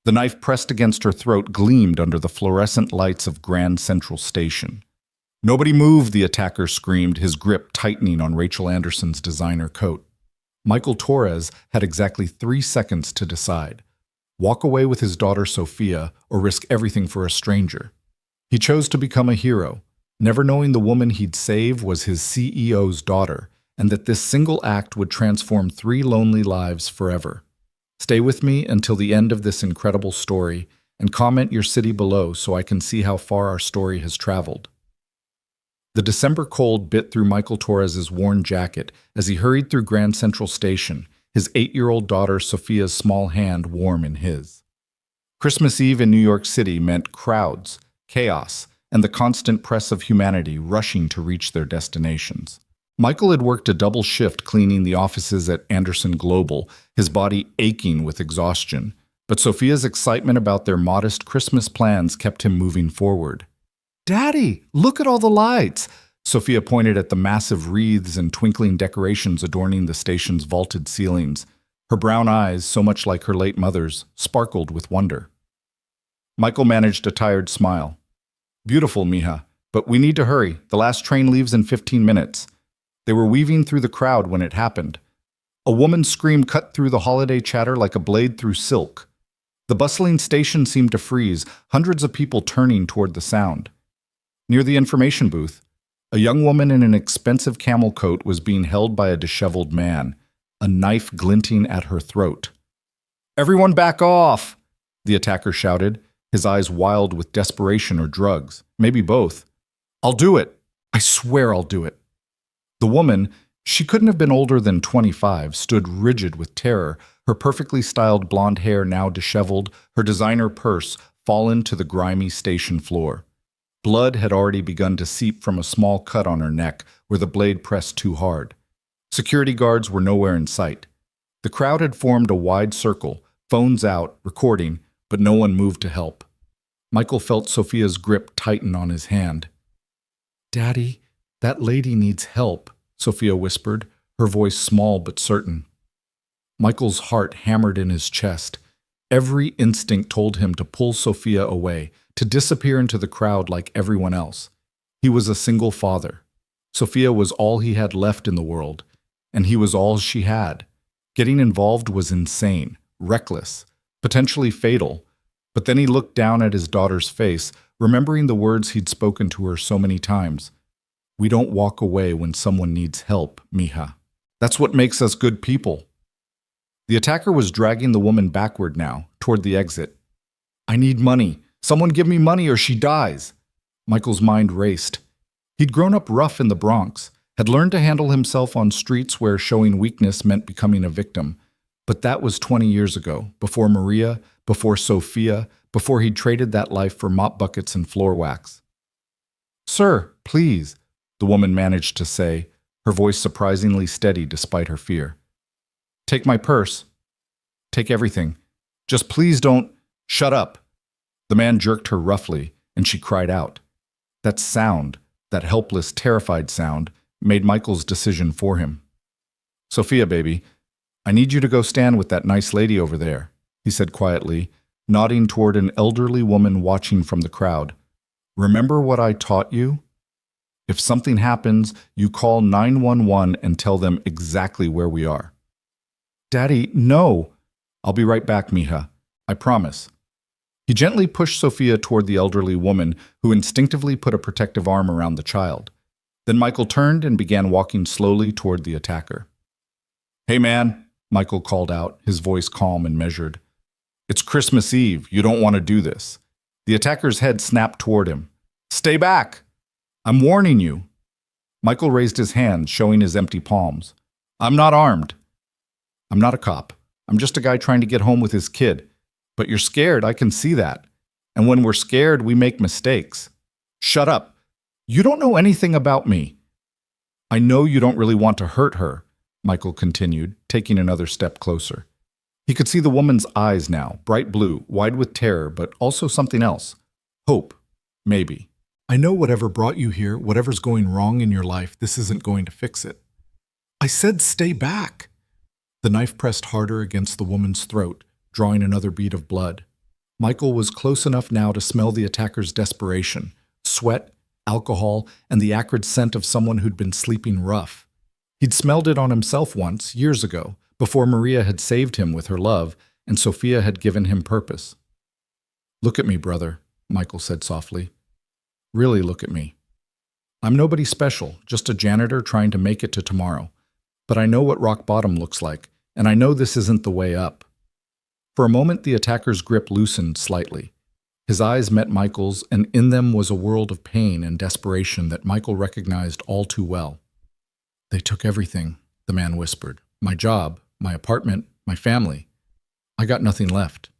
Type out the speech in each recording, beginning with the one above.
The knife pressed against her throat gleamed under the fluorescent lights of Grand Central Station. "Nobody move," the attacker screamed, his grip tightening on Rachel Anderson's designer coat. Michael Torres had exactly 3 seconds to decide. Walk away with his daughter Sophia or risk everything for a stranger. He chose to become a hero, never knowing the woman he'd save was his CEO's daughter, and that this single act would transform 3 lonely lives forever. Stay with me until the end of this incredible story, and comment your city below so I can see how far our story has traveled. The December cold bit through Michael Torres's worn jacket as he hurried through Grand Central Station, his 8-year-old daughter Sophia's small hand warm in his. Christmas Eve in New York City meant crowds, chaos, and the constant press of humanity rushing to reach their destinations. Michael had worked a double shift cleaning the offices at Anderson Global, his body aching with exhaustion, but Sophia's excitement about their modest Christmas plans kept him moving forward. "Daddy, look at all the lights!" Sophia pointed at the massive wreaths and twinkling decorations adorning the station's vaulted ceilings. Her brown eyes, so much like her late mother's, sparkled with wonder. Michael managed a tired smile. "Beautiful, mija, but we need to hurry. The last train leaves in 15 minutes. They were weaving through the crowd when it happened. A woman's scream cut through the holiday chatter like a blade through silk. The bustling station seemed to freeze, hundreds of people turning toward the sound. Near the information booth, a young woman in an expensive camel coat was being held by a disheveled man, a knife glinting at her throat. "Everyone back off!" the attacker shouted, his eyes wild with desperation or drugs, maybe both. "I'll do it. I swear I'll do it." The woman, she couldn't have been older than 25, stood rigid with terror, her perfectly styled blonde hair now disheveled, her designer purse fallen to the grimy station floor. Blood had already begun to seep from a small cut on her neck where the blade pressed too hard. Security guards were nowhere in sight. The crowd had formed a wide circle, phones out, recording, but no one moved to help. Michael felt Sophia's grip tighten on his hand. "Daddy, that lady needs help," Sophia whispered, her voice small but certain. Michael's heart hammered in his chest. Every instinct told him to pull Sophia away, to disappear into the crowd like everyone else. He was a single father. Sophia was all he had left in the world, and he was all she had. Getting involved was insane, reckless, potentially fatal. But then he looked down at his daughter's face, remembering the words he'd spoken to her so many times. "We don't walk away when someone needs help, mija. That's what makes us good people." The attacker was dragging the woman backward now, toward the exit. "I need money. Someone give me money or she dies." Michael's mind raced. He'd grown up rough in the Bronx, had learned to handle himself on streets where showing weakness meant becoming a victim. But that was 20 years ago, before Maria, before Sophia, before he'd traded that life for mop buckets and floor wax. "Sir, please," the woman managed to say, her voice surprisingly steady despite her fear. "Take my purse. Take everything. Just please don't—" "Shut up." The man jerked her roughly, and she cried out. That sound, that helpless, terrified sound, made Michael's decision for him. "Sophia, baby, I need you to go stand with that nice lady over there," he said quietly, nodding toward an elderly woman watching from the crowd. "Remember what I taught you? If something happens, you call 911 and tell them exactly where we are." "Daddy, no." "I'll be right back, mija. I promise." He gently pushed Sophia toward the elderly woman, who instinctively put a protective arm around the child. Then Michael turned and began walking slowly toward the attacker. "Hey, man," Michael called out, his voice calm and measured. "It's Christmas Eve. You don't want to do this." The attacker's head snapped toward him. "Stay back! I'm warning you." Michael raised his hands, showing his empty palms. "I'm not armed. I'm not a cop. I'm just a guy trying to get home with his kid. But you're scared, I can see that. And when we're scared, we make mistakes." "Shut up. You don't know anything about me." "I know you don't really want to hurt her," Michael continued, taking another step closer. He could see the woman's eyes now, bright blue, wide with terror, but also something else. Hope, maybe. "I know whatever brought you here, whatever's going wrong in your life, this isn't going to fix it." "I said stay back." The knife pressed harder against the woman's throat, drawing another bead of blood. Michael was close enough now to smell the attacker's desperation, sweat, alcohol, and the acrid scent of someone who'd been sleeping rough. He'd smelled it on himself once, years ago, before Maria had saved him with her love and Sophia had given him purpose. "Look at me, brother," Michael said softly. "Really look at me. I'm nobody special, just a janitor trying to make it to tomorrow. But I know what rock bottom looks like, and I know this isn't the way up." For a moment, the attacker's grip loosened slightly. His eyes met Michael's, and in them was a world of pain and desperation that Michael recognized all too well. "They took everything," the man whispered. "My job, my apartment, my family. I got nothing left."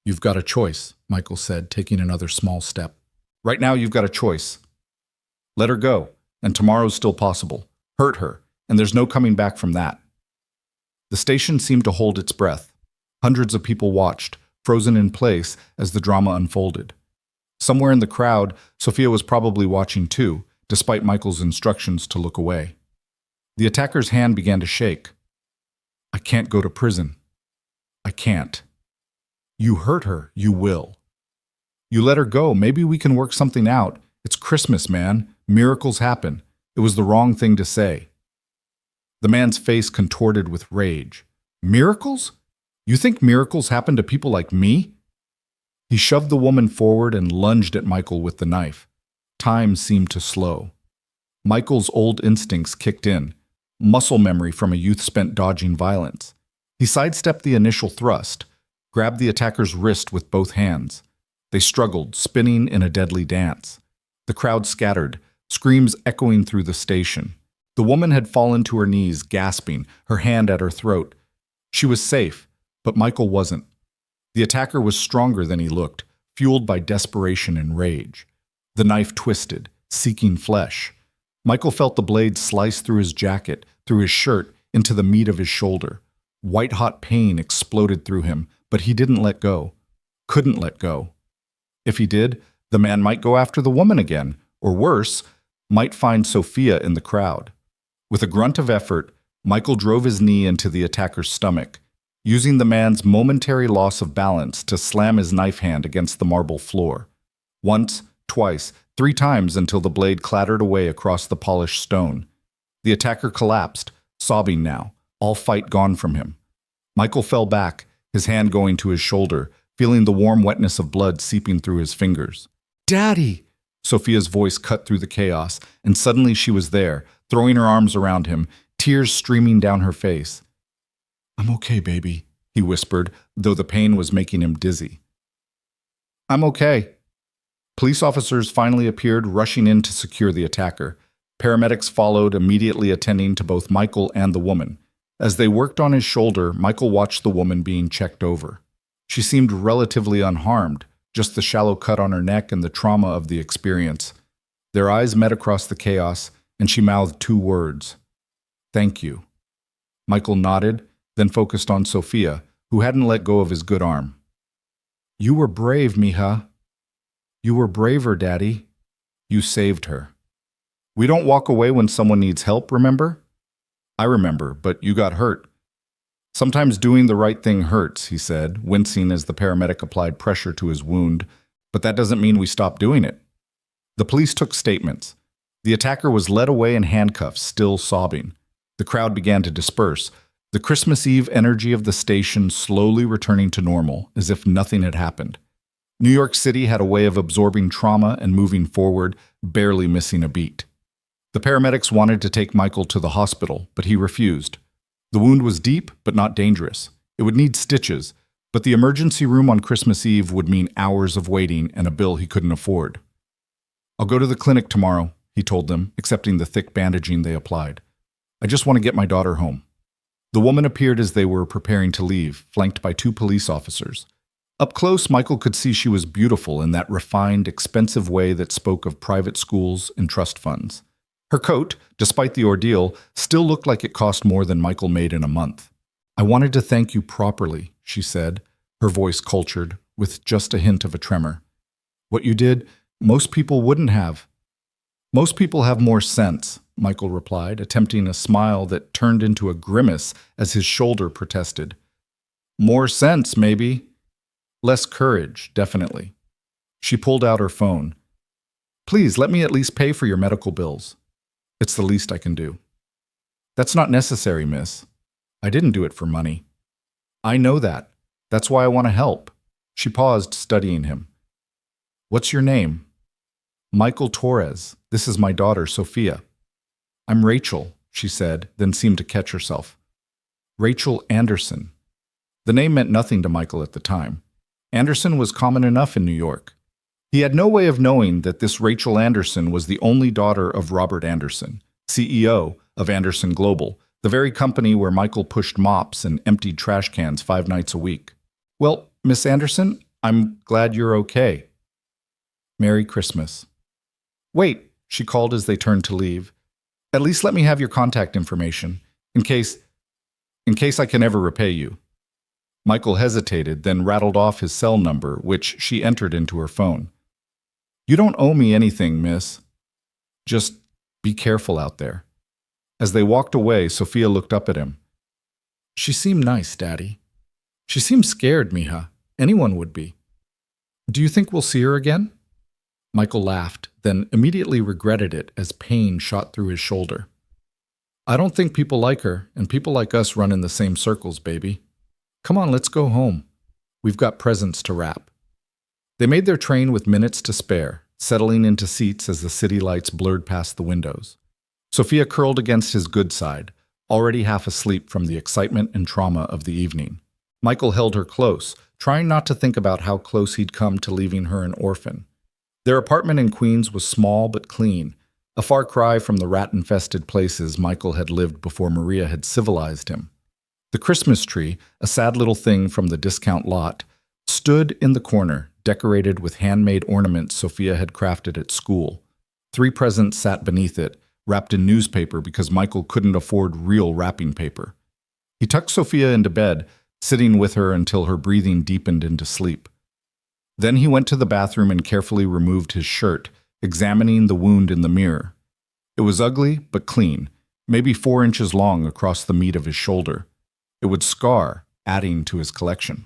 "You've got a choice," Michael said, taking another small step. "Right now, you've got a choice. Let her go, and tomorrow's still possible. Hurt her, and there's no coming back from that." The station seemed to hold its breath. Hundreds of people watched, frozen in place as the drama unfolded. Somewhere in the crowd, Sophia was probably watching too, despite Michael's instructions to look away. The attacker's hand began to shake. "I can't go to prison. I can't." "You hurt her, you will. You let her go, maybe we can work something out. It's Christmas, man. Miracles happen. It was the wrong thing to say." The man's face contorted with rage. "Miracles? You think miracles happen to people like me?" He shoved the woman forward and lunged at Michael with the knife. Time seemed to slow. Michael's old instincts kicked in, muscle memory from a youth spent dodging violence. He sidestepped the initial thrust, grabbed the attacker's wrist with both hands. They struggled, spinning in a deadly dance. The crowd scattered, screams echoing through the station. The woman had fallen to her knees, gasping, her hand at her throat. She was safe, but Michael wasn't. The attacker was stronger than he looked, fueled by desperation and rage. The knife twisted, seeking flesh. Michael felt the blade slice through his jacket, through his shirt, into the meat of his shoulder. White-hot pain exploded through him, but he didn't let go. Couldn't let go. If he did, the man might go after the woman again, or worse, might find Sophia in the crowd. With a grunt of effort, Michael drove his knee into the attacker's stomach, using the man's momentary loss of balance to slam his knife hand against the marble floor. Once, twice, 3 times until the blade clattered away across the polished stone. The attacker collapsed, sobbing now, all fight gone from him. Michael fell back, his hand going to his shoulder, feeling the warm wetness of blood seeping through his fingers. "Daddy!" Sophia's voice cut through the chaos, and suddenly she was there, throwing her arms around him, tears streaming down her face. "I'm okay, baby," he whispered, though the pain was making him dizzy. "I'm okay." Police officers finally appeared, rushing in to secure the attacker. Paramedics followed, immediately attending to both Michael and the woman. As they worked on his shoulder, Michael watched the woman being checked over. She seemed relatively unharmed, just the shallow cut on her neck and the trauma of the experience. Their eyes met across the chaos, and she mouthed 2 words. "Thank you." Michael nodded, then focused on Sophia, who hadn't let go of his good arm. "You were brave, mija. You were braver, Daddy. You saved her. We don't walk away when someone needs help, remember?" "I remember, but you got hurt." "Sometimes doing the right thing hurts," he said, wincing as the paramedic applied pressure to his wound, "but that doesn't mean we stop doing it." The police took statements. The attacker was led away in handcuffs, still sobbing. The crowd began to disperse, the Christmas Eve energy of the station slowly returning to normal, as if nothing had happened. New York City had a way of absorbing trauma and moving forward, barely missing a beat. The paramedics wanted to take Michael to the hospital, but he refused. The wound was deep, but not dangerous. It would need stitches, but the emergency room on Christmas Eve would mean hours of waiting and a bill he couldn't afford. "I'll go to the clinic tomorrow," he told them, accepting the thick bandaging they applied. "I just want to get my daughter home." The woman appeared as they were preparing to leave, flanked by 2 police officers. Up close, Michael could see she was beautiful in that refined, expensive way that spoke of private schools and trust funds. Her coat, despite the ordeal, still looked like it cost more than Michael made in a month. "I wanted to thank you properly," she said, her voice cultured, with just a hint of a tremor. "What you did, most people wouldn't have." "Most people have more sense," Michael replied, attempting a smile that turned into a grimace as his shoulder protested. "More sense, maybe. Less courage, definitely. She pulled out her phone. Please, let me at least pay for your medical bills. It's the least I can do. That's not necessary, miss. I didn't do it for money. I know that. That's why I want to help. She paused, studying him. What's your name? Michael Torres. This is my daughter, Sophia. I'm Rachel, she said, then seemed to catch herself. Rachel Anderson. The name meant nothing to Michael at the time. Anderson was common enough in New York. He had no way of knowing that this Rachel Anderson was the only daughter of Robert Anderson, CEO of Anderson Global, the very company where Michael pushed mops and emptied trash cans 5 nights a week. Well, Miss Anderson, I'm glad you're okay. Merry Christmas. Wait, she called as they turned to leave. At least let me have your contact information, in case I can ever repay you. Michael hesitated, then rattled off his cell number, which she entered into her phone. You don't owe me anything, miss. Just be careful out there. As they walked away, Sophia looked up at him. She seemed nice, Daddy. She seemed scared, mija. Anyone would be. Do you think we'll see her again? Michael laughed, then immediately regretted it as pain shot through his shoulder. I don't think people like her, and people like us run in the same circles, baby. Come on, let's go home. We've got presents to wrap. They made their train with minutes to spare, settling into seats as the city lights blurred past the windows. Sophia curled against his good side, already half asleep from the excitement and trauma of the evening. Michael held her close, trying not to think about how close he'd come to leaving her an orphan. Their apartment in Queens was small but clean, a far cry from the rat-infested places Michael had lived before Maria had civilized him. The Christmas tree, a sad little thing from the discount lot, stood in the corner, decorated with handmade ornaments Sophia had crafted at school. 3 presents sat beneath it, wrapped in newspaper because Michael couldn't afford real wrapping paper. He tucked Sophia into bed, sitting with her until her breathing deepened into sleep. Then he went to the bathroom and carefully removed his shirt, examining the wound in the mirror. It was ugly but clean, maybe 4 inches long across the meat of his shoulder. It would scar, adding to his collection.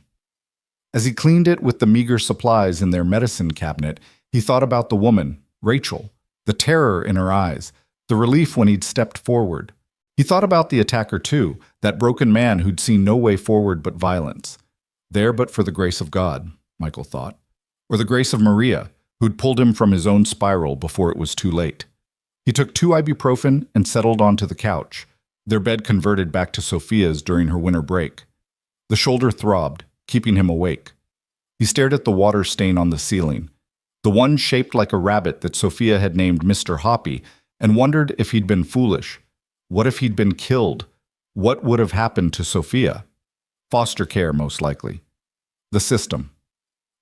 As he cleaned it with the meager supplies in their medicine cabinet, he thought about the woman, Rachel, the terror in her eyes, the relief when he'd stepped forward. He thought about the attacker too, that broken man who'd seen no way forward but violence. There but for the grace of God, Michael thought. Or the grace of Maria, who'd pulled him from his own spiral before it was too late. He took 2 ibuprofen and settled onto the couch, their bed converted back to Sophia's during her winter break. The shoulder throbbed, keeping him awake. He stared at the water stain on the ceiling, the one shaped like a rabbit that Sophia had named Mr. Hoppy, and wondered if he'd been foolish. What if he'd been killed? What would have happened to Sophia? Foster care, most likely. The system.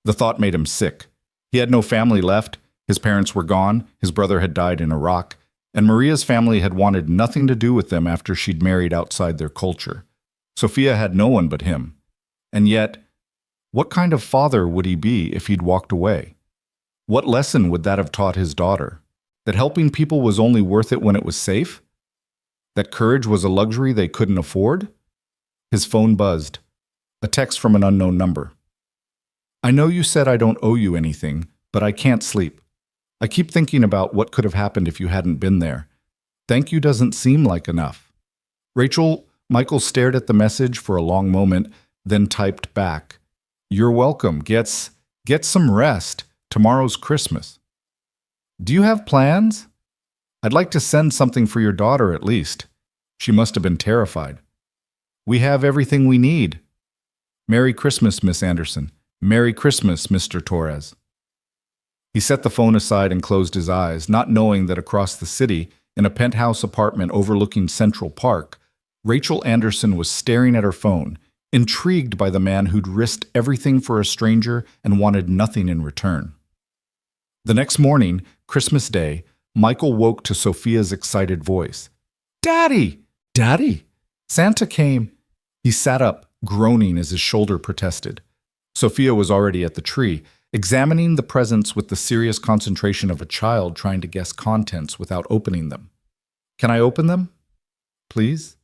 The thought made him sick. He had no family left. His parents were gone. His brother had died in Iraq. And Maria's family had wanted nothing to do with them after she'd married outside their culture. Sophia had no one but him. And yet, what kind of father would he be if he'd walked away? What lesson would that have taught his daughter? That helping people was only worth it when it was safe? That courage was a luxury they couldn't afford? His phone buzzed. A text from an unknown number. I know you said I don't owe you anything, but I can't sleep. I keep thinking about what could have happened if you hadn't been there. Thank you doesn't seem like enough. Rachel, Michael stared at the message for a long moment, then typed back. You're welcome. Get some rest. Tomorrow's Christmas. Do you have plans? I'd like to send something for your daughter at least. She must have been terrified. We have everything we need. Merry Christmas, Miss Anderson. Merry Christmas, Mr. Torres. He set the phone aside and closed his eyes, not knowing that across the city, in a penthouse apartment overlooking Central Park, Rachel Anderson was staring at her phone, intrigued by the man who'd risked everything for a stranger and wanted nothing in return. The next morning, Christmas Day, Michael woke to Sophia's excited voice. Daddy! Daddy! Santa came. He sat up, groaning as his shoulder protested. Sophia was already at the tree, examining the presents with the serious concentration of a child trying to guess contents without opening them. Can I open them? Please?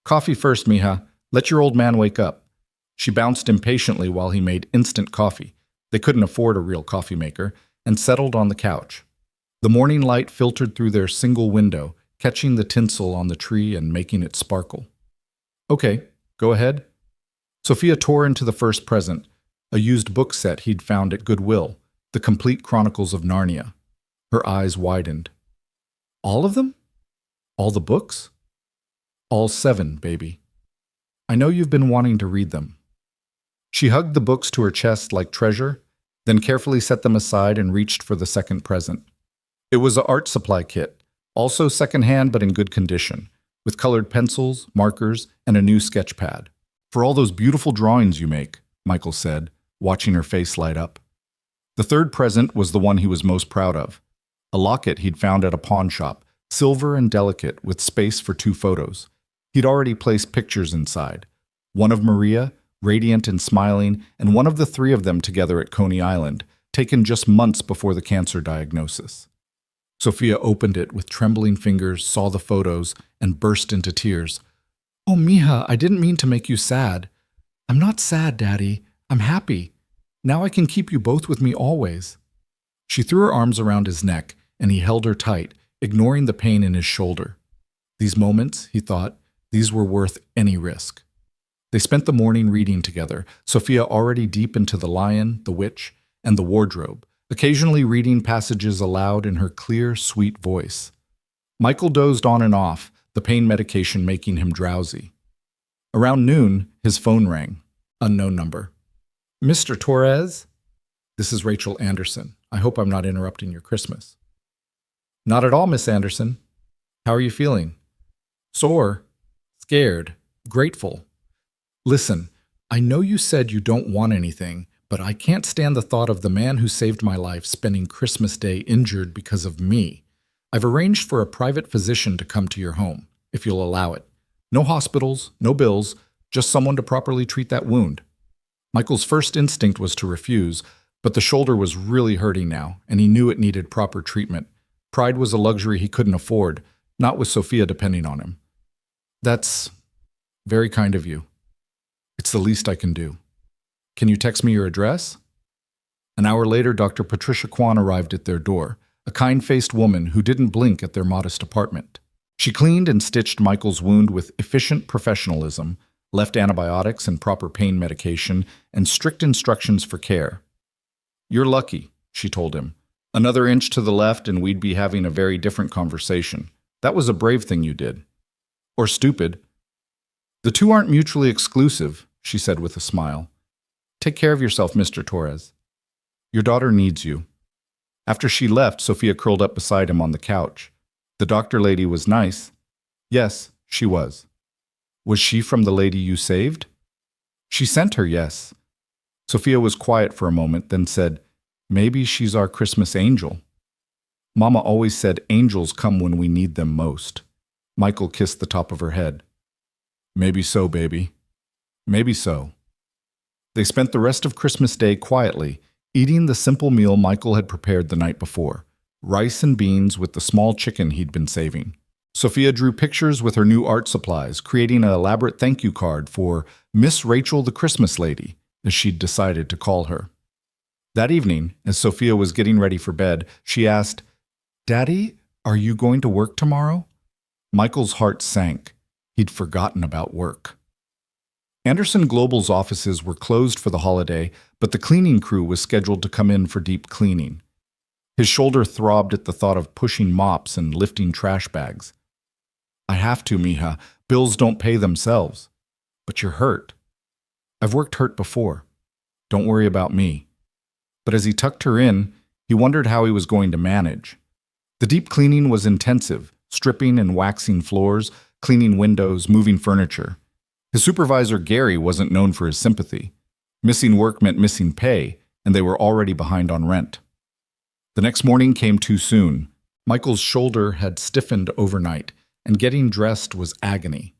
Coffee first, mija. Let your old man wake up. She bounced impatiently while he made instant coffee. They couldn't afford a real coffee maker, and settled on the couch. The morning light filtered through their single window, catching the tinsel on the tree and making it sparkle. Okay, go ahead. Sophia tore into the first present, a used book set he'd found at Goodwill, The Complete Chronicles of Narnia. Her eyes widened. All of them? All the books? All 7, baby. I know you've been wanting to read them. She hugged the books to her chest like treasure, then carefully set them aside and reached for the second present. It was an art supply kit, also secondhand but in good condition, with colored pencils, markers, and a new sketch pad. For all those beautiful drawings you make, Michael said, watching her face light up. The third present was the one he was most proud of, a locket he'd found at a pawn shop, silver and delicate with space for 2 photos. He'd already placed pictures inside, one of Maria, radiant and smiling, and one of the 3 of them together at Coney Island, taken just months before the cancer diagnosis. Sophia opened it with trembling fingers, saw the photos, and burst into tears. Oh, Mija, I didn't mean to make you sad. I'm not sad, Daddy. I'm happy. Now I can keep you both with me always. She threw her arms around his neck, and he held her tight, ignoring the pain in his shoulder. These moments, he thought, these were worth any risk. They spent the morning reading together, Sophia already deep into The Lion, the Witch, and the Wardrobe, occasionally reading passages aloud in her clear, sweet voice. Michael dozed on and off, the pain medication making him drowsy. Around noon, his phone rang. Unknown number. Mr. Torres? This is Rachel Anderson. I hope I'm not interrupting your Christmas. Not at all, Miss Anderson. How are you feeling? Sore, scared, grateful. Listen, I know you said you don't want anything, but I can't stand the thought of the man who saved my life spending Christmas Day injured because of me. I've arranged for a private physician to come to your home, if you'll allow it. No hospitals, no bills, just someone to properly treat that wound. Michael's first instinct was to refuse, but the shoulder was really hurting now, and he knew it needed proper treatment. Pride was a luxury he couldn't afford, not with Sophia depending on him. That's very kind of you. It's the least I can do. Can you text me your address? An hour later, Dr. Patricia Kwan arrived at their door, a kind-faced woman who didn't blink at their modest apartment. She cleaned and stitched Michael's wound with efficient professionalism, left antibiotics and proper pain medication, and strict instructions for care. You're lucky, she told him. Another inch to the left and we'd be having a very different conversation. That was a brave thing you did. Or stupid. The two aren't mutually exclusive, she said with a smile. Take care of yourself, Mr. Torres. Your daughter needs you. After she left, Sophia curled up beside him on the couch. The doctor lady was nice. Yes, she was. Was she from the lady you saved? She sent her, yes. Sophia was quiet for a moment, then said, Maybe she's our Christmas angel. Mama always said angels come when we need them most. Michael kissed the top of her head. Maybe so, baby. Maybe so. They spent the rest of Christmas Day quietly, eating the simple meal Michael had prepared the night before, rice and beans with the small chicken he'd been saving. Sophia drew pictures with her new art supplies, creating an elaborate thank you card for Miss Rachel the Christmas Lady, as she'd decided to call her. That evening, as Sophia was getting ready for bed, she asked, Daddy, are you going to work tomorrow? Michael's heart sank. He'd forgotten about work. Anderson Global's offices were closed for the holiday, but the cleaning crew was scheduled to come in for deep cleaning. His shoulder throbbed at the thought of pushing mops and lifting trash bags. I have to, Mija. Bills don't pay themselves. But you're hurt. I've worked hurt before. Don't worry about me. But as he tucked her in, he wondered how he was going to manage. The deep cleaning was intensive, stripping and waxing floors, cleaning windows, moving furniture. His supervisor, Gary, wasn't known for his sympathy. Missing work meant missing pay, and they were already behind on rent. The next morning came too soon. Michael's shoulder had stiffened overnight, and getting dressed was agony.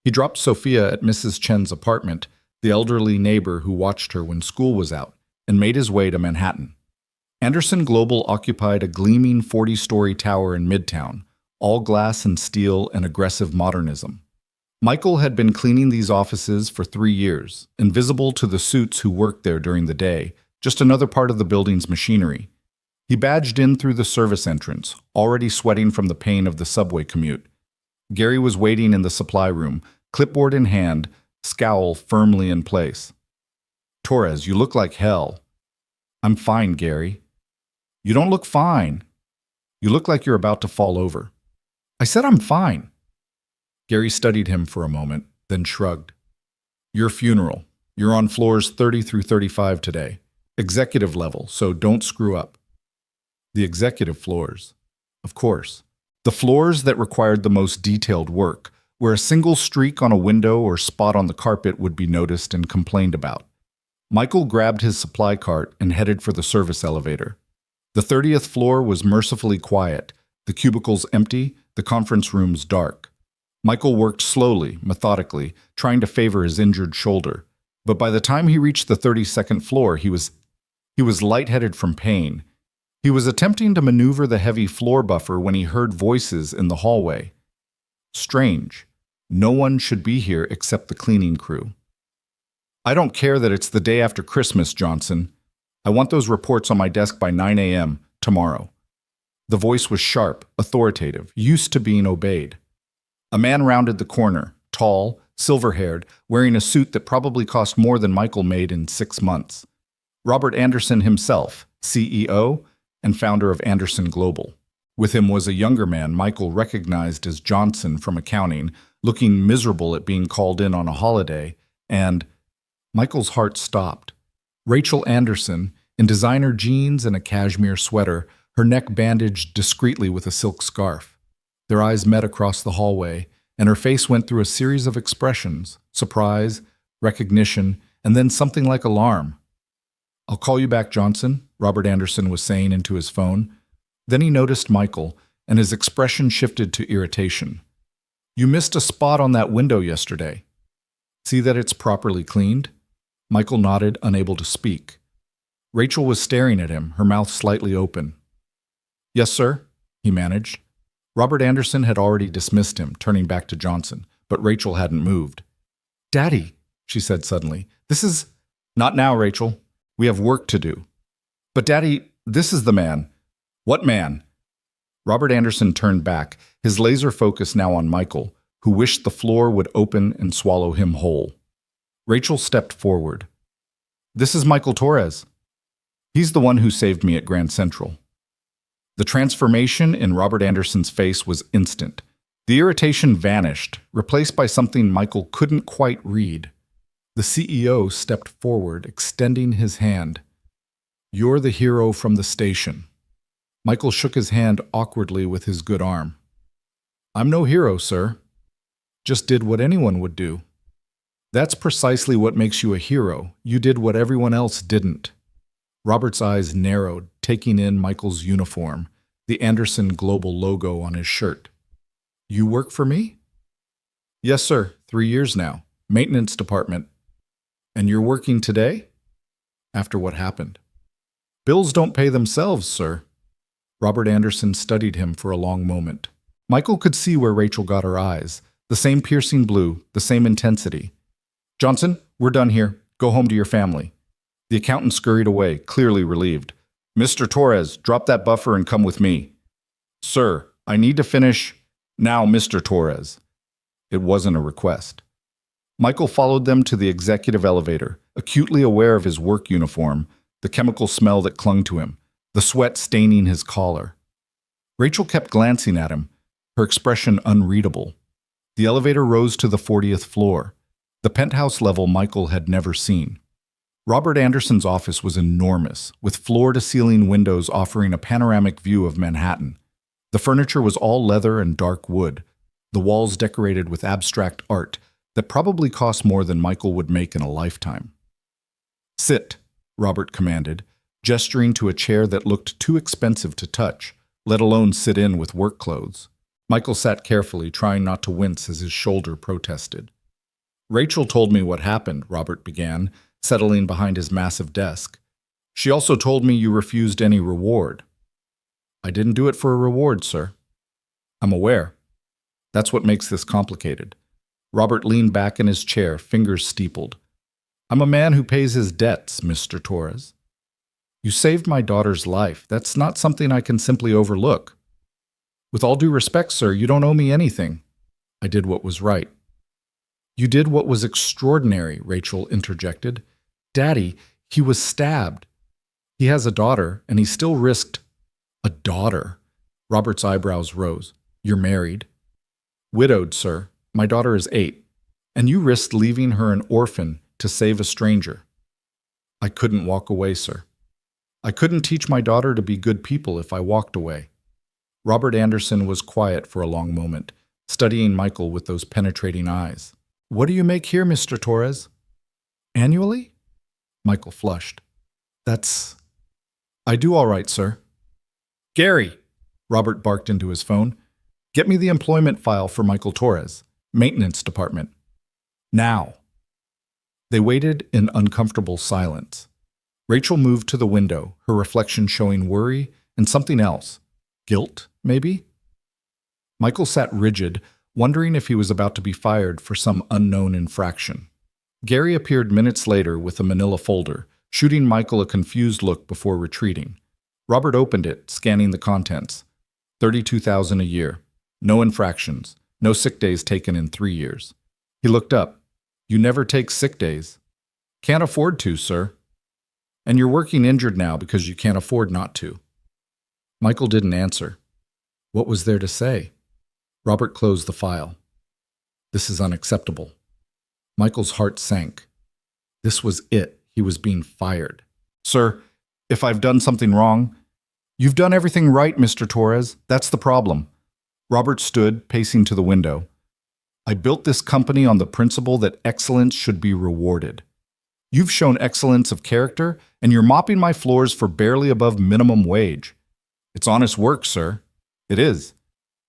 He dropped Sophia at Mrs. Chen's apartment, the elderly neighbor who watched her when school was out, and made his way to Manhattan. Anderson Global occupied a gleaming 40-story tower in Midtown, all glass and steel and aggressive modernism. Michael had been cleaning these offices for 3 years, invisible to the suits who worked there during the day, just another part of the building's machinery. He badged in through the service entrance, already sweating from the pain of the subway commute. Gary was waiting in the supply room, clipboard in hand, scowl firmly in place. "Torres, you look like hell." "I'm fine, Gary." "You don't look fine. You look like you're about to fall over." "I said I'm fine." Gary studied him for a moment, then shrugged. "Your funeral. You're on floors 30 through 35 today. Executive level, so don't screw up." The executive floors. Of course. The floors that required the most detailed work, where a single streak on a window or spot on the carpet would be noticed and complained about. Michael grabbed his supply cart and headed for the service elevator. The 30th floor was mercifully quiet, the cubicles empty, the conference rooms dark. Michael worked slowly, methodically, trying to favor his injured shoulder. But by the time he reached the 32nd floor, he was lightheaded from pain. He was attempting to maneuver the heavy floor buffer when he heard voices in the hallway. Strange. No one should be here except the cleaning crew. "I don't care that it's the day after Christmas, Johnson. I want those reports on my desk by 9 a.m. tomorrow." The voice was sharp, authoritative, used to being obeyed. A man rounded the corner, tall, silver-haired, wearing a suit that probably cost more than Michael made in 6 months. Robert Anderson himself, CEO and founder of Anderson Global. With him was a younger man Michael recognized as Johnson from accounting, looking miserable at being called in on a holiday, and Michael's heart stopped. Rachel Anderson, in designer jeans and a cashmere sweater, her neck bandaged discreetly with a silk scarf. Their eyes met across the hallway, and her face went through a series of expressions: surprise, recognition, and then something like alarm. "I'll call you back, Johnson," Robert Anderson was saying into his phone. Then he noticed Michael, and his expression shifted to irritation. "You missed a spot on that window yesterday. See that it's properly cleaned?" Michael nodded, unable to speak. Rachel was staring at him, her mouth slightly open. "Yes, sir," he managed. Robert Anderson had already dismissed him, turning back to Johnson, but Rachel hadn't moved. "Daddy," she said suddenly, "this is—" "Not now, Rachel. We have work to do." "But Daddy, this is the man." "What man?" Robert Anderson turned back, his laser focus now on Michael, who wished the floor would open and swallow him whole. Rachel stepped forward. "This is Michael Torres. He's the one who saved me at Grand Central." The transformation in Robert Anderson's face was instant. The irritation vanished, replaced by something Michael couldn't quite read. The CEO stepped forward, extending his hand. "You're the hero from the station." Michael shook his hand awkwardly with his good arm. "I'm no hero, sir. Just did what anyone would do." "That's precisely what makes you a hero. You did what everyone else didn't." Robert's eyes narrowed, taking in Michael's uniform, the Anderson Global logo on his shirt. "You work for me?" "Yes, sir. 3 years now. Maintenance department." "And you're working today?" "After what happened." "Bills don't pay themselves, sir." Robert Anderson studied him for a long moment. Michael could see where Rachel got her eyes, the same piercing blue, the same intensity. "Johnson, we're done here. Go home to your family." The accountant scurried away, clearly relieved. "Mr. Torres, drop that buffer and come with me." "Sir, I need to finish." "Now, Mr. Torres." It wasn't a request. Michael followed them to the executive elevator, acutely aware of his work uniform, the chemical smell that clung to him, the sweat staining his collar. Rachel kept glancing at him, her expression unreadable. The elevator rose to the 40th floor, the penthouse level Michael had never seen. Robert Anderson's office was enormous, with floor-to-ceiling windows offering a panoramic view of Manhattan. The furniture was all leather and dark wood, the walls decorated with abstract art that probably cost more than Michael would make in a lifetime. "Sit," Robert commanded, gesturing to a chair that looked too expensive to touch, let alone sit in with work clothes. Michael sat carefully, trying not to wince as his shoulder protested. "Rachel told me what happened," Robert began, settling behind his massive desk. "She also told me you refused any reward." "I didn't do it for a reward, sir." "I'm aware. That's what makes this complicated. Robert leaned back in his chair, fingers steepled. I'm a man who pays his debts, Mr. Torres. You saved my daughter's life. That's not something I can simply overlook. With all due respect, sir, you don't owe me anything. I did what was right. You did what was extraordinary, Rachel interjected. Daddy, he was stabbed. He has a daughter, and he still risked— A daughter? Robert's eyebrows rose. You're married. Widowed, sir. My daughter is 8. And you risked leaving her an orphan to save a stranger. I couldn't walk away, sir. I couldn't teach my daughter to be good people if I walked away. Robert Anderson was quiet for a long moment, studying Michael with those penetrating eyes. What do you make here, Mr. Torres? Annually? Michael flushed. I do all right, sir. Gary, Robert barked into his phone. Get me the employment file for Michael Torres, maintenance department. Now. They waited in uncomfortable silence. Rachel moved to the window, her reflection showing worry and something else. Guilt, maybe? Michael sat rigid, wondering if he was about to be fired for some unknown infraction. Gary appeared minutes later with a manila folder, shooting Michael a confused look before retreating. Robert opened it, scanning the contents. $32,000 a year. No infractions. No sick days taken in 3 years. He looked up. You never take sick days. Can't afford to, sir. And you're working injured now because you can't afford not to. Michael didn't answer. What was there to say? Robert closed the file. This is unacceptable. Michael's heart sank. This was it. He was being fired. Sir, if I've done something wrong— You've done everything right, Mr. Torres. That's the problem. Robert stood, pacing to the window. I built this company on the principle that excellence should be rewarded. You've shown excellence of character, and you're mopping my floors for barely above minimum wage. It's honest work, sir. It is.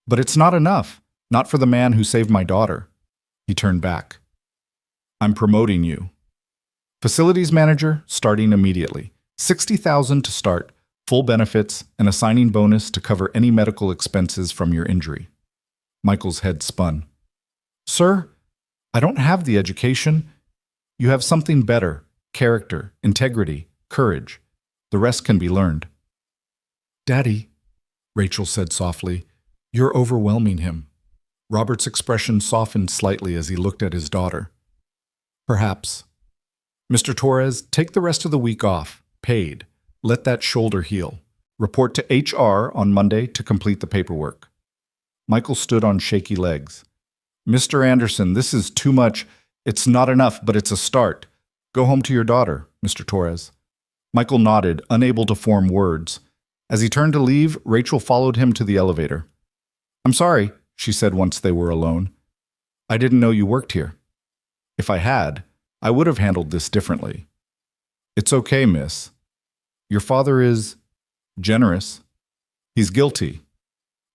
But it's not enough. Not for the man who saved my daughter. He turned back. I'm promoting you. Facilities manager, starting immediately. $60,000 to start, full benefits, and a signing bonus to cover any medical expenses from your injury. Michael's head spun. Sir, I don't have the education. You have something better: character, integrity, courage. The rest can be learned. Daddy, Rachel said softly, you're overwhelming him. Robert's expression softened slightly as he looked at his daughter. Perhaps. Mr. Torres, take the rest of the week off, paid. Let that shoulder heal. Report to HR on Monday to complete the paperwork. Michael stood on shaky legs. Mr. Anderson, this is too much. It's not enough, but it's a start. Go home to your daughter, Mr. Torres. Michael nodded, unable to form words. As he turned to leave, Rachel followed him to the elevator. I'm sorry, she said once they were alone. I didn't know you worked here. If I had, I would have handled this differently. It's okay, miss. Your father is generous. He's guilty.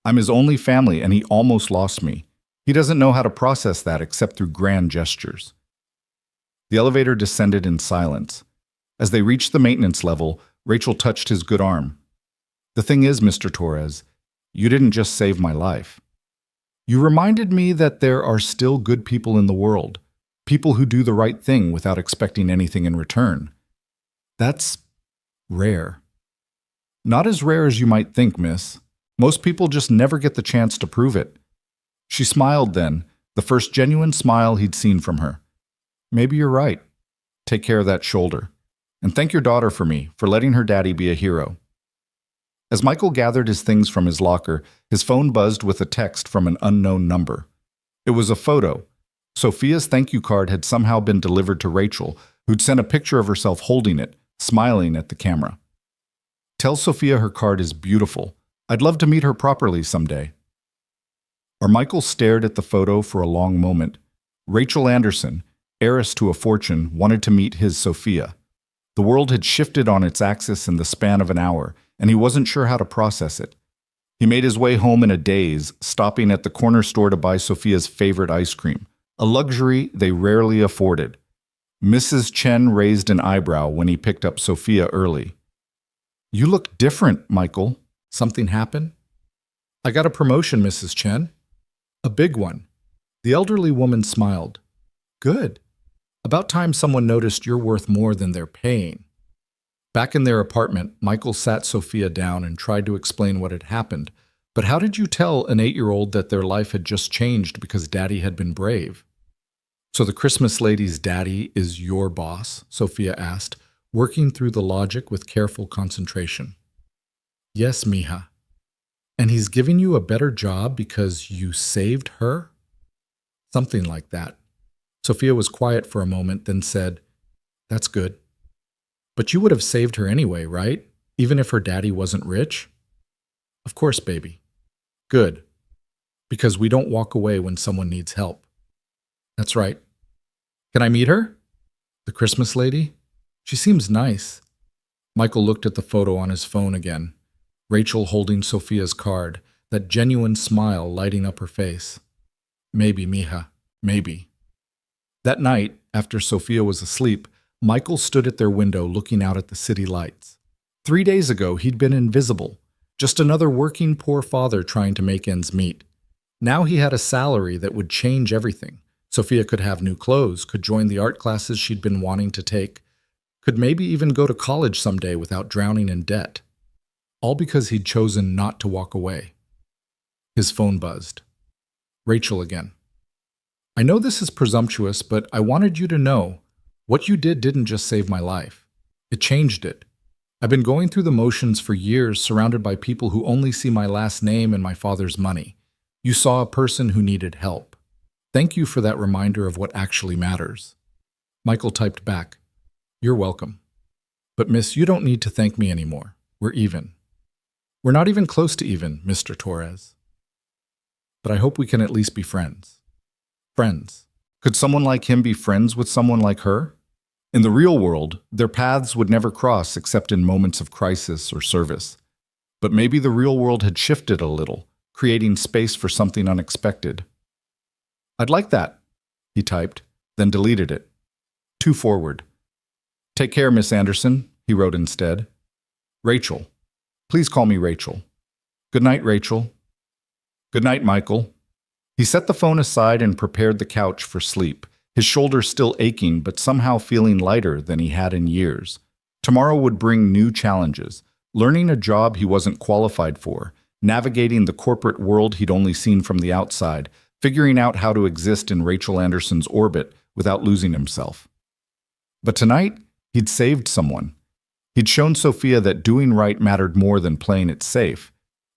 I'm his only family, and he almost lost me. He doesn't know how to process that except through grand gestures. The elevator descended in silence. As they reached the maintenance level, Rachel touched his good arm. The thing is, Mr. Torres, you didn't just save my life. You reminded me that there are still good people in the world, people who do the right thing without expecting anything in return. That's rare. Not as rare as you might think, miss. Most people just never get the chance to prove it. She smiled then, the first genuine smile he'd seen from her. Maybe you're right. Take care of that shoulder. And thank your daughter for me, for letting her daddy be a hero. As Michael gathered his things from his locker, his phone buzzed with a text from an unknown number. It was a photo. Sophia's thank you card had somehow been delivered to Rachel, who'd sent a picture of herself holding it, smiling at the camera. Tell Sophia her card is beautiful. I'd love to meet her properly someday. Michael stared at the photo for a long moment. Rachel Anderson, heiress to a fortune, wanted to meet his Sophia. The world had shifted on its axis in the span of an hour, and he wasn't sure how to process it. He made his way home in a daze, stopping at the corner store to buy Sophia's favorite ice cream, a luxury they rarely afforded. Mrs. Chen raised an eyebrow when he picked up Sophia early. You look different, Michael. Something happened? I got a promotion, Mrs. Chen. A big one. The The elderly woman smiled. Good. About time someone noticed you're worth more than they're paying. Back in their apartment, Michael sat Sophia down and tried to explain what had happened. But how did you tell an 8-year-old that their life had just changed because Daddy had been brave? So the Christmas lady's daddy is your boss? Sophia asked, working through the logic with careful concentration. Yes, mija. And he's giving you a better job because you saved her? Something like that. Sophia was quiet for a moment, then said, That's good. But you would have saved her anyway, right? Even if her daddy wasn't rich? Of course, baby. Good. Because we don't walk away when someone needs help. That's right. Can I meet her? The Christmas lady? She seems nice. Michael looked at the photo on his phone again. Rachel holding Sophia's card, that genuine smile lighting up her face. Maybe, mija. Maybe. That night, after Sophia was asleep, Michael stood at their window looking out at the city lights. 3 days ago, he'd been invisible, just another working poor father trying to make ends meet. Now he had a salary that would change everything. Sophia could have new clothes, could join the art classes she'd been wanting to take, could maybe even go to college someday without drowning in debt. All because he'd chosen not to walk away. His phone buzzed. Rachel again. I know this is presumptuous, but I wanted you to know what you did didn't just save my life. It changed it. I've been going through the motions for years, surrounded by people who only see my last name and my father's money. You saw a person who needed help. Thank you for that reminder of what actually matters. Michael typed back, You're welcome. But miss, you don't need to thank me anymore. We're even. We're not even close to even, Mr. Torres. But I hope we can at least be friends. Friends. Could someone like him be friends with someone like her? In the real world, their paths would never cross except in moments of crisis or service. But maybe the real world had shifted a little, creating space for something unexpected. I'd like that, he typed, then deleted it. Too forward. Take care, Miss Anderson, he wrote instead. Rachel. Please call me Rachel. Good night, Rachel. Good night, Michael. He set the phone aside and prepared the couch for sleep, his shoulders still aching but somehow feeling lighter than he had in years. Tomorrow would bring new challenges, learning a job he wasn't qualified for, navigating the corporate world he'd only seen from the outside, figuring out how to exist in Rachel Anderson's orbit without losing himself. But tonight, he'd saved someone. He'd shown Sophia that doing right mattered more than playing it safe.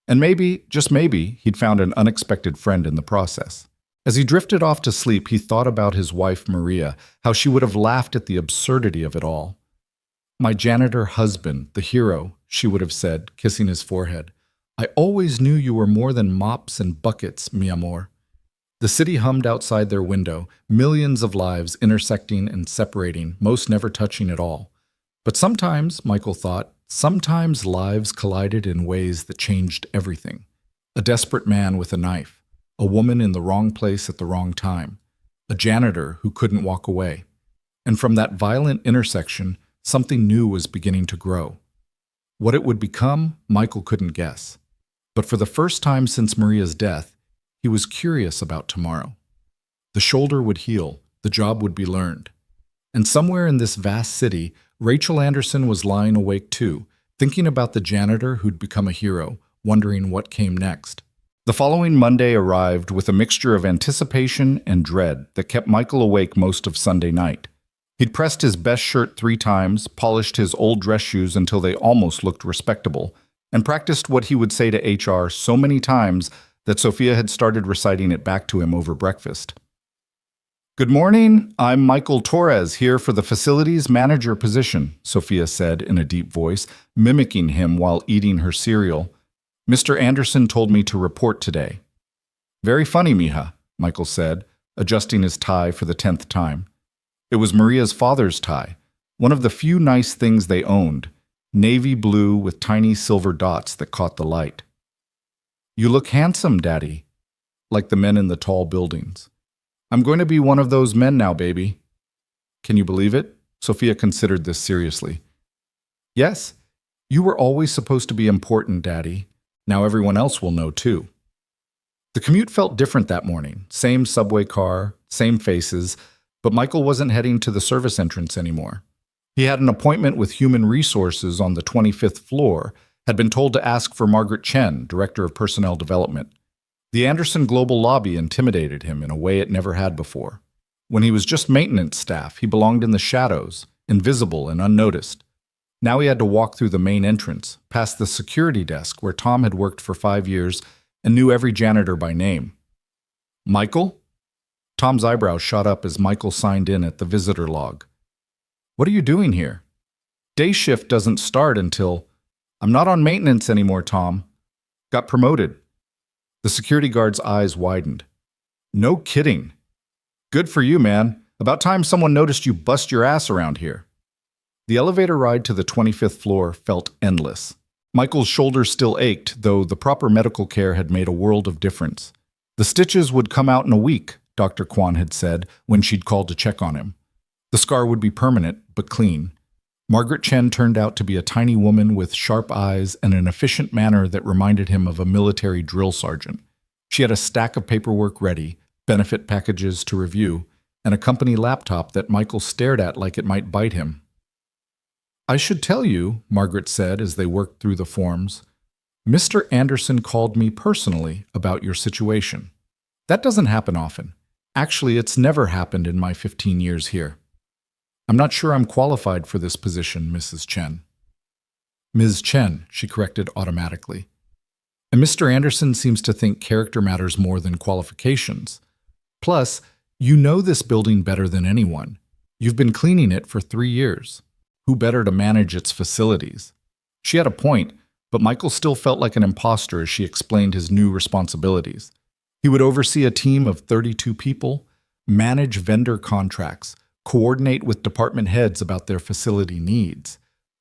And maybe, just maybe, he'd found an unexpected friend in the process. As he drifted off to sleep, he thought about his wife, Maria, how she would have laughed at the absurdity of it all. My janitor husband, the hero, she would have said, kissing his forehead. I always knew you were more than mops and buckets, mi amor. The city hummed outside their window, millions of lives intersecting and separating, most never touching at all. But sometimes, Michael thought, sometimes lives collided in ways that changed everything. A desperate man with a knife, a woman in the wrong place at the wrong time, a janitor who couldn't walk away. And from that violent intersection, something new was beginning to grow. What it would become, Michael couldn't guess. But for the first time since Maria's death, he was curious about tomorrow. The shoulder would heal, the job would be learned. And somewhere in this vast city, Rachel Anderson was lying awake too, thinking about the janitor who'd become a hero, wondering what came next. The following Monday arrived with a mixture of anticipation and dread that kept Michael awake most of Sunday night. He'd pressed his best shirt 3 times, polished his old dress shoes until they almost looked respectable, and practiced what he would say to HR so many times that Sophia had started reciting it back to him over breakfast. Good morning, I'm Michael Torres here for the facilities manager position, Sophia said in a deep voice, mimicking him while eating her cereal. Mr. Anderson told me to report today. Very funny, mija, Michael said, adjusting his tie for the 10th time. It was Maria's father's tie, one of the few nice things they owned, navy blue with tiny silver dots that caught the light. You look handsome, Daddy, like the men in the tall buildings. I'm going to be one of those men now, baby. Can you believe it? Sophia considered this seriously. Yes, you were always supposed to be important, Daddy. Now everyone else will know too. The commute felt different that morning. Same subway car, same faces, but Michael wasn't heading to the service entrance anymore. He had an appointment with Human Resources on the 25th floor, had been told to ask for Margaret Chen, Director of Personnel Development. The Anderson Global lobby intimidated him in a way it never had before. When he was just maintenance staff, he belonged in the shadows, invisible and unnoticed. Now he had to walk through the main entrance, past the security desk where Tom had worked for 5 years and knew every janitor by name. Michael? Tom's eyebrows shot up as Michael signed in at the visitor log. What are you doing here? Day shift doesn't start until... I'm not on maintenance anymore, Tom. Got promoted. The security guard's eyes widened. No kidding. Good for you, man. About time someone noticed you bust your ass around here. The elevator ride to the 25th floor felt endless. Michael's shoulders still ached, though the proper medical care had made a world of difference. The stitches would come out in a week, Dr. Kwan had said when she'd called to check on him. The scar would be permanent, but clean. Margaret Chen turned out to be a tiny woman with sharp eyes and an efficient manner that reminded him of a military drill sergeant. She had a stack of paperwork ready, benefit packages to review, and a company laptop that Michael stared at like it might bite him. I should tell you, Margaret said as they worked through the forms, Mr. Anderson called me personally about your situation. That doesn't happen often. Actually, it's never happened in my 15 years here. I'm not sure I'm qualified for this position, Mrs. Chen. Ms. Chen, she corrected automatically. And Mr. Anderson seems to think character matters more than qualifications. Plus, you know this building better than anyone. You've been cleaning it for 3 years. Who better to manage its facilities? She had a point, but Michael still felt like an imposter as she explained his new responsibilities. He would oversee a team of 32 people, manage vendor contracts, coordinate with department heads about their facility needs.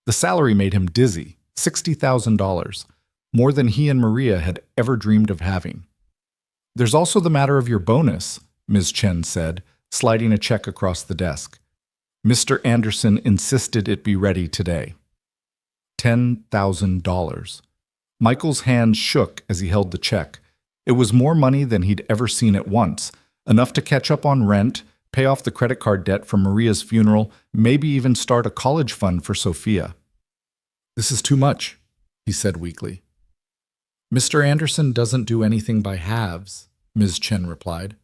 The salary made him dizzy, $60,000, more than he and Maria had ever dreamed of having. There's also the matter of your bonus, Ms. Chen said, sliding a check across the desk. Mr. Anderson insisted it be ready today. $10,000. Michael's hands shook as he held the check. It was more money than he'd ever seen at once, enough to catch up on rent, pay off the credit card debt from Maria's funeral, maybe even start a college fund for Sophia. This is too much, he said weakly. Mr. Anderson doesn't do anything by halves, Ms. Chen replied.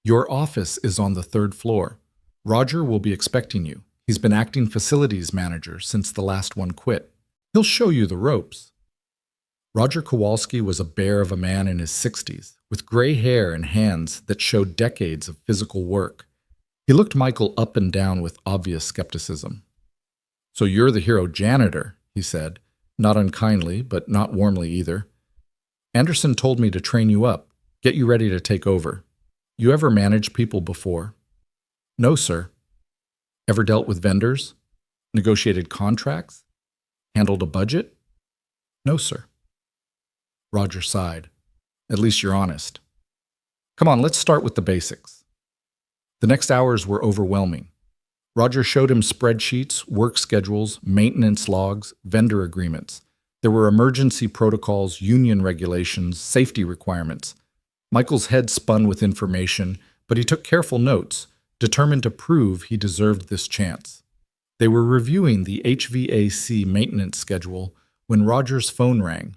Your office is on the 3rd floor. Roger will be expecting you. He's been acting facilities manager since the last one quit. He'll show you the ropes. Roger Kowalski was a bear of a man in his 60s, with gray hair and hands that showed decades of physical work. He looked Michael up and down with obvious skepticism. So you're the hero janitor, he said, not unkindly, but not warmly either. Anderson told me to train you up, get you ready to take over. You ever managed people before? No, sir. Ever dealt with vendors? Negotiated contracts? Handled a budget? No, sir. Roger sighed. At least you're honest. Come on, let's start with the basics. The next hours were overwhelming. Roger showed him spreadsheets, work schedules, maintenance logs, vendor agreements. There were emergency protocols, union regulations, safety requirements. Michael's head spun with information, but he took careful notes, determined to prove he deserved this chance. They were reviewing the HVAC maintenance schedule when Roger's phone rang.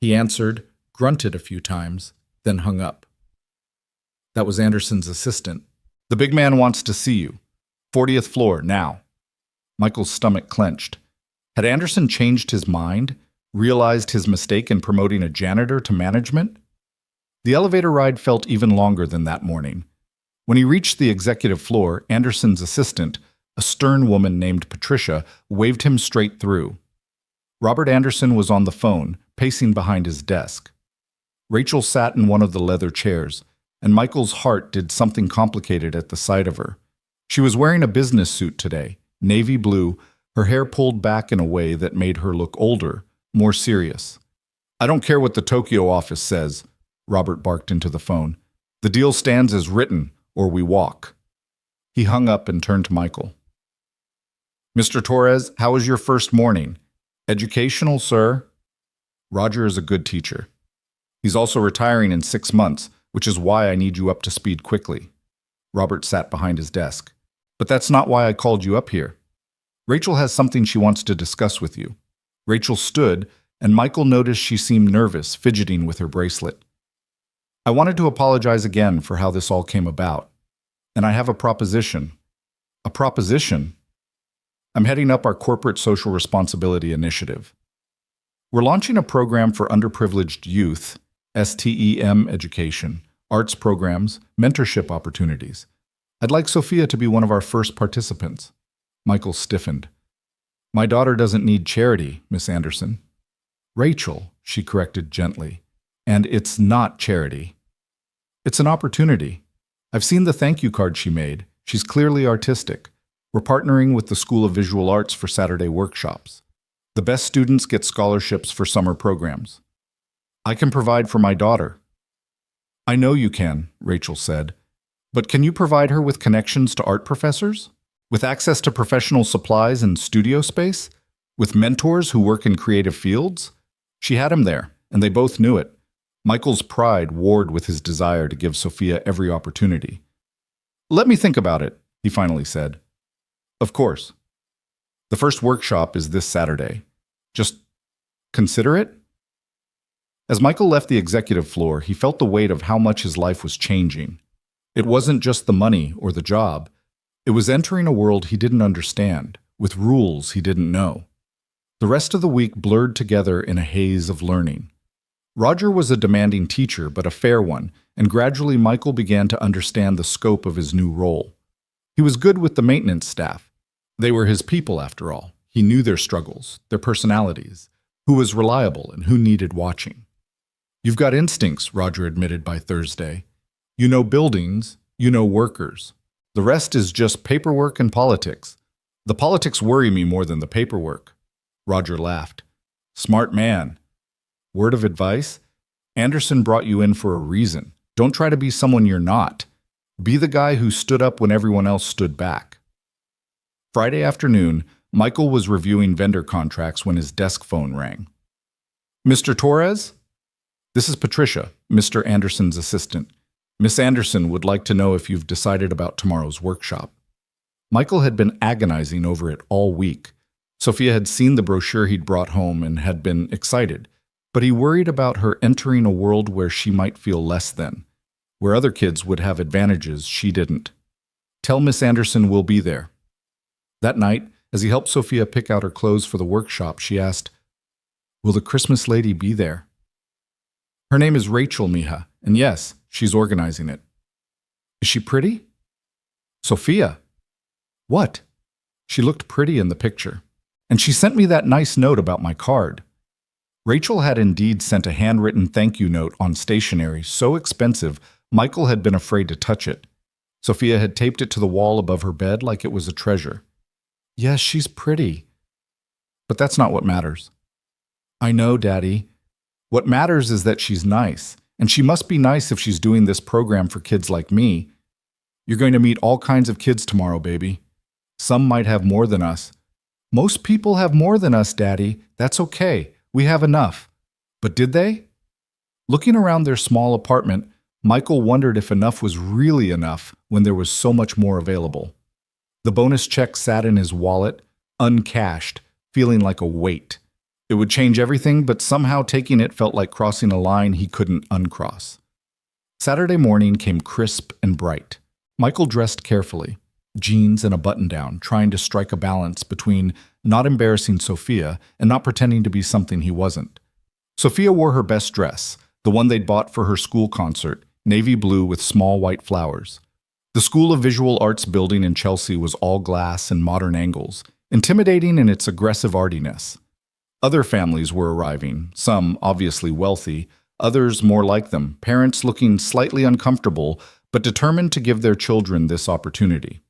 He answered, grunted a few times, then hung up. That was Anderson's assistant. The big man wants to see you. 40th floor, now. Michael's stomach clenched. Had Anderson changed his mind, realized his mistake in promoting a janitor to management? The elevator ride felt even longer than that morning. When he reached the executive floor, Anderson's assistant, a stern woman named Patricia, waved him straight through. Robert Anderson was on the phone, pacing behind his desk. Rachel sat in one of the leather chairs, and Michael's heart did something complicated at the sight of her. She was wearing a business suit today, navy blue, her hair pulled back in a way that made her look older, more serious. I don't care what the Tokyo office says, Robert barked into the phone. The deal stands as written, or we walk. He hung up and turned to Michael. Mr. Torres, how was your first morning? Educational, sir? Roger is a good teacher. He's also retiring in 6 months, which is why I need you up to speed quickly. Robert sat behind his desk. But that's not why I called you up here. Rachel has something she wants to discuss with you. Rachel stood, and Michael noticed she seemed nervous, fidgeting with her bracelet. I wanted to apologize again for how this all came about. And I have a proposition. A proposition? I'm heading up our corporate social responsibility initiative. We're launching a program for underprivileged youth, STEM education, arts programs, mentorship opportunities. I'd like Sophia to be one of our first participants. Michael stiffened. My daughter doesn't need charity, Miss Anderson. Rachel, she corrected gently. And it's not charity. It's an opportunity. I've seen the thank you card she made. She's clearly artistic. We're partnering with the School of Visual Arts for Saturday workshops. The best students get scholarships for summer programs. I can provide for my daughter. I know you can, Rachel said. But can you provide her with connections to art professors? With access to professional supplies and studio space? With mentors who work in creative fields? She had him there, and they both knew it. Michael's pride warred with his desire to give Sophia every opportunity. Let me think about it, he finally said. Of course. The first workshop is this Saturday. Just consider it? As Michael left the executive floor, he felt the weight of how much his life was changing. It wasn't just the money or the job. It was entering a world he didn't understand, with rules he didn't know. The rest of the week blurred together in a haze of learning. Roger was a demanding teacher, but a fair one, and gradually Michael began to understand the scope of his new role. He was good with the maintenance staff. They were his people, after all. He knew their struggles, their personalities, who was reliable and who needed watching. You've got instincts, Roger admitted by Thursday. You know buildings, you know workers. The rest is just paperwork and politics. The politics worry me more than the paperwork. Roger laughed. Smart man. Word of advice? Anderson brought you in for a reason. Don't try to be someone you're not. Be the guy who stood up when everyone else stood back. Friday afternoon, Michael was reviewing vendor contracts when his desk phone rang. Mr. Torres? This is Patricia, Mr. Anderson's assistant. Miss Anderson would like to know if you've decided about tomorrow's workshop. Michael had been agonizing over it all week. Sophia had seen the brochure he'd brought home and had been excited, but he worried about her entering a world where she might feel less than, where other kids would have advantages she didn't. Tell Miss Anderson we'll be there. That night, as he helped Sophia pick out her clothes for the workshop, she asked, Will the Christmas lady be there? Her name is Rachel, mija, and yes, she's organizing it. Is she pretty? Sophia. What? She looked pretty in the picture. And she sent me that nice note about my card. Rachel had indeed sent a handwritten thank you note on stationery so expensive Michael had been afraid to touch it. Sophia had taped it to the wall above her bed like it was a treasure. Yes, she's pretty. But that's not what matters. I know, Daddy. What matters is that she's nice, and she must be nice if she's doing this program for kids like me. You're going to meet all kinds of kids tomorrow, baby. Some might have more than us. Most people have more than us, Daddy. That's okay. We have enough. But did they? Looking around their small apartment, Michael wondered if enough was really enough when there was so much more available. The bonus check sat in his wallet, uncashed, feeling like a weight. It would change everything, but somehow taking it felt like crossing a line he couldn't uncross. Saturday morning came crisp and bright. Michael dressed carefully, jeans and a button-down, trying to strike a balance between not embarrassing Sophia and not pretending to be something he wasn't. Sophia wore her best dress, the one they'd bought for her school concert, navy blue with small white flowers. The School of Visual Arts building in Chelsea was all glass and modern angles, intimidating in its aggressive artiness. Other families were arriving, some obviously wealthy, others more like them, parents looking slightly uncomfortable but determined to give their children this opportunity.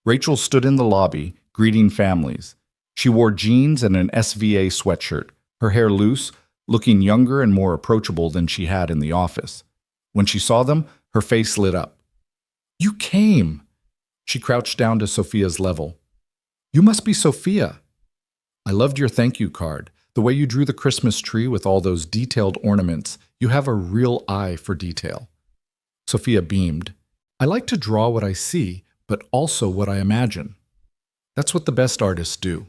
Rachel stood in the lobby, greeting families. She wore jeans and an SVA sweatshirt, her hair loose, looking younger and more approachable than she had in the office. When she saw them, her face lit up. You came! She crouched down to Sophia's level. You must be Sophia. I loved your thank you card, the way you drew the Christmas tree with all those detailed ornaments. You have a real eye for detail. Sophia beamed. I like to draw what I see, but also what I imagine. That's what the best artists do.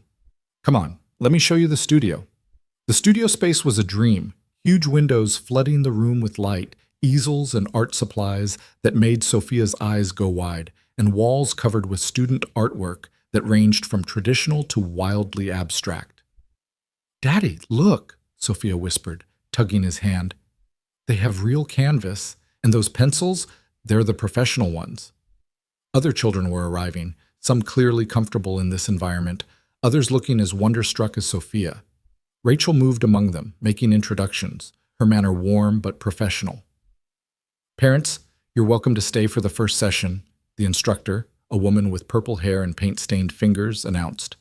Come on, let me show you the studio. The studio space was a dream, huge windows flooding the room with light, easels and art supplies that made Sophia's eyes go wide, and walls covered with student artwork that ranged from traditional to wildly abstract. Daddy, look, Sophia whispered, tugging his hand. They have real canvas, and those pencils, they're the professional ones. Other children were arriving, some clearly comfortable in this environment, others looking as wonderstruck as Sophia. Rachel moved among them, making introductions, her manner warm but professional. Parents, you're welcome to stay for the first session, the instructor, a woman with purple hair and paint-stained fingers, announced.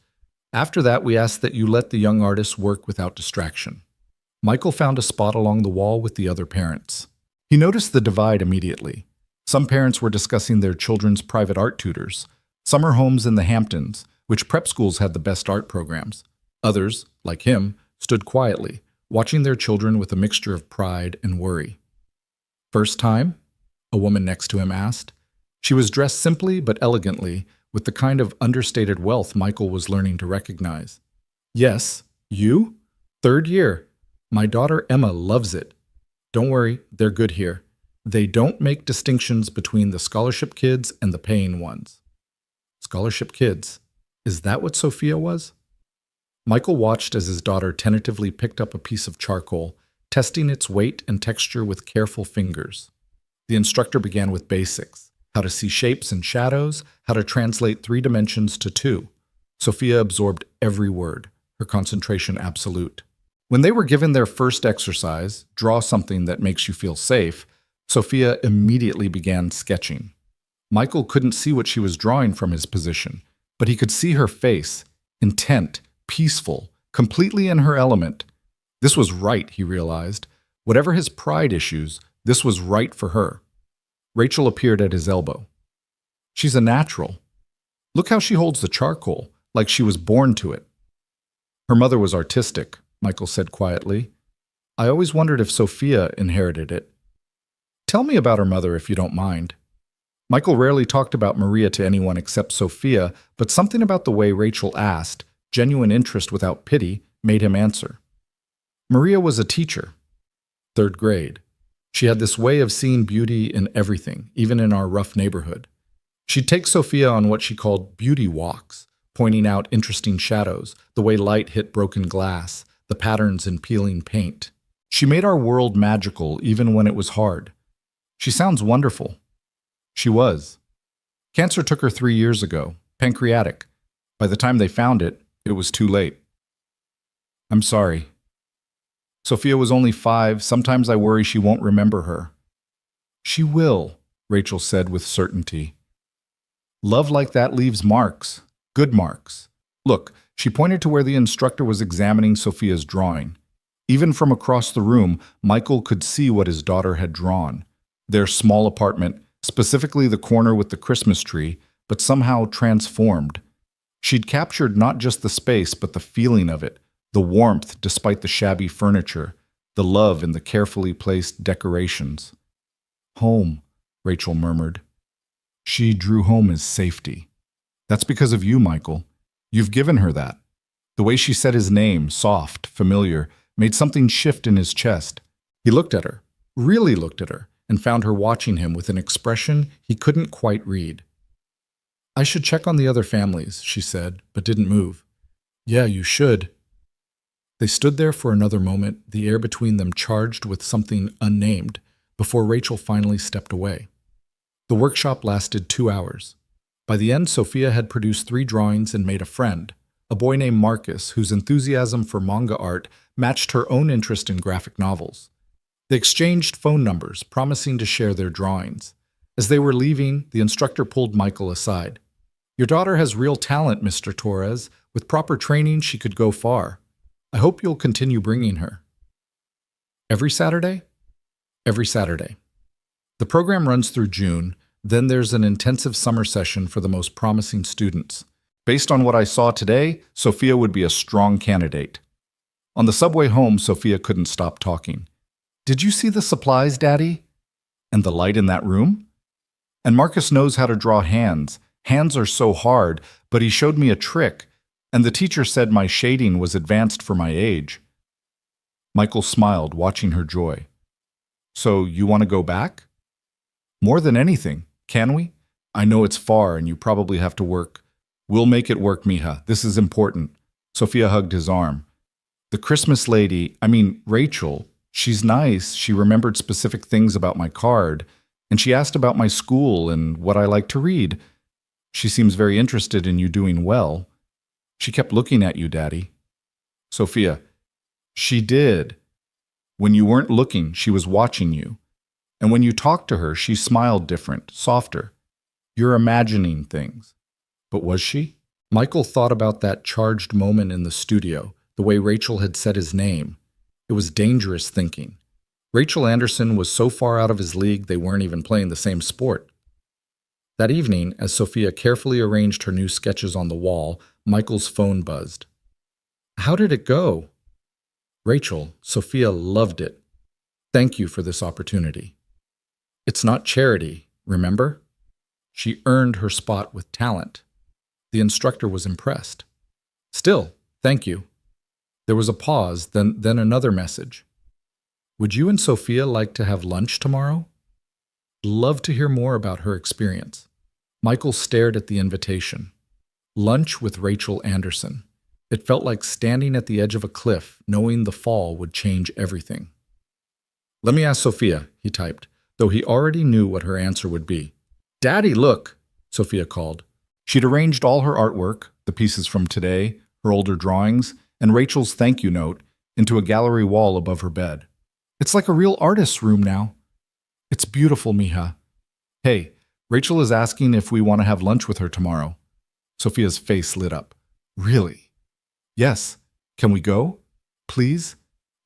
After that, we ask that you let the young artists work without distraction. Michael found a spot along the wall with the other parents. He noticed the divide immediately. Some parents were discussing their children's private art tutors, summer homes in the Hamptons, which prep schools had the best art programs. Others, like him, stood quietly, watching their children with a mixture of pride and worry. First time? A woman next to him asked. She was dressed simply but elegantly, with the kind of understated wealth Michael was learning to recognize. Yes, you? Third year. My daughter Emma loves it. Don't worry, they're good here. They don't make distinctions between the scholarship kids and the paying ones. Scholarship kids. Is that what Sophia was? Michael watched as his daughter tentatively picked up a piece of charcoal, testing its weight and texture with careful fingers. The instructor began with basics, how to see shapes and shadows, how to translate 3 dimensions to 2. Sophia absorbed every word, her concentration absolute. When they were given their first exercise, draw something that makes you feel safe, Sophia immediately began sketching. Michael couldn't see what she was drawing from his position, but he could see her face, intent, peaceful, completely in her element. This was right, he realized. Whatever his pride issues, this was right for her. Rachel appeared at his elbow. She's a natural. Look how she holds the charcoal, like she was born to it. Her mother was artistic, Michael said quietly. I always wondered if Sophia inherited it. Tell me about her mother if you don't mind. Michael rarely talked about Maria to anyone except Sophia, but something about the way Rachel asked, genuine interest without pity, made him answer. Maria was a teacher. 3rd grade. She had this way of seeing beauty in everything, even in our rough neighborhood. She'd take Sophia on what she called beauty walks, pointing out interesting shadows, the way light hit broken glass, the patterns in peeling paint. She made our world magical even when it was hard. She sounds wonderful. She was. Cancer took her 3 years ago, pancreatic. By the time they found it, it was too late. I'm sorry. Sophia was only 5. Sometimes I worry she won't remember her. She will, Rachel said with certainty. Love like that leaves marks, good marks. Look, she pointed to where the instructor was examining Sophia's drawing. Even from across the room, Michael could see what his daughter had drawn. Their small apartment, specifically the corner with the Christmas tree, but somehow transformed. She'd captured not just the space, but the feeling of it, the warmth despite the shabby furniture, the love in the carefully placed decorations. Home, Rachel murmured. She drew home as safety. That's because of you, Michael. You've given her that. The way she said his name, soft, familiar, made something shift in his chest. He looked at her, really looked at her, and found her watching him with an expression he couldn't quite read. I should check on the other families, she said, but didn't move. Yeah, you should. They stood there for another moment, the air between them charged with something unnamed, before Rachel finally stepped away. The workshop lasted 2 hours. By the end, Sophia had produced 3 drawings and made a friend, a boy named Marcus, whose enthusiasm for manga art matched her own interest in graphic novels. They exchanged phone numbers, promising to share their drawings. As they were leaving, the instructor pulled Michael aside. Your daughter has real talent, Mr. Torres. With proper training, she could go far. I hope you'll continue bringing her. Every Saturday? Every Saturday. The program runs through June, then there's an intensive summer session for the most promising students. Based on what I saw today, Sophia would be a strong candidate. On the subway home, Sophia couldn't stop talking. Did you see the supplies, Daddy? And the light in that room? And Marcus knows how to draw hands. Hands are so hard, but he showed me a trick, and the teacher said my shading was advanced for my age. Michael smiled, watching her joy. So you want to go back? More than anything, can we? I know it's far and you probably have to work. We'll make it work, Mija. This is important. Sophia hugged his arm. The Christmas lady, Rachel, she's nice. She remembered specific things about my card, and she asked about my school and what I like to read. She seems very interested in you doing well. She kept looking at you, Daddy. Sophia, she did. When you weren't looking, she was watching you. And when you talked to her, she smiled different, softer. You're imagining things. But was she? Michael thought about that charged moment in the studio, the way Rachel had said his name. It was dangerous thinking. Rachel Anderson was so far out of his league they weren't even playing the same sport. That evening, as Sophia carefully arranged her new sketches on the wall, Michael's phone buzzed. How did it go? Rachel, Sophia loved it. Thank you for this opportunity. It's not charity, remember? She earned her spot with talent. The instructor was impressed. Still, thank you. There was a pause, then another message. Would you and Sophia like to have lunch tomorrow? I'd love to hear more about her experience. Michael stared at the invitation. Lunch with Rachel Anderson. It felt like standing at the edge of a cliff, knowing the fall would change everything. Let me ask Sophia, he typed, though he already knew what her answer would be. Daddy, look, Sophia called. She'd arranged all her artwork, the pieces from today, her older drawings, and Rachel's thank you note, into a gallery wall above her bed. It's like a real artist's room now. It's beautiful, Mija. Hey, Rachel is asking if we want to have lunch with her tomorrow. Sophia's face lit up. Really? Yes. Can we go? Please?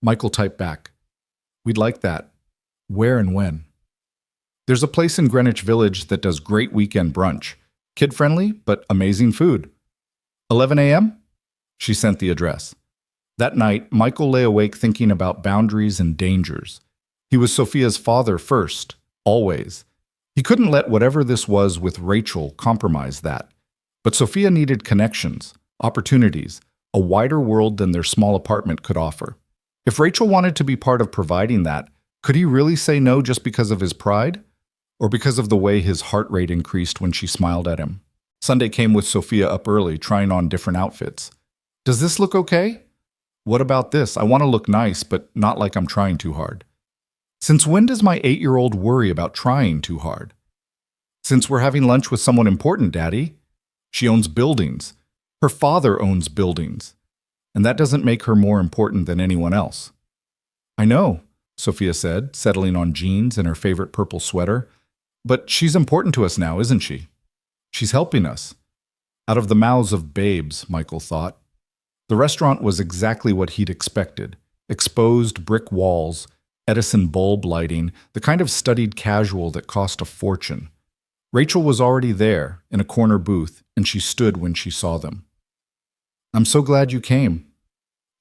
Michael typed back. We'd like that. Where and when? There's a place in Greenwich Village that does great weekend brunch. Kid-friendly, but amazing food. 11 a.m.? She sent the address. That night, Michael lay awake thinking about boundaries and dangers. He was Sophia's father first, always. He couldn't let whatever this was with Rachel compromise that. But Sophia needed connections, opportunities, a wider world than their small apartment could offer. If Rachel wanted to be part of providing that, could he really say no just because of his pride? Or because of the way his heart rate increased when she smiled at him? Sunday came with Sophia up early, trying on different outfits. Does this look okay? What about this? I want to look nice, but not like I'm trying too hard. Since when does my 8-year-old worry about trying too hard? Since we're having lunch with someone important, Daddy. She owns buildings. Her father owns buildings. And that doesn't make her more important than anyone else. I know, Sophia said, settling on jeans and her favorite purple sweater. But she's important to us now, isn't she? She's helping us. Out of the mouths of babes, Michael thought. The restaurant was exactly what he'd expected. Exposed brick walls, Edison bulb lighting, the kind of studied casual that cost a fortune. Rachel was already there, in a corner booth, and she stood when she saw them. I'm so glad you came.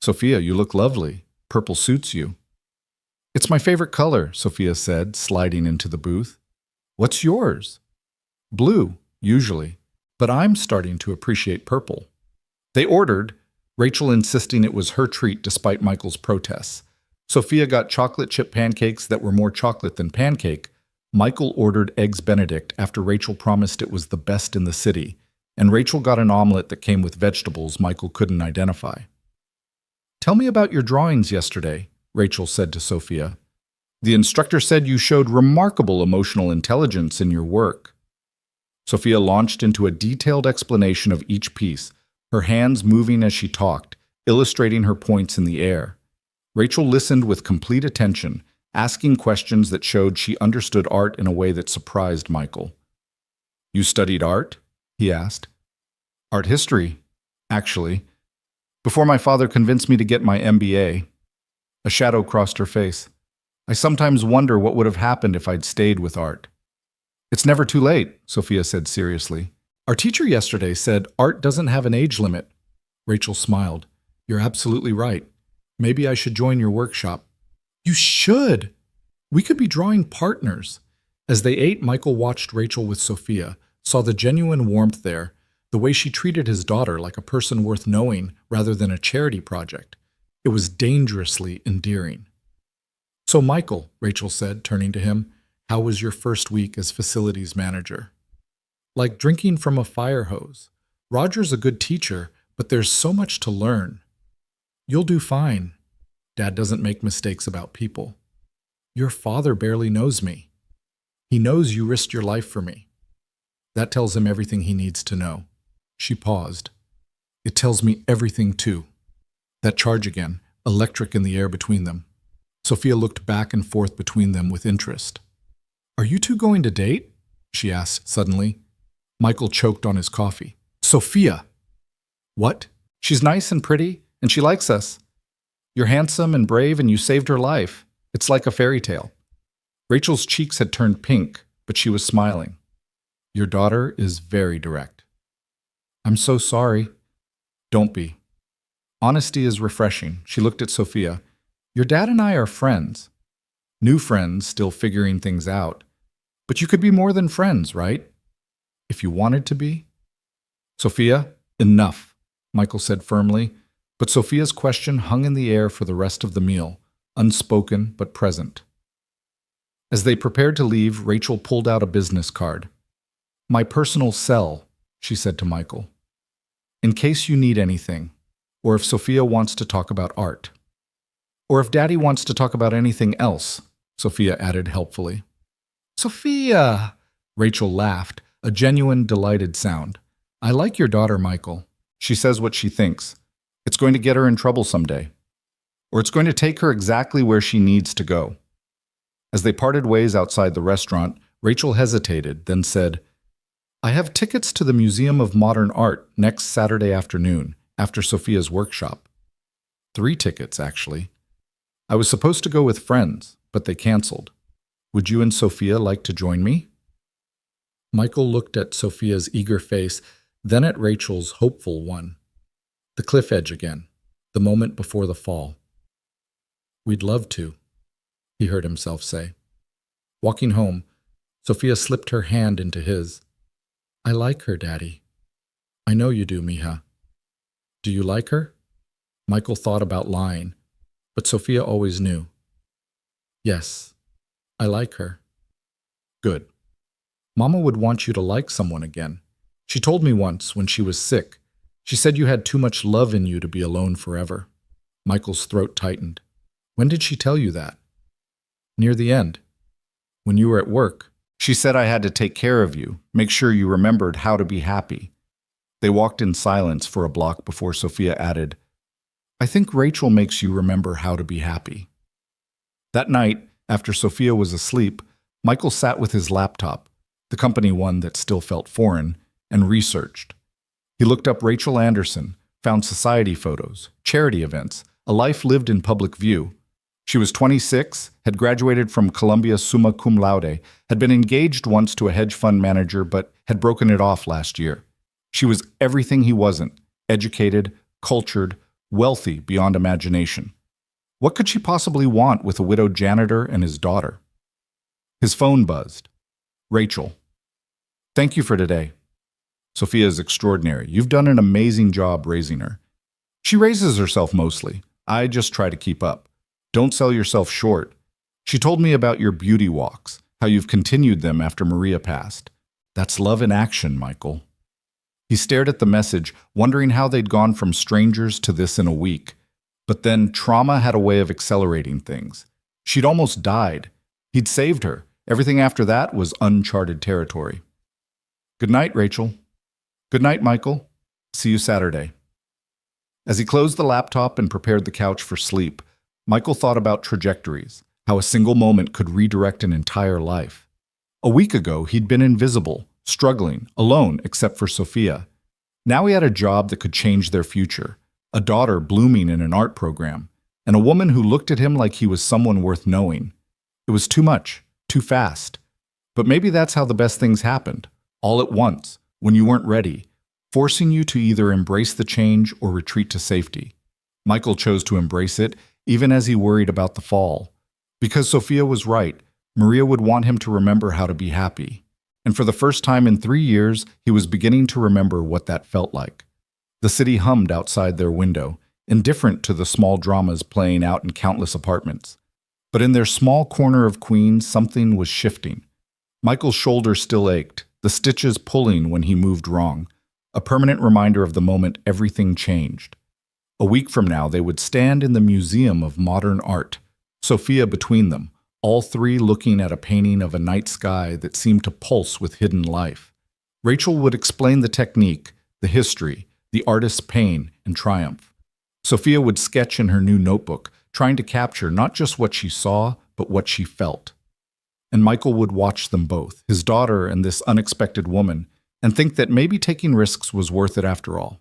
Sophia, you look lovely. Purple suits you. It's my favorite color, Sophia said, sliding into the booth. What's yours? Blue, usually, but I'm starting to appreciate purple. They ordered, Rachel insisting it was her treat despite Michael's protests. Sophia got chocolate chip pancakes that were more chocolate than pancake. Michael ordered eggs Benedict after Rachel promised it was the best in the city, and Rachel got an omelet that came with vegetables Michael couldn't identify. Tell me about your drawings yesterday, Rachel said to Sophia. The instructor said you showed remarkable emotional intelligence in your work. Sophia launched into a detailed explanation of each piece, her hands moving as she talked, illustrating her points in the air. Rachel listened with complete attention, asking questions that showed she understood art in a way that surprised Michael. You studied art? He asked. Art history, actually. Before my father convinced me to get my MBA. A shadow crossed her face. I sometimes wonder what would have happened if I'd stayed with art. It's never too late, Sophia said seriously. Our teacher yesterday said art doesn't have an age limit. Rachel smiled. You're absolutely right. Maybe I should join your workshop. You should. We could be drawing partners. As they ate, Michael watched Rachel with Sophia, saw the genuine warmth there, the way she treated his daughter like a person worth knowing rather than a charity project. It was dangerously endearing. So, Michael, Rachel said, turning to him, how was your first week as facilities manager? Like drinking from a fire hose. Roger's a good teacher, but there's so much to learn. You'll do fine. Dad doesn't make mistakes about people. Your father barely knows me. He knows you risked your life for me. That tells him everything he needs to know. She paused. It tells me everything, too. That charge again, electric in the air between them. Sophia looked back and forth between them with interest. Are you two going to date? She asked suddenly. Michael choked on his coffee. Sophia! What? She's nice and pretty, and she likes us. You're handsome and brave, and you saved her life. It's like a fairy tale. Rachel's cheeks had turned pink, but she was smiling. Your daughter is very direct. I'm so sorry. Don't be. Honesty is refreshing. She looked at Sophia. Your dad and I are friends. New friends, still figuring things out. But you could be more than friends, right? If you wanted to be. Sophia, enough, Michael said firmly, but Sophia's question hung in the air for the rest of the meal, unspoken but present. As they prepared to leave, Rachel pulled out a business card. My personal cell, she said to Michael. In case you need anything, or if Sophia wants to talk about art. Or if Daddy wants to talk about anything else, Sophia added helpfully. Sophia! Rachel laughed, a genuine, delighted sound. I like your daughter, Michael. She says what she thinks. It's going to get her in trouble someday. Or it's going to take her exactly where she needs to go. As they parted ways outside the restaurant, Rachel hesitated, then said, I have tickets to the Museum of Modern Art next Saturday afternoon, after Sophia's workshop. 3 tickets, actually. I was supposed to go with friends, but they canceled. Would you and Sophia like to join me? Michael looked at Sophia's eager face, then at Rachel's hopeful one. The cliff edge again, the moment before the fall. We'd love to, he heard himself say. Walking home, Sophia slipped her hand into his. I like her, Daddy. I know you do, Mija. Do you like her? Michael thought about lying, but Sophia always knew. Yes, I like her. Good. Mama would want you to like someone again. She told me once when she was sick. She said you had too much love in you to be alone forever. Michael's throat tightened. When did she tell you that? Near the end. When you were at work. She said I had to take care of you, make sure you remembered how to be happy. They walked in silence for a block before Sophia added, I think Rachel makes you remember how to be happy. That night, after Sophia was asleep, Michael sat with his laptop, the company one that still felt foreign, and researched. He looked up Rachel Anderson, found society photos, charity events, a life lived in public view. She was 26, had graduated from Columbia summa cum laude, had been engaged once to a hedge fund manager but had broken it off last year. She was everything he wasn't, educated, cultured, wealthy beyond imagination. What could she possibly want with a widowed janitor and his daughter? His phone buzzed. Rachel. Thank you for today. Sophia is extraordinary. You've done an amazing job raising her. She raises herself mostly. I just try to keep up. Don't sell yourself short. She told me about your beauty walks, how you've continued them after Maria passed. That's love in action, Michael. He stared at the message, wondering how they'd gone from strangers to this in a week. But then trauma had a way of accelerating things. She'd almost died. He'd saved her. Everything after that was uncharted territory. Good night, Rachel. Good night, Michael. See you Saturday. As he closed the laptop and prepared the couch for sleep, Michael thought about trajectories, how a single moment could redirect an entire life. A week ago, he'd been invisible, struggling, alone except for Sophia. Now he had a job that could change their future, a daughter blooming in an art program, and a woman who looked at him like he was someone worth knowing. It was too much, too fast. But maybe that's how the best things happened, all at once, when you weren't ready, forcing you to either embrace the change or retreat to safety. Michael chose to embrace it, even as he worried about the fall. Because Sophia was right, Maria would want him to remember how to be happy. And for the first time in 3 years, he was beginning to remember what that felt like. The city hummed outside their window, indifferent to the small dramas playing out in countless apartments. But in their small corner of Queens, something was shifting. Michael's shoulder still ached, the stitches pulling when he moved wrong, a permanent reminder of the moment everything changed. A week from now, they would stand in the Museum of Modern Art, Sophia between them, all three looking at a painting of a night sky that seemed to pulse with hidden life. Rachel would explain the technique, the history, the artist's pain and triumph. Sophia would sketch in her new notebook, trying to capture not just what she saw, but what she felt. And Michael would watch them both, his daughter and this unexpected woman, and think that maybe taking risks was worth it after all.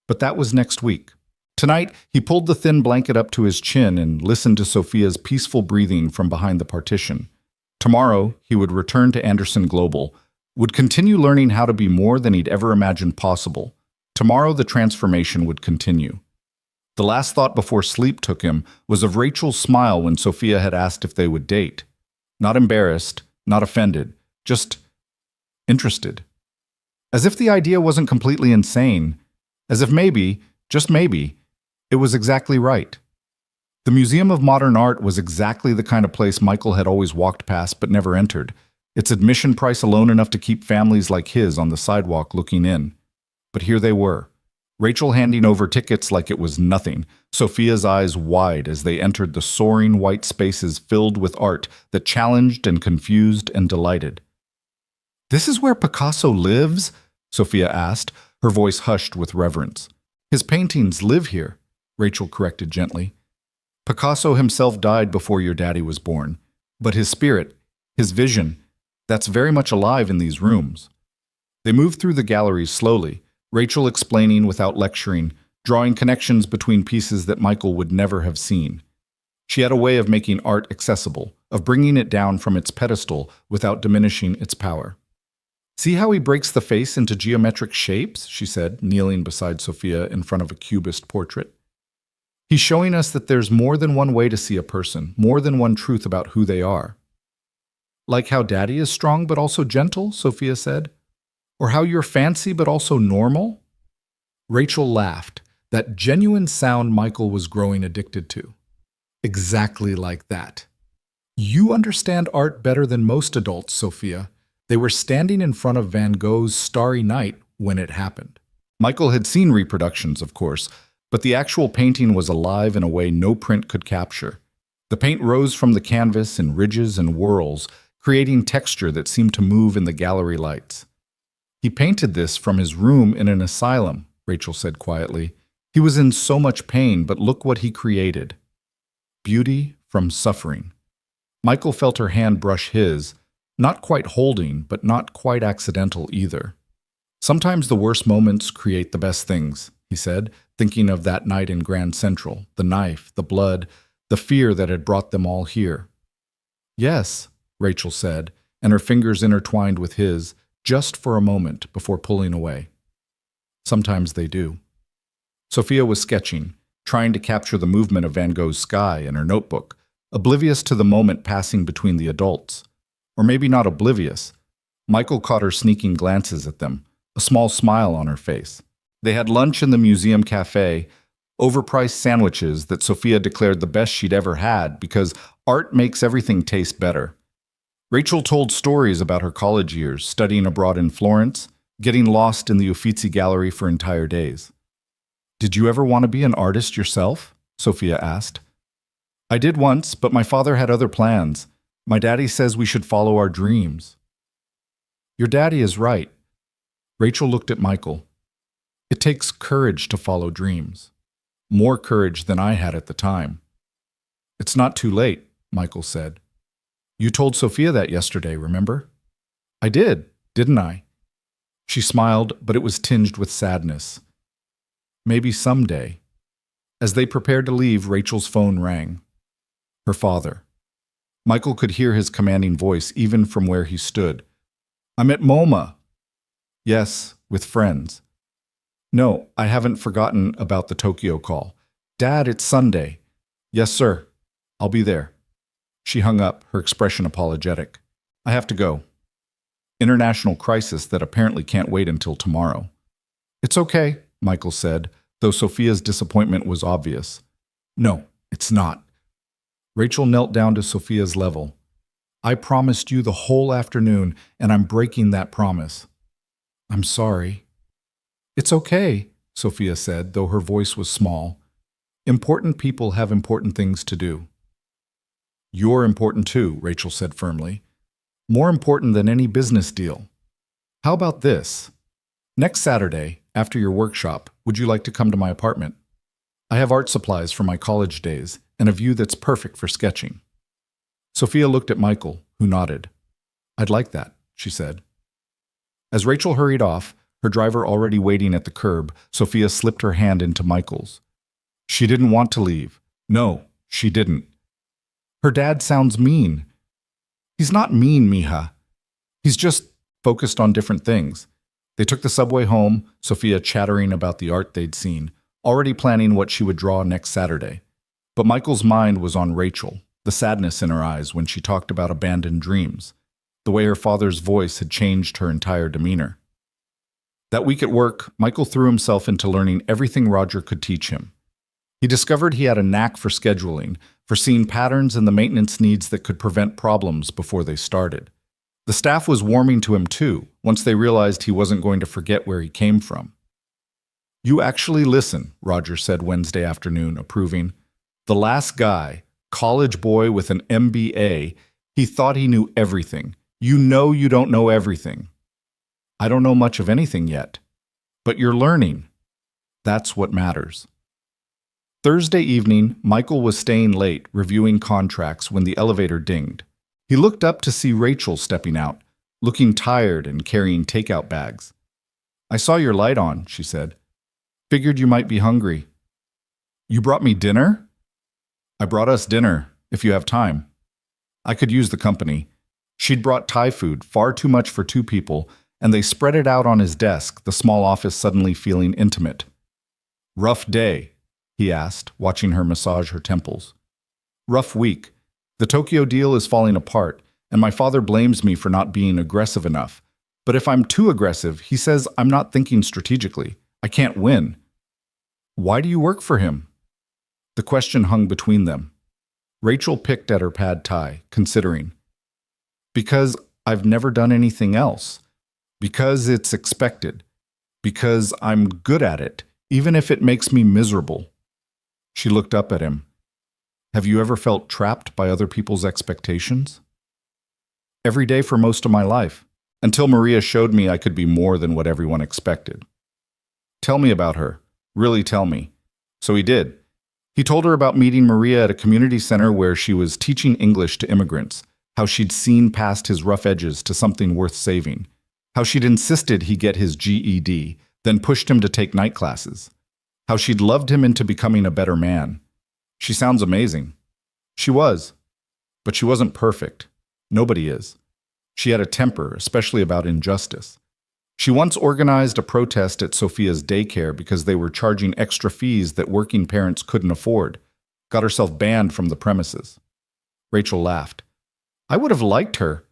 But that was next week. Tonight, he pulled the thin blanket up to his chin and listened to Sophia's peaceful breathing from behind the partition. Tomorrow, he would return to Anderson Global, would continue learning how to be more than he'd ever imagined possible. Tomorrow, the transformation would continue. The last thought before sleep took him was of Rachel's smile when Sophia had asked if they would date. Not embarrassed, not offended, just interested. As if the idea wasn't completely insane, as if maybe, just maybe, it was exactly right. The Museum of Modern Art was exactly the kind of place Michael had always walked past but never entered, its admission price alone enough to keep families like his on the sidewalk looking in. But here they were, Rachel handing over tickets like it was nothing, Sophia's eyes wide as they entered the soaring white spaces filled with art that challenged and confused and delighted. "This is where Picasso lives?" Sophia asked, her voice hushed with reverence. "His paintings live here," Rachel corrected gently. "Picasso himself died before your daddy was born, but his spirit, his vision, that's very much alive in these rooms." They moved through the galleries slowly, Rachel explaining without lecturing, drawing connections between pieces that Michael would never have seen. She had a way of making art accessible, of bringing it down from its pedestal without diminishing its power. "See how he breaks the face into geometric shapes?" she said, kneeling beside Sophia in front of a cubist portrait. "He's showing us that there's more than one way to see a person, more than one truth about who they are." "Like how Daddy is strong but also gentle," Sophia said. "Or how you're fancy but also normal?" Rachel laughed, that genuine sound Michael was growing addicted to. "Exactly like that. You understand art better than most adults, Sophia." They were standing in front of Van Gogh's Starry Night when it happened. Michael had seen reproductions, of course, but the actual painting was alive in a way no print could capture. The paint rose from the canvas in ridges and whirls, creating texture that seemed to move in the gallery lights. "He painted this from his room in an asylum," Rachel said quietly. "He was in so much pain, but look what he created. Beauty from suffering." Michael felt her hand brush his, not quite holding, but not quite accidental either. "Sometimes the worst moments create the best things," he said, thinking of that night in Grand Central, the knife, the blood, the fear that had brought them all here. "Yes," Rachel said, and her fingers intertwined with his, just for a moment before pulling away. "Sometimes they do." Sophia was sketching, trying to capture the movement of Van Gogh's sky in her notebook, oblivious to the moment passing between the adults. Or maybe not oblivious. Michael caught her sneaking glances at them, a small smile on her face. They had lunch in the museum cafe, overpriced sandwiches that Sophia declared the best she'd ever had because art makes everything taste better. Rachel told stories about her college years, studying abroad in Florence, getting lost in the Uffizi Gallery for entire days. "Did you ever want to be an artist yourself?" Sophia asked. "I did once, but my father had other plans. My daddy says we should follow our dreams." "Your daddy is right." Rachel looked at Michael. "It takes courage to follow dreams. More courage than I had at the time." "It's not too late," Michael said. "You told Sophia that yesterday, remember?" "I did, didn't I?" She smiled, but it was tinged with sadness. "Maybe someday." As they prepared to leave, Rachel's phone rang. Her father. Michael could hear his commanding voice even from where he stood. "I'm at MoMA." "Yes, with friends." "No, I haven't forgotten about the Tokyo call." "Dad, it's Sunday." "Yes, sir. I'll be there." She hung up, her expression apologetic. I have to go. International crisis that apparently can't wait until tomorrow. It's okay, Michael said, though Sophia's disappointment was obvious. No, it's not. Rachel knelt down to Sophia's level. I promised you the whole afternoon, and I'm breaking that promise. I'm sorry. It's okay, Sophia said, though her voice was small. Important people have important things to do. You're important too, Rachel said firmly. More important than any business deal. How about this? Next Saturday, after your workshop, would you like to come to my apartment? I have art supplies from my college days and a view that's perfect for sketching. Sophia looked at Michael, who nodded. I'd like that, she said. As Rachel hurried off, her driver already waiting at the curb, Sophia slipped her hand into Michael's. She didn't want to leave. No, she didn't. Her dad sounds mean. He's not mean, mija. He's just focused on different things. They took the subway home, Sophia chattering about the art they'd seen, already planning what she would draw next Saturday. But Michael's mind was on Rachel, the sadness in her eyes when she talked about abandoned dreams, the way her father's voice had changed her entire demeanor. That week at work, Michael threw himself into learning everything Roger could teach him. He discovered he had a knack for scheduling, for seeing patterns in the maintenance needs that could prevent problems before they started. The staff was warming to him too, once they realized he wasn't going to forget where he came from. You actually listen, Roger said Wednesday afternoon, approving. The last guy, college boy with an MBA, he thought he knew everything. You know you don't know everything. I don't know much of anything yet. But you're learning. That's what matters. Thursday evening, Michael was staying late, reviewing contracts when the elevator dinged. He looked up to see Rachel stepping out, looking tired and carrying takeout bags. I saw your light on, she said. Figured you might be hungry. You brought me dinner? I brought us dinner, if you have time. I could use the company. She'd brought Thai food, far too much for two people, and they spread it out on his desk, the small office suddenly feeling intimate. Rough day, he asked, watching her massage her temples. Rough week. The Tokyo deal is falling apart, and my father blames me for not being aggressive enough. But if I'm too aggressive, he says I'm not thinking strategically. I can't win. Why do you work for him? The question hung between them. Rachel picked at her pad thai, considering. Because I've never done anything else. Because it's expected. Because I'm good at it, even if it makes me miserable. She looked up at him. Have you ever felt trapped by other people's expectations? Every day for most of my life, until Maria showed me I could be more than what everyone expected. Tell me about her. Really tell me. So he did. He told her about meeting Maria at a community center where she was teaching English to immigrants, how she'd seen past his rough edges to something worth saving, how she'd insisted he get his GED, then pushed him to take night classes, how she'd loved him into becoming a better man. She sounds amazing. She was. But she wasn't perfect. Nobody is. She had a temper, especially about injustice. She once organized a protest at Sophia's daycare because they were charging extra fees that working parents couldn't afford, got herself banned from the premises. Rachel laughed. I would have liked her.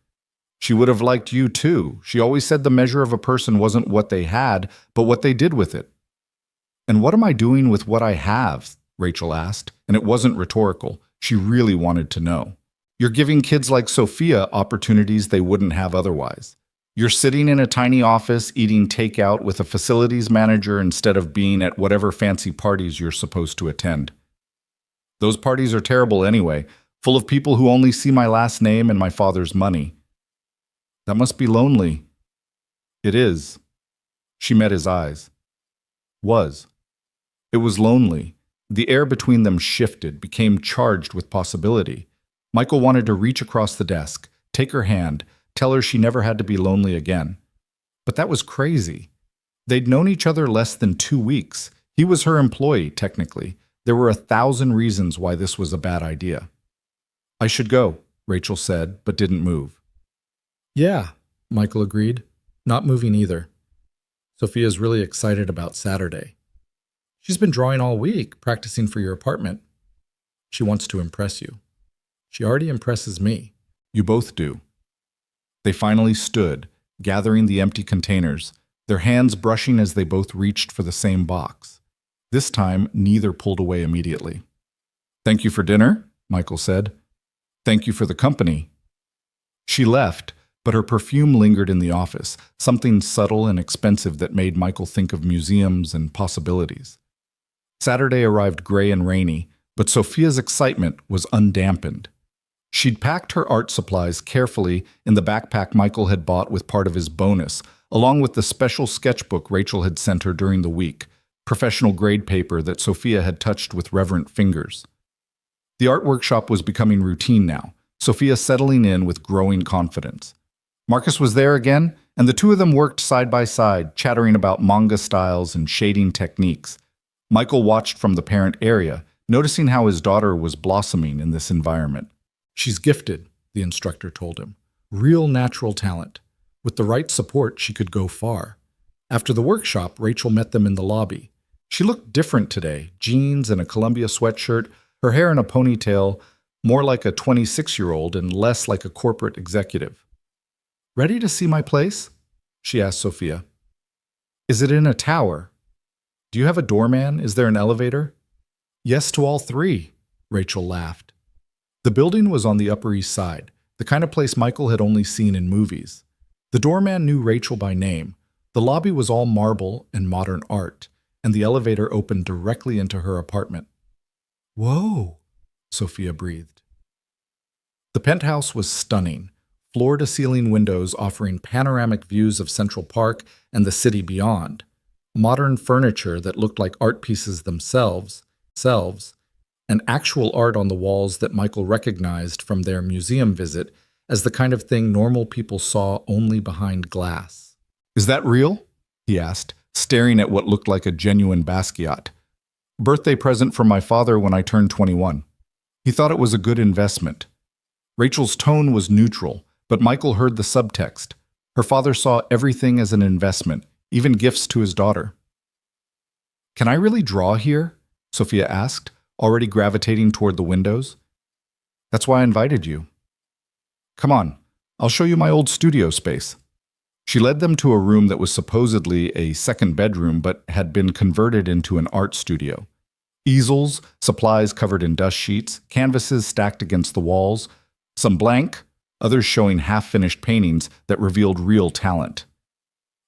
She would have liked you too. She always said the measure of a person wasn't what they had, but what they did with it. And what am I doing with what I have? Rachel asked, and it wasn't rhetorical. She really wanted to know. You're giving kids like Sophia opportunities they wouldn't have otherwise. You're sitting in a tiny office eating takeout with a facilities manager instead of being at whatever fancy parties you're supposed to attend. Those parties are terrible anyway, full of people who only see my last name and my father's money. That must be lonely. It is. She met his eyes. Was. It was lonely. The air between them shifted, became charged with possibility. Michael wanted to reach across the desk, take her hand, tell her she never had to be lonely again. But that was crazy. They'd known each other less than 2 weeks. He was her employee, technically. There were 1,000 reasons why this was a bad idea. I should go, Rachel said, but didn't move. Yeah, Michael agreed, not moving either. Sophia's really excited about Saturday. She's been drawing all week, practicing for your apartment. She wants to impress you. She already impresses me. You both do. They finally stood, gathering the empty containers, their hands brushing as they both reached for the same box. This time, neither pulled away immediately. "Thank you for dinner," Michael said. "Thank you for the company." She left, but her perfume lingered in the office, something subtle and expensive that made Michael think of museums and possibilities. Saturday arrived gray and rainy, but Sophia's excitement was undampened. She'd packed her art supplies carefully in the backpack Michael had bought with part of his bonus, along with the special sketchbook Rachel had sent her during the week, professional grade paper that Sophia had touched with reverent fingers. The art workshop was becoming routine now, Sophia settling in with growing confidence. Marcus was there again, and the two of them worked side by side, chattering about manga styles and shading techniques. Michael watched from the parent area, noticing how his daughter was blossoming in this environment. "She's gifted," the instructor told him. "Real natural talent. With the right support, she could go far." After the workshop, Rachel met them in the lobby. She looked different today, jeans and a Columbia sweatshirt, her hair in a ponytail, more like a 26-year-old and less like a corporate executive. "Ready to see my place?" she asked Sophia. "Is it in a tower? Do you have a doorman? Is there an elevator?" "Yes to all three," Rachel laughed. The building was on the Upper East Side, the kind of place Michael had only seen in movies. The doorman knew Rachel by name. The lobby was all marble and modern art, and the elevator opened directly into her apartment. "Whoa," Sophia breathed. The penthouse was stunning, floor-to-ceiling windows offering panoramic views of Central Park and the city beyond, modern furniture that looked like art pieces themselves, and actual art on the walls that Michael recognized from their museum visit as the kind of thing normal people saw only behind glass. "Is that real?" he asked, staring at what looked like a genuine Basquiat. "Birthday present from my father when I turned 21. He thought it was a good investment." Rachel's tone was neutral, but Michael heard the subtext. Her father saw everything as an investment, even gifts to his daughter. "Can I really draw here?" Sophia asked, already gravitating toward the windows. "That's why I invited you." "Come on, I'll show you my old studio space." She led them to a room that was supposedly a second bedroom but had been converted into an art studio. Easels, supplies covered in dust sheets, canvases stacked against the walls, some blank, others showing half-finished paintings that revealed real talent.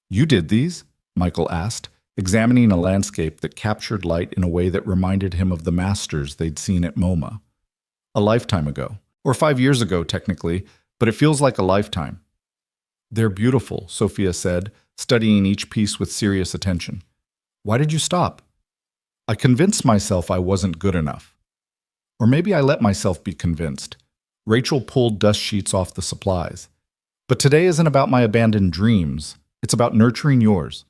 "You did these?" Michael asked, examining a landscape that captured light in a way that reminded him of the masters they'd seen at MoMA. A lifetime ago, or 5 years ago technically, but it feels like a lifetime. "They're beautiful," Sophia said, studying each piece with serious attention. "Why did you stop?" "I convinced myself I wasn't good enough. Or maybe I let myself be convinced." Rachel pulled dust sheets off the supplies. "But today isn't about my abandoned dreams. It's about nurturing yours."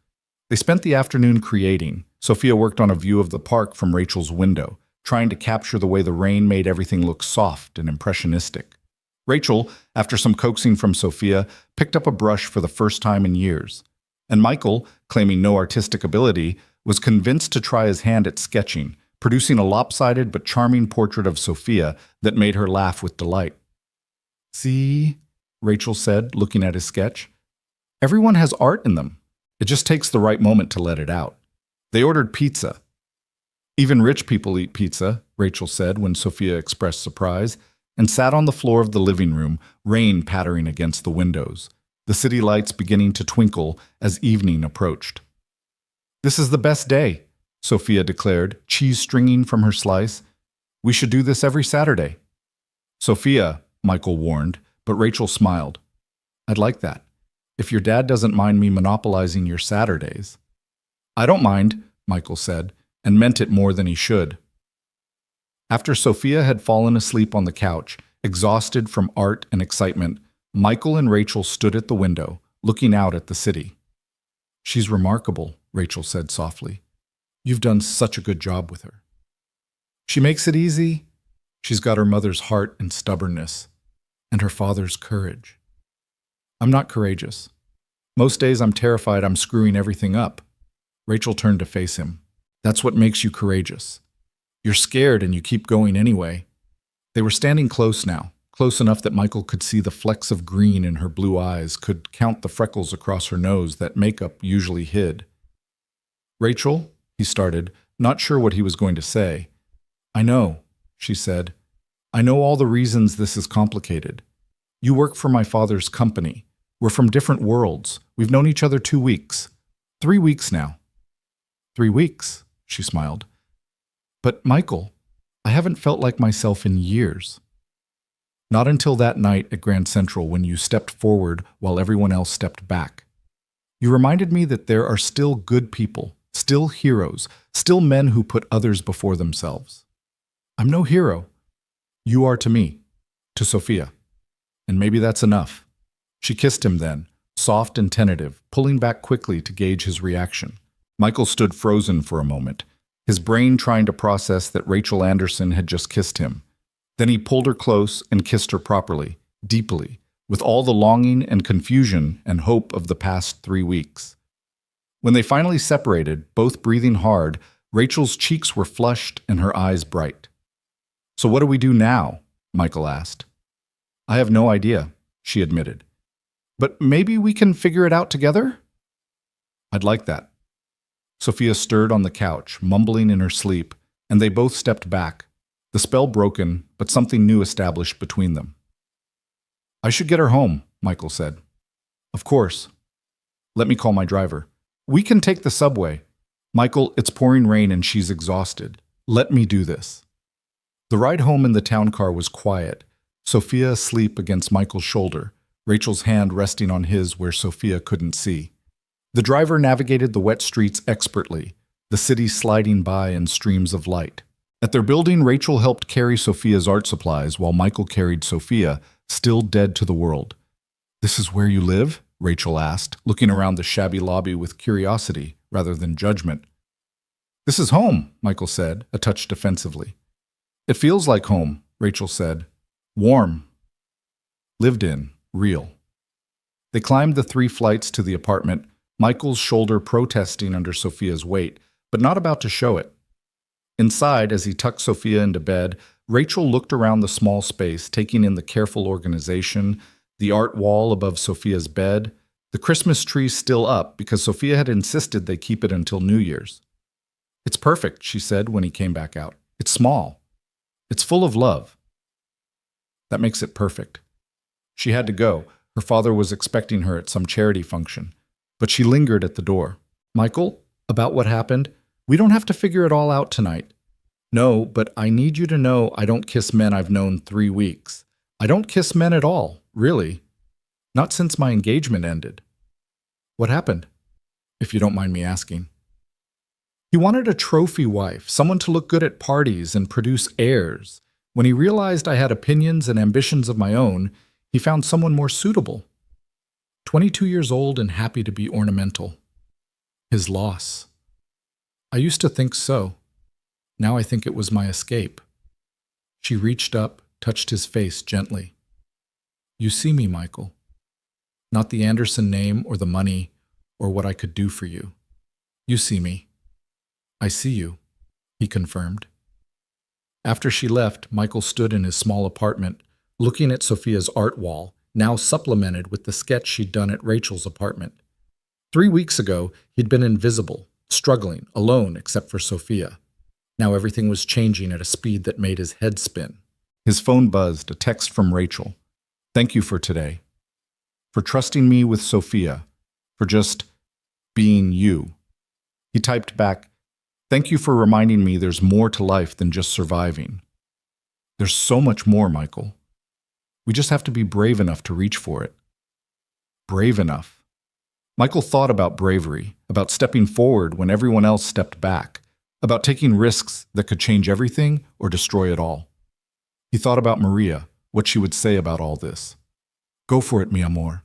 They spent the afternoon creating. Sophia worked on a view of the park from Rachel's window, trying to capture the way the rain made everything look soft and impressionistic. Rachel, after some coaxing from Sophia, picked up a brush for the first time in years. And Michael, claiming no artistic ability, was convinced to try his hand at sketching, producing a lopsided but charming portrait of Sophia that made her laugh with delight. "See," Rachel said, looking at his sketch. "Everyone has art in them. It just takes the right moment to let it out." They ordered pizza. "Even rich people eat pizza," Rachel said when Sophia expressed surprise, and sat on the floor of the living room, rain pattering against the windows, the city lights beginning to twinkle as evening approached. "This is the best day," Sophia declared, cheese stringing from her slice. "We should do this every Saturday." "Sophia," Michael warned, but Rachel smiled. "I'd like that. If your dad doesn't mind me monopolizing your Saturdays." "I don't mind," Michael said, and meant it more than he should. After Sophia had fallen asleep on the couch, exhausted from art and excitement, Michael and Rachel stood at the window, looking out at the city. "She's remarkable," Rachel said softly. "You've done such a good job with her." "She makes it easy. She's got her mother's heart and stubbornness, and her father's courage. I'm not courageous. Most days I'm terrified I'm screwing everything up." Rachel turned to face him. "That's what makes you courageous. You're scared and you keep going anyway. They were standing close now, close enough that Michael could see the flecks of green in her blue eyes, could count the freckles across her nose that makeup usually hid. "Rachel," he started, not sure what he was going to say. "I know," she said. "I know all the reasons this is complicated. You work for my father's company. We're from different worlds. We've known each other 2 weeks. 3 weeks now." "3 weeks," she smiled. "But, Michael, I haven't felt like myself in years." "Not until that night at Grand Central when you stepped forward while everyone else stepped back. You reminded me that there are still good people, still heroes, still men who put others before themselves. I'm no hero. You are to me, to Sophia. And maybe that's enough." She kissed him then, soft and tentative, pulling back quickly to gauge his reaction. Michael stood frozen for a moment, his brain trying to process that Rachel Anderson had just kissed him. Then he pulled her close and kissed her properly, deeply, with all the longing and confusion and hope of the past 3 weeks. When they finally separated, both breathing hard, Rachel's cheeks were flushed and her eyes bright. "So what do we do now?" Michael asked. "I have no idea," she admitted. "But maybe we can figure it out together?" "I'd like that." Sophia stirred on the couch, mumbling in her sleep, and they both stepped back, the spell broken, but something new established between them. "I should get her home," Michael said. "Of course. Let me call my driver. We can take the subway. Michael, it's pouring rain and she's exhausted. Let me do this." The ride home in the town car was quiet, Sophia asleep against Michael's shoulder, Rachel's hand resting on his where Sophia couldn't see. The driver navigated the wet streets expertly, the city sliding by in streams of light. At their building, Rachel helped carry Sophia's art supplies while Michael carried Sophia, still dead to the world. "This is where you live?" Rachel asked, looking around the shabby lobby with curiosity rather than judgment. "This is home," Michael said, a touch defensively. "It feels like home," Rachel said. "Warm. Lived in. Real." They climbed the 3 flights to the apartment, Michael's shoulder protesting under Sophia's weight, but not about to show it. Inside, as he tucked Sophia into bed, Rachel looked around the small space, taking in the careful organization, the art wall above Sophia's bed, the Christmas tree still up because Sophia had insisted they keep it until New Year's. "It's perfect," she said when he came back out. "It's small. It's full of love." "That makes it perfect." She had to go. Her father was expecting her at some charity function. But she lingered at the door. "Michael, about what happened? We don't have to figure it all out tonight." "No, but I need you to know I don't kiss men I've known 3 weeks. I don't kiss men at all, really. Not since my engagement ended." "What happened?" "If you don't mind me asking." "He wanted a trophy wife, someone to look good at parties and produce heirs. When he realized I had opinions and ambitions of my own, he found someone more suitable. 22 years old and happy to be ornamental. His loss. I used to think so. Now I think it was my escape." She reached up, touched his face gently. "You see me, Michael. Not the Anderson name or the money or what I could do for you. You see me." "I see you," he confirmed. After she left, Michael stood in his small apartment, looking at Sophia's art wall, now supplemented with the sketch she'd done at Rachel's apartment. 3 weeks ago, he'd been invisible, struggling, alone except for Sophia. Now everything was changing at a speed that made his head spin. His phone buzzed, a text from Rachel. "Thank you for today. For trusting me with Sophia. For just being you." He typed back, "Thank you for reminding me there's more to life than just surviving. There's so much more, Michael. We just have to be brave enough to reach for it." Brave enough. Michael thought about bravery, about stepping forward when everyone else stepped back, about taking risks that could change everything or destroy it all. He thought about Maria, what she would say about all this. "Go for it, mi amor."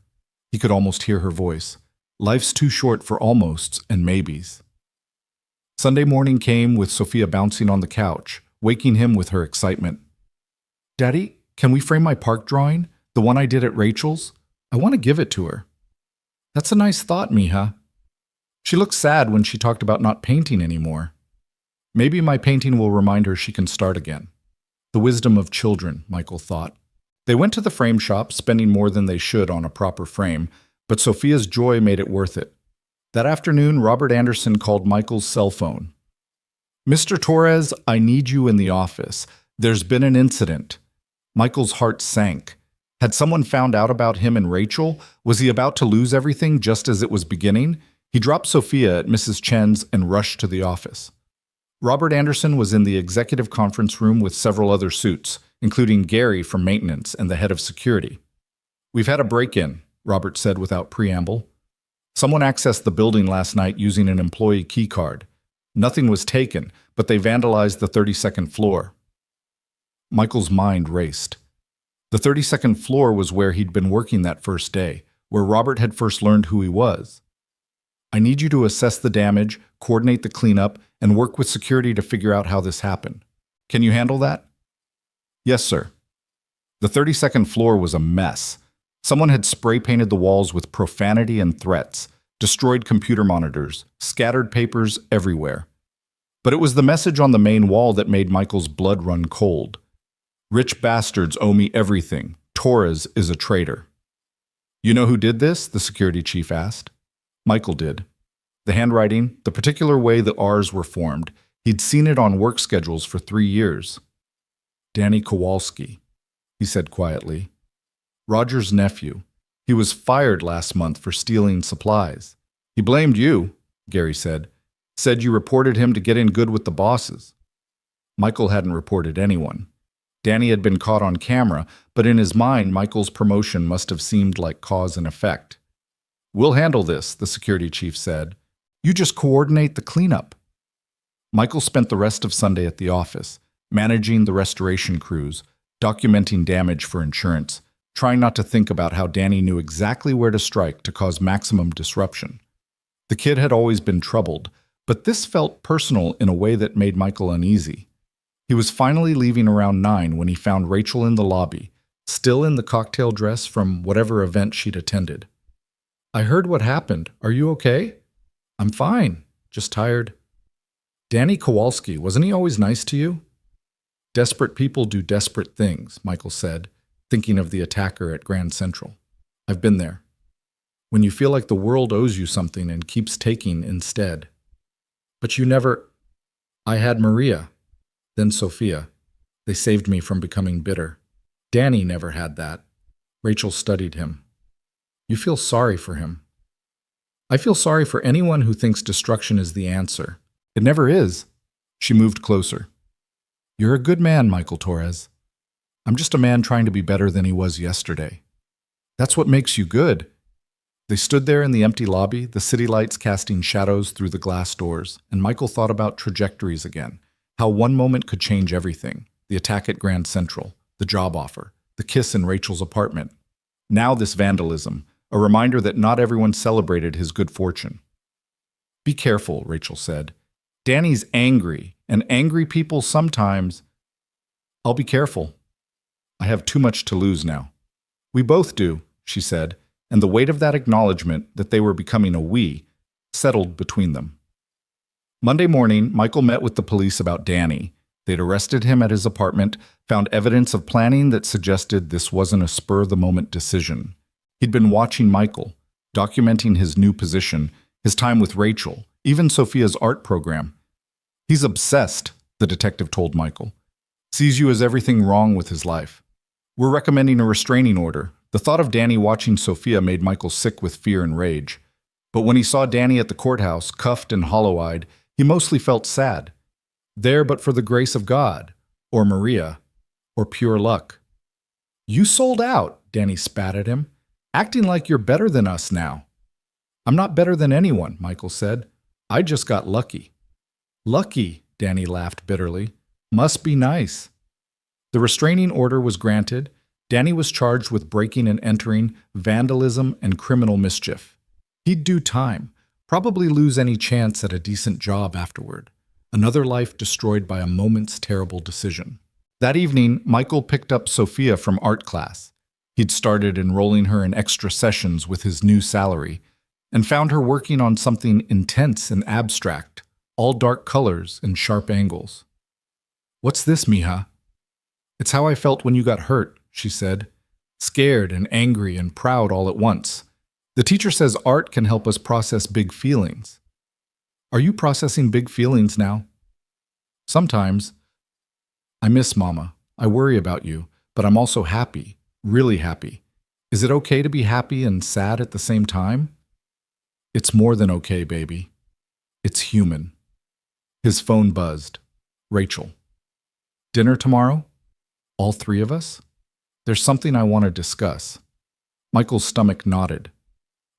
He could almost hear her voice. Life's too short for almosts and maybes. Sunday morning came with Sophia bouncing on the couch, waking him with her excitement. "Daddy, can we frame my park drawing? The one I did at Rachel's? I want to give it to her." "That's a nice thought, mija." She looked sad when she talked about not painting anymore. "Maybe my painting will remind her she can start again." The wisdom of children, Michael thought. They went to the frame shop, spending more than they should on a proper frame, but Sophia's joy made it worth it. That afternoon, Robert Anderson called Michael's cell phone. "Mr. Torres, I need you in the office. There's been an incident." Michael's heart sank. Had someone found out about him and Rachel? Was he about to lose everything just as it was beginning? He dropped Sophia at Mrs. Chen's and rushed to the office. Robert Anderson was in the executive conference room with several other suits, including Gary from maintenance and the head of security. "We've had a break-in," Robert said without preamble. "Someone accessed the building last night using an employee key card. Nothing was taken, but they vandalized the 32nd floor." Michael's mind raced. The 32nd floor was where he'd been working that first day, where Robert had first learned who he was. "I need you to assess the damage, coordinate the cleanup, and work with security to figure out how this happened. Can you handle that?" "Yes, sir." The 32nd floor was a mess. Someone had spray-painted the walls with profanity and threats, destroyed computer monitors, scattered papers everywhere. But it was the message on the main wall that made Michael's blood run cold. "Rich bastards owe me everything. Torres is a traitor." "You know who did this?" the security chief asked. Michael did. The handwriting, the particular way the R's were formed, he'd seen it on work schedules for 3 years. "Danny Kowalski," he said quietly. "Roger's nephew. He was fired last month for stealing supplies. He blamed you," Gary said. "Said you reported him to get in good with the bosses." Michael hadn't reported anyone. Danny had been caught on camera, but in his mind, Michael's promotion must have seemed like cause and effect. "We'll handle this," the security chief said. "You just coordinate the cleanup." Michael spent the rest of Sunday at the office, managing the restoration crews, documenting damage for insurance, trying not to think about how Danny knew exactly where to strike to cause maximum disruption. The kid had always been troubled, but this felt personal in a way that made Michael uneasy. He was finally leaving around 9 when he found Rachel in the lobby, still in the cocktail dress from whatever event she'd attended. "I heard what happened. Are you okay?" "I'm fine. Just tired." "Danny Kowalski, wasn't he always nice to you?" "Desperate people do desperate things," Michael said, thinking of the attacker at Grand Central. "I've been there. When you feel like the world owes you something and keeps taking instead." "But you never—" "I had Maria. Then Sophia. They saved me from becoming bitter. Danny never had that." Rachel studied him. "You feel sorry for him." "I feel sorry for anyone who thinks destruction is the answer. It never is." She moved closer. "You're a good man, Michael Torres. I'm just a man trying to be better than he was yesterday." "That's what makes you good." They stood there in the empty lobby, the city lights casting shadows through the glass doors, and Michael thought about trajectories again. How one moment could change everything. The attack at Grand Central, the job offer, the kiss in Rachel's apartment. Now this vandalism, a reminder that not everyone celebrated his good fortune. "Be careful," Rachel said. "Danny's angry, and angry people sometimes—" "I'll be careful. I have too much to lose now." "We both do," she said, and the weight of that acknowledgement that they were becoming a we settled between them. Monday morning, Michael met with the police about Danny. They'd arrested him at his apartment, found evidence of planning that suggested this wasn't a spur-of-the-moment decision. He'd been watching Michael, documenting his new position, his time with Rachel, even Sophia's art program. "He's obsessed," the detective told Michael. "Sees you as everything wrong with his life. We're recommending a restraining order." The thought of Danny watching Sophia made Michael sick with fear and rage. But when he saw Danny at the courthouse, cuffed and hollow-eyed, he mostly felt sad. There but for the grace of God, or Maria, or pure luck. "You sold out," Danny spat at him, "acting like you're better than us now." "I'm not better than anyone," Michael said. "I just got lucky." "Lucky," Danny laughed bitterly. "Must be nice." The restraining order was granted. Danny was charged with breaking and entering, vandalism, and criminal mischief. He'd do time. Probably lose any chance at a decent job afterward. Another life destroyed by a moment's terrible decision. That evening, Michael picked up Sophia from art class. He'd started enrolling her in extra sessions with his new salary, and found her working on something intense and abstract, all dark colors and sharp angles. "What's this, mija?" It's how I felt when you got hurt, she said. Scared and angry and proud all at once. The teacher says art can help us process big feelings. Are you processing big feelings now? Sometimes. I miss Mama. I worry about you, but I'm also happy, really happy. Is it okay to be happy and sad at the same time? It's more than okay, baby. It's human. His phone buzzed. Rachel. Dinner tomorrow? All three of us? There's something I want to discuss. Michael's stomach nodded.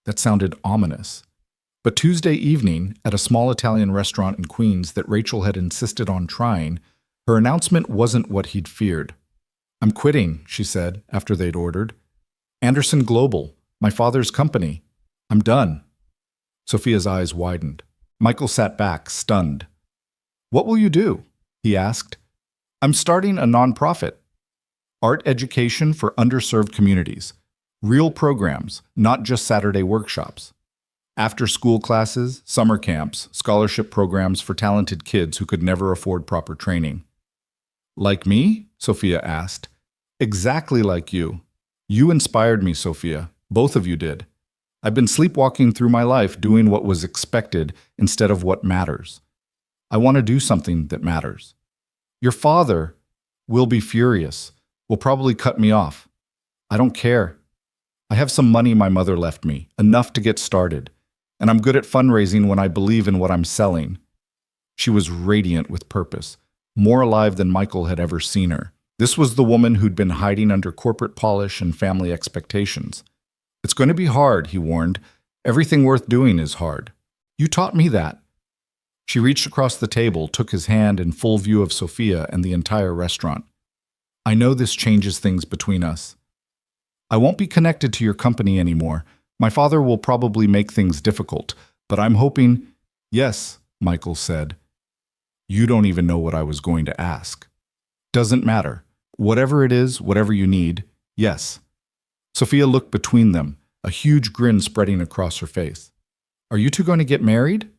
That sounded ominous. But Tuesday evening, at a small Italian restaurant in Queens that Rachel had insisted on trying, her announcement wasn't what he'd feared. I'm quitting, she said, after they'd ordered. Anderson Global, my father's company. I'm done. Sophia's eyes widened. Michael sat back, stunned. What will you do? He asked. I'm starting a nonprofit. Art education for underserved communities. Real programs, not just Saturday workshops. After-school classes, summer camps, scholarship programs for talented kids who could never afford proper training. Like me? Sophia asked. Exactly like you. You inspired me, Sophia. Both of you did. I've been sleepwalking through my life doing what was expected instead of what matters. I want to do something that matters. Your father will be furious, will probably cut me off. I don't care. I have some money my mother left me, enough to get started, and I'm good at fundraising when I believe in what I'm selling. She was radiant with purpose, more alive than Michael had ever seen her. This was the woman who'd been hiding under corporate polish and family expectations. It's going to be hard, he warned. Everything worth doing is hard. You taught me that. She reached across the table, took his hand in full view of Sophia and the entire restaurant. I know this changes things between us. I won't be connected to your company anymore. My father will probably make things difficult, but I'm hoping— Yes, Michael said. You don't even know what I was going to ask. Doesn't matter. Whatever it is, whatever you need, yes. Sophia looked between them, a huge grin spreading across her face. Are you two going to get married?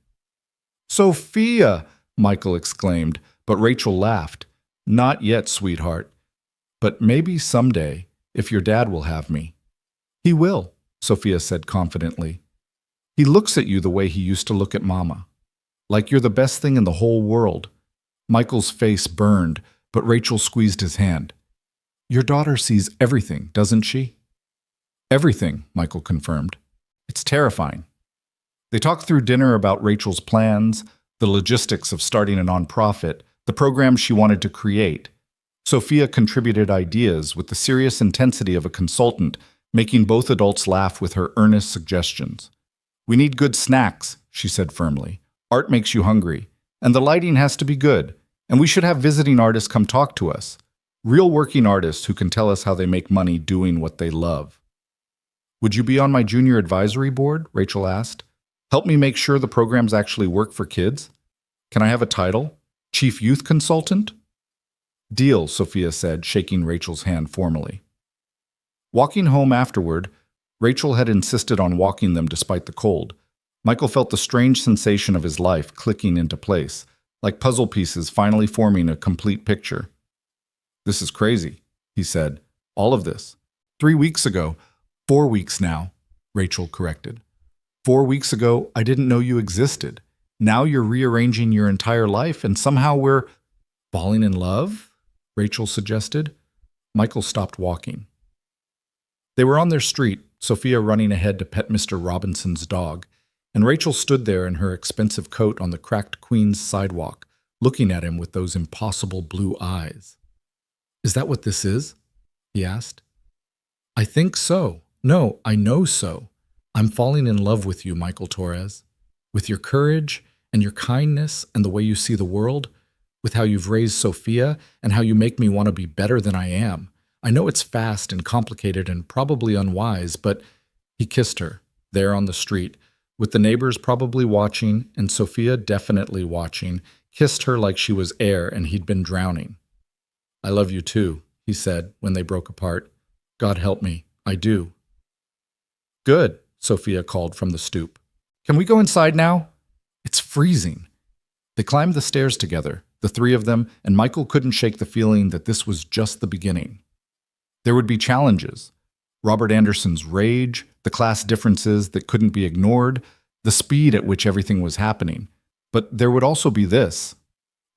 Sophia! Michael exclaimed, but Rachel laughed. Not yet, sweetheart. But maybe someday, if your dad will have me. He will, Sophia said confidently. He looks at you the way he used to look at Mama. Like you're the best thing in the whole world. Michael's face burned, but Rachel squeezed his hand. Your daughter sees everything, doesn't she? Everything, Michael confirmed. It's terrifying. They talked through dinner about Rachel's plans, the logistics of starting a nonprofit, the programs she wanted to create. Sophia contributed ideas with the serious intensity of a consultant, making both adults laugh with her earnest suggestions. We need good snacks, she said firmly. Art makes you hungry, and the lighting has to be good, and we should have visiting artists come talk to us. Real working artists who can tell us how they make money doing what they love. Would you be on my junior advisory board? Rachel asked. Help me make sure the programs actually work for kids? Can I have a title? Chief Youth Consultant? Deal, Sophia said, shaking Rachel's hand formally. Walking home afterward, Rachel had insisted on walking them despite the cold. Michael felt the strange sensation of his life clicking into place, like puzzle pieces finally forming a complete picture. This is crazy, he said. All of this. 3 weeks ago, 4 weeks now, Rachel corrected. 4 weeks ago, I didn't know you existed. Now you're rearranging your entire life and somehow we're falling in love? Rachel suggested. Michael stopped walking. They were on their street, Sophia running ahead to pet Mr. Robinson's dog, and Rachel stood there in her expensive coat on the cracked Queens sidewalk, looking at him with those impossible blue eyes. Is that what this is? He asked. I think so. No, I know so. I'm falling in love with you, Michael Torres. With your courage and your kindness and the way you see the world, with how you've raised Sophia and how you make me want to be better than I am. I know it's fast and complicated and probably unwise, but he kissed her, there on the street, with the neighbors probably watching and Sophia definitely watching, kissed her like she was air and he'd been drowning. I love you too, he said when they broke apart. God help me, I do. Good, Sophia called from the stoop. Can we go inside now? It's freezing. They climbed the stairs together, the three of them, and Michael couldn't shake the feeling that this was just the beginning. There would be challenges. Robert Anderson's rage, the class differences that couldn't be ignored, the speed at which everything was happening. But there would also be this: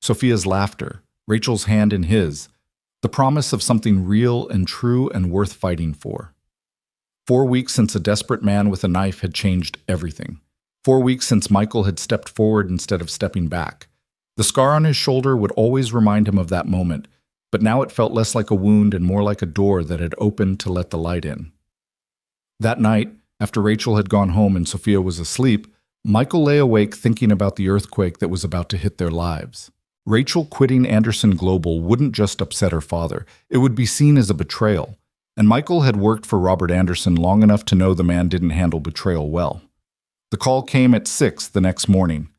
Sophia's laughter, Rachel's hand in his, the promise of something real and true and worth fighting for. 4 weeks since a desperate man with a knife had changed everything. 4 weeks since Michael had stepped forward instead of stepping back. The scar on his shoulder would always remind him of that moment, but now it felt less like a wound and more like a door that had opened to let the light in. That night, after Rachel had gone home and Sophia was asleep, Michael lay awake thinking about the earthquake that was about to hit their lives. Rachel quitting Anderson Global wouldn't just upset her father, it would be seen as a betrayal. And Michael had worked for Robert Anderson long enough to know the man didn't handle betrayal well. The call came at 6 the next morning.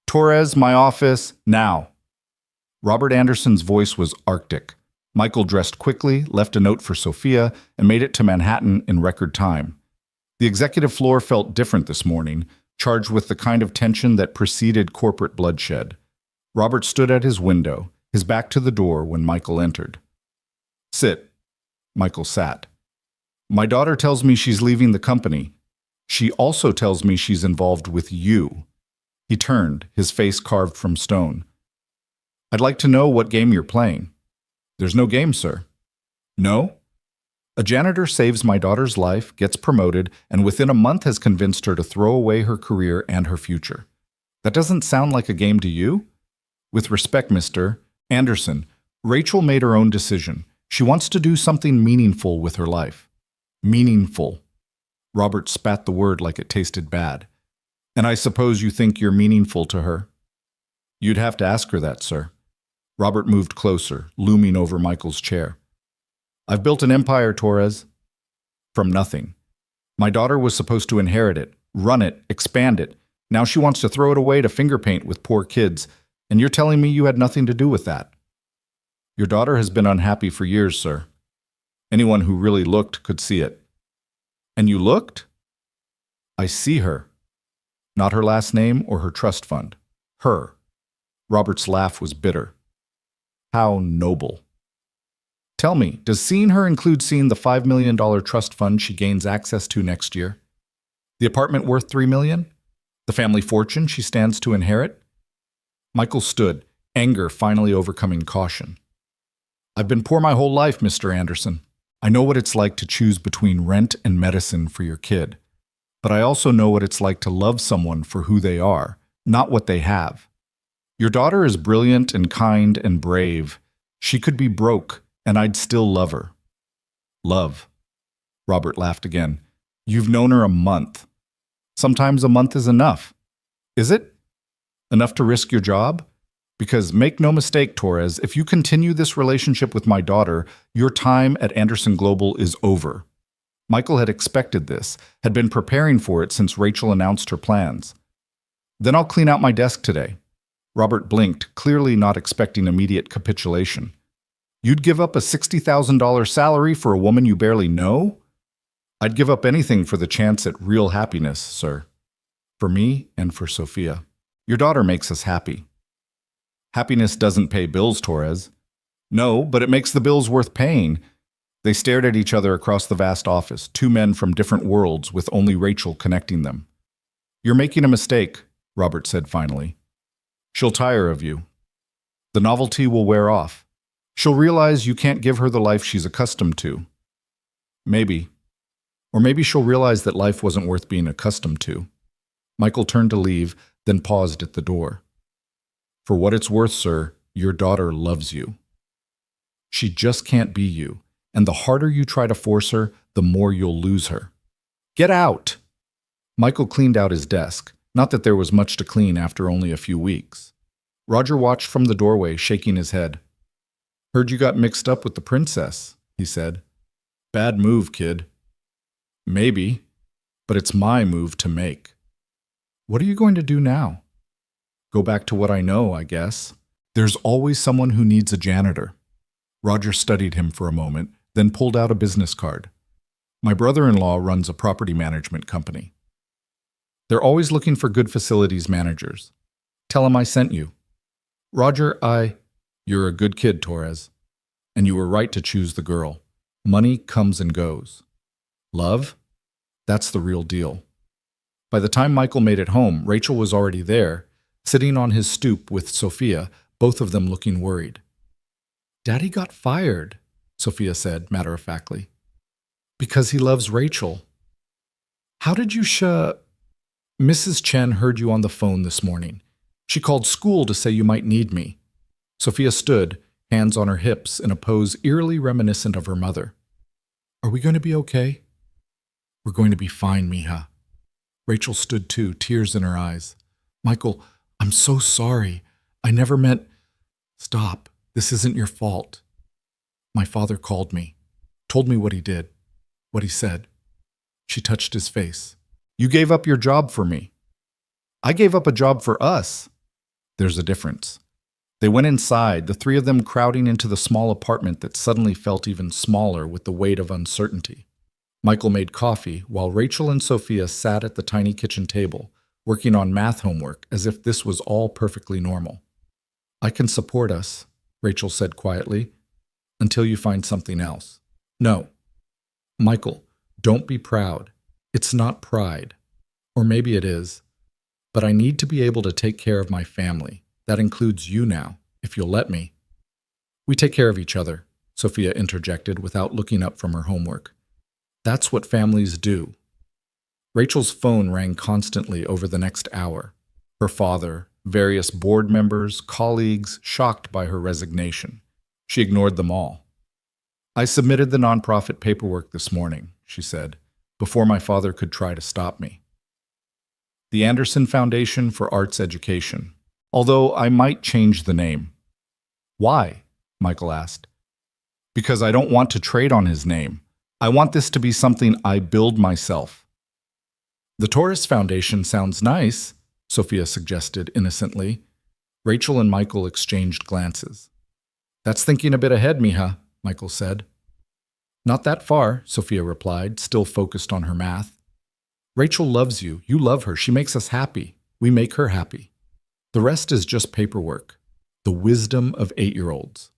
"Torres, my office, now." Robert Anderson's voice was arctic. Michael dressed quickly, left a note for Sophia, and made it to Manhattan in record time. The executive floor felt different this morning, charged with the kind of tension that preceded corporate bloodshed. Robert stood at his window, his back to the door when Michael entered. "Sit." Michael sat. "My daughter tells me she's leaving the company. She also tells me she's involved with you." He turned, his face carved from stone. "I'd like to know what game you're playing." "There's no game, sir." "No?" "A janitor saves my daughter's life, gets promoted, and within a month has convinced her to throw away her career and her future. That doesn't sound like a game to you?" "With respect, Mr. Anderson, Rachel made her own decision. She wants to do something meaningful with her life." "Meaningful." Robert spat the word like it tasted bad. "And I suppose you think you're meaningful to her?" "You'd have to ask her that, sir." Robert moved closer, looming over Michael's chair. "I've built an empire, Torres. From nothing. My daughter was supposed to inherit it, run it, expand it. Now she wants to throw it away to finger paint with poor kids, and you're telling me you had nothing to do with that?" "Your daughter has been unhappy for years, sir. Anyone who really looked could see it." "And you looked?" "I see her. Not her last name or her trust fund. Her." Robert's laugh was bitter. "How noble." "Tell me, does seeing her include seeing the $5 million trust fund she gains access to next year? The apartment worth $3 million? The family fortune she stands to inherit?" Michael stood, anger finally overcoming caution. "I've been poor my whole life, Mr. Anderson. I know what it's like to choose between rent and medicine for your kid. But I also know what it's like to love someone for who they are, not what they have. Your daughter is brilliant and kind and brave. She could be broke, and I'd still love her." "Love." Robert laughed again. "You've known her a month. Sometimes a month is enough. Is it? Enough to risk your job? Because make no mistake, Torres, if you continue this relationship with my daughter, your time at Anderson Global is over." Michael had expected this, had been preparing for it since Rachel announced her plans. "Then I'll clean out my desk today." Robert blinked, clearly not expecting immediate capitulation. "You'd give up a $60,000 salary for a woman you barely know?" "I'd give up anything for the chance at real happiness, sir. For me and for Sophia. Your daughter makes us happy." "Happiness doesn't pay bills, Torres." "No, but it makes the bills worth paying." They stared at each other across the vast office, two men from different worlds with only Rachel connecting them. "You're making a mistake," Robert said finally. "She'll tire of you. The novelty will wear off. She'll realize you can't give her the life she's accustomed to." "Maybe. Or maybe she'll realize that life wasn't worth being accustomed to." Michael turned to leave, then paused at the door. "For what it's worth, sir, your daughter loves you. She just can't be you, and the harder you try to force her, the more you'll lose her. Get out!" Michael cleaned out his desk, not that there was much to clean after only a few weeks. Roger watched from the doorway, shaking his head. "Heard you got mixed up with the princess," he said. "Bad move, kid." "Maybe, but it's my move to make." "What are you going to do now?" "Go back to what I know, I guess. There's always someone who needs a janitor." Roger studied him for a moment, then pulled out a business card. "My brother-in-law runs a property management company. They're always looking for good facilities managers. Tell him I sent you." Roger, You're a good kid, Torres. And you were right to choose the girl. Money comes and goes. Love? That's the real deal. By the time Michael made it home, Rachel was already there, sitting on his stoop with Sophia, both of them looking worried. Daddy got fired, Sophia said matter-of-factly. Because he loves Rachel. How did you Mrs. Chen heard you on the phone this morning. She called school to say you might need me. Sophia stood, hands on her hips, in a pose eerily reminiscent of her mother. Are we going to be okay? We're going to be fine, Mija. Rachel stood too, tears in her eyes. Michael, I'm so sorry. I never meant... Stop. This isn't your fault. My father called me, told me what he did, what he said. She touched his face. You gave up your job for me. I gave up a job for us. There's a difference. They went inside, the three of them crowding into the small apartment that suddenly felt even smaller with the weight of uncertainty. Michael made coffee while Rachel and Sophia sat at the tiny kitchen table, working on math homework as if this was all perfectly normal. I can support us, Rachel said quietly, until you find something else. No. Michael, don't be proud. It's not pride. Or maybe it is. But I need to be able to take care of my family. That includes you now, if you'll let me. We take care of each other, Sophia interjected without looking up from her homework. That's what families do. Rachel's phone rang constantly over the next hour. Her father, various board members, colleagues, shocked by her resignation. She ignored them all. I submitted the nonprofit paperwork this morning, she said, before my father could try to stop me. The Anderson Foundation for Arts Education, although I might change the name. Why? Michael asked. Because I don't want to trade on his name. I want this to be something I build myself. The Torres Foundation sounds nice, Sophia suggested innocently. Rachel and Michael exchanged glances. That's thinking a bit ahead, Mija, Michael said. Not that far, Sophia replied, still focused on her math. Rachel loves you. You love her. She makes us happy. We make her happy. The rest is just paperwork. The wisdom of 8-year-olds.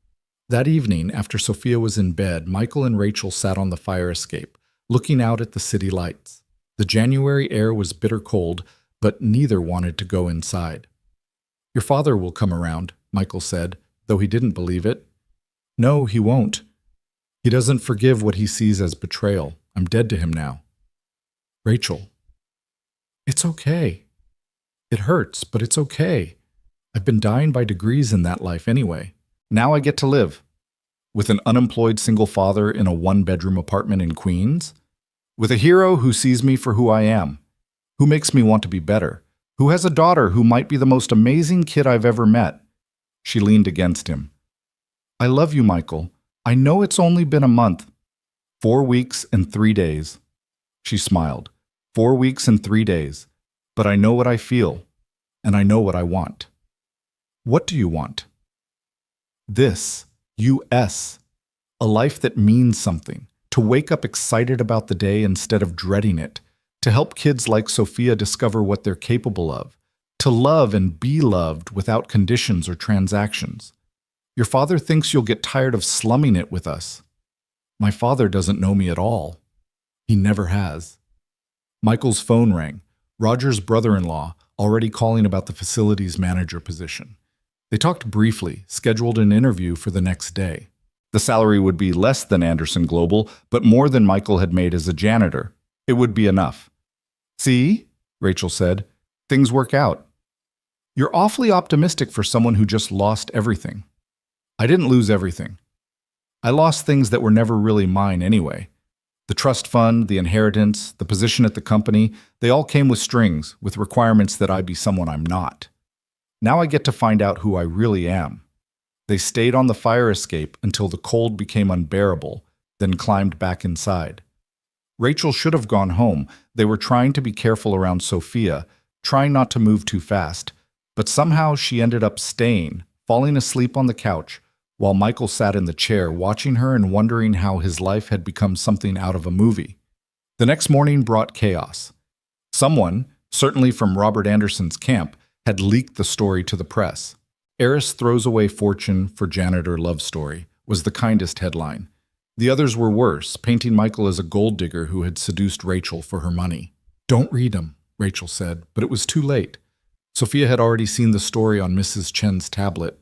That evening, after Sophia was in bed, Michael and Rachel sat on the fire escape, looking out at the city lights. The January air was bitter cold, but neither wanted to go inside. Your father will come around, Michael said, though he didn't believe it. No, he won't. He doesn't forgive what he sees as betrayal. I'm dead to him now. Rachel. It's okay. It hurts, but it's okay. I've been dying by degrees in that life anyway. Now I get to live. With an unemployed single father in a 1-bedroom apartment in Queens. With a hero who sees me for who I am. Who makes me want to be better. Who has a daughter who might be the most amazing kid I've ever met. She leaned against him. I love you, Michael. I know it's only been a month. 4 weeks and 3 days. She smiled. 4 weeks and 3 days. But I know what I feel. And I know what I want. What do you want? This. U.S. A life that means something. To wake up excited about the day instead of dreading it. To help kids like Sophia discover what they're capable of. To love and be loved without conditions or transactions. Your father thinks you'll get tired of slumming it with us. My father doesn't know me at all. He never has. Michael's phone rang. Roger's brother-in-law, already calling about the facilities manager position. They talked briefly, scheduled an interview for the next day. The salary would be less than Anderson Global, but more than Michael had made as a janitor. It would be enough. See, Rachel said, things work out. You're awfully optimistic for someone who just lost everything. I didn't lose everything. I lost things that were never really mine anyway. The trust fund, the inheritance, the position at the company, they all came with strings, with requirements that I be someone I'm not. Now I get to find out who I really am. They stayed on the fire escape until the cold became unbearable, then climbed back inside. Rachel should have gone home. They were trying to be careful around Sophia, trying not to move too fast, but somehow she ended up staying, falling asleep on the couch, while Michael sat in the chair watching her and wondering how his life had become something out of a movie. The next morning brought chaos. Someone, certainly from Robert Anderson's camp, had leaked the story to the press. Heiress throws away fortune for janitor love story was the kindest headline. The others were worse, painting Michael as a gold digger who had seduced Rachel for her money. Don't read 'em, Rachel said, but it was too late. Sophia had already seen the story on Mrs. Chen's tablet.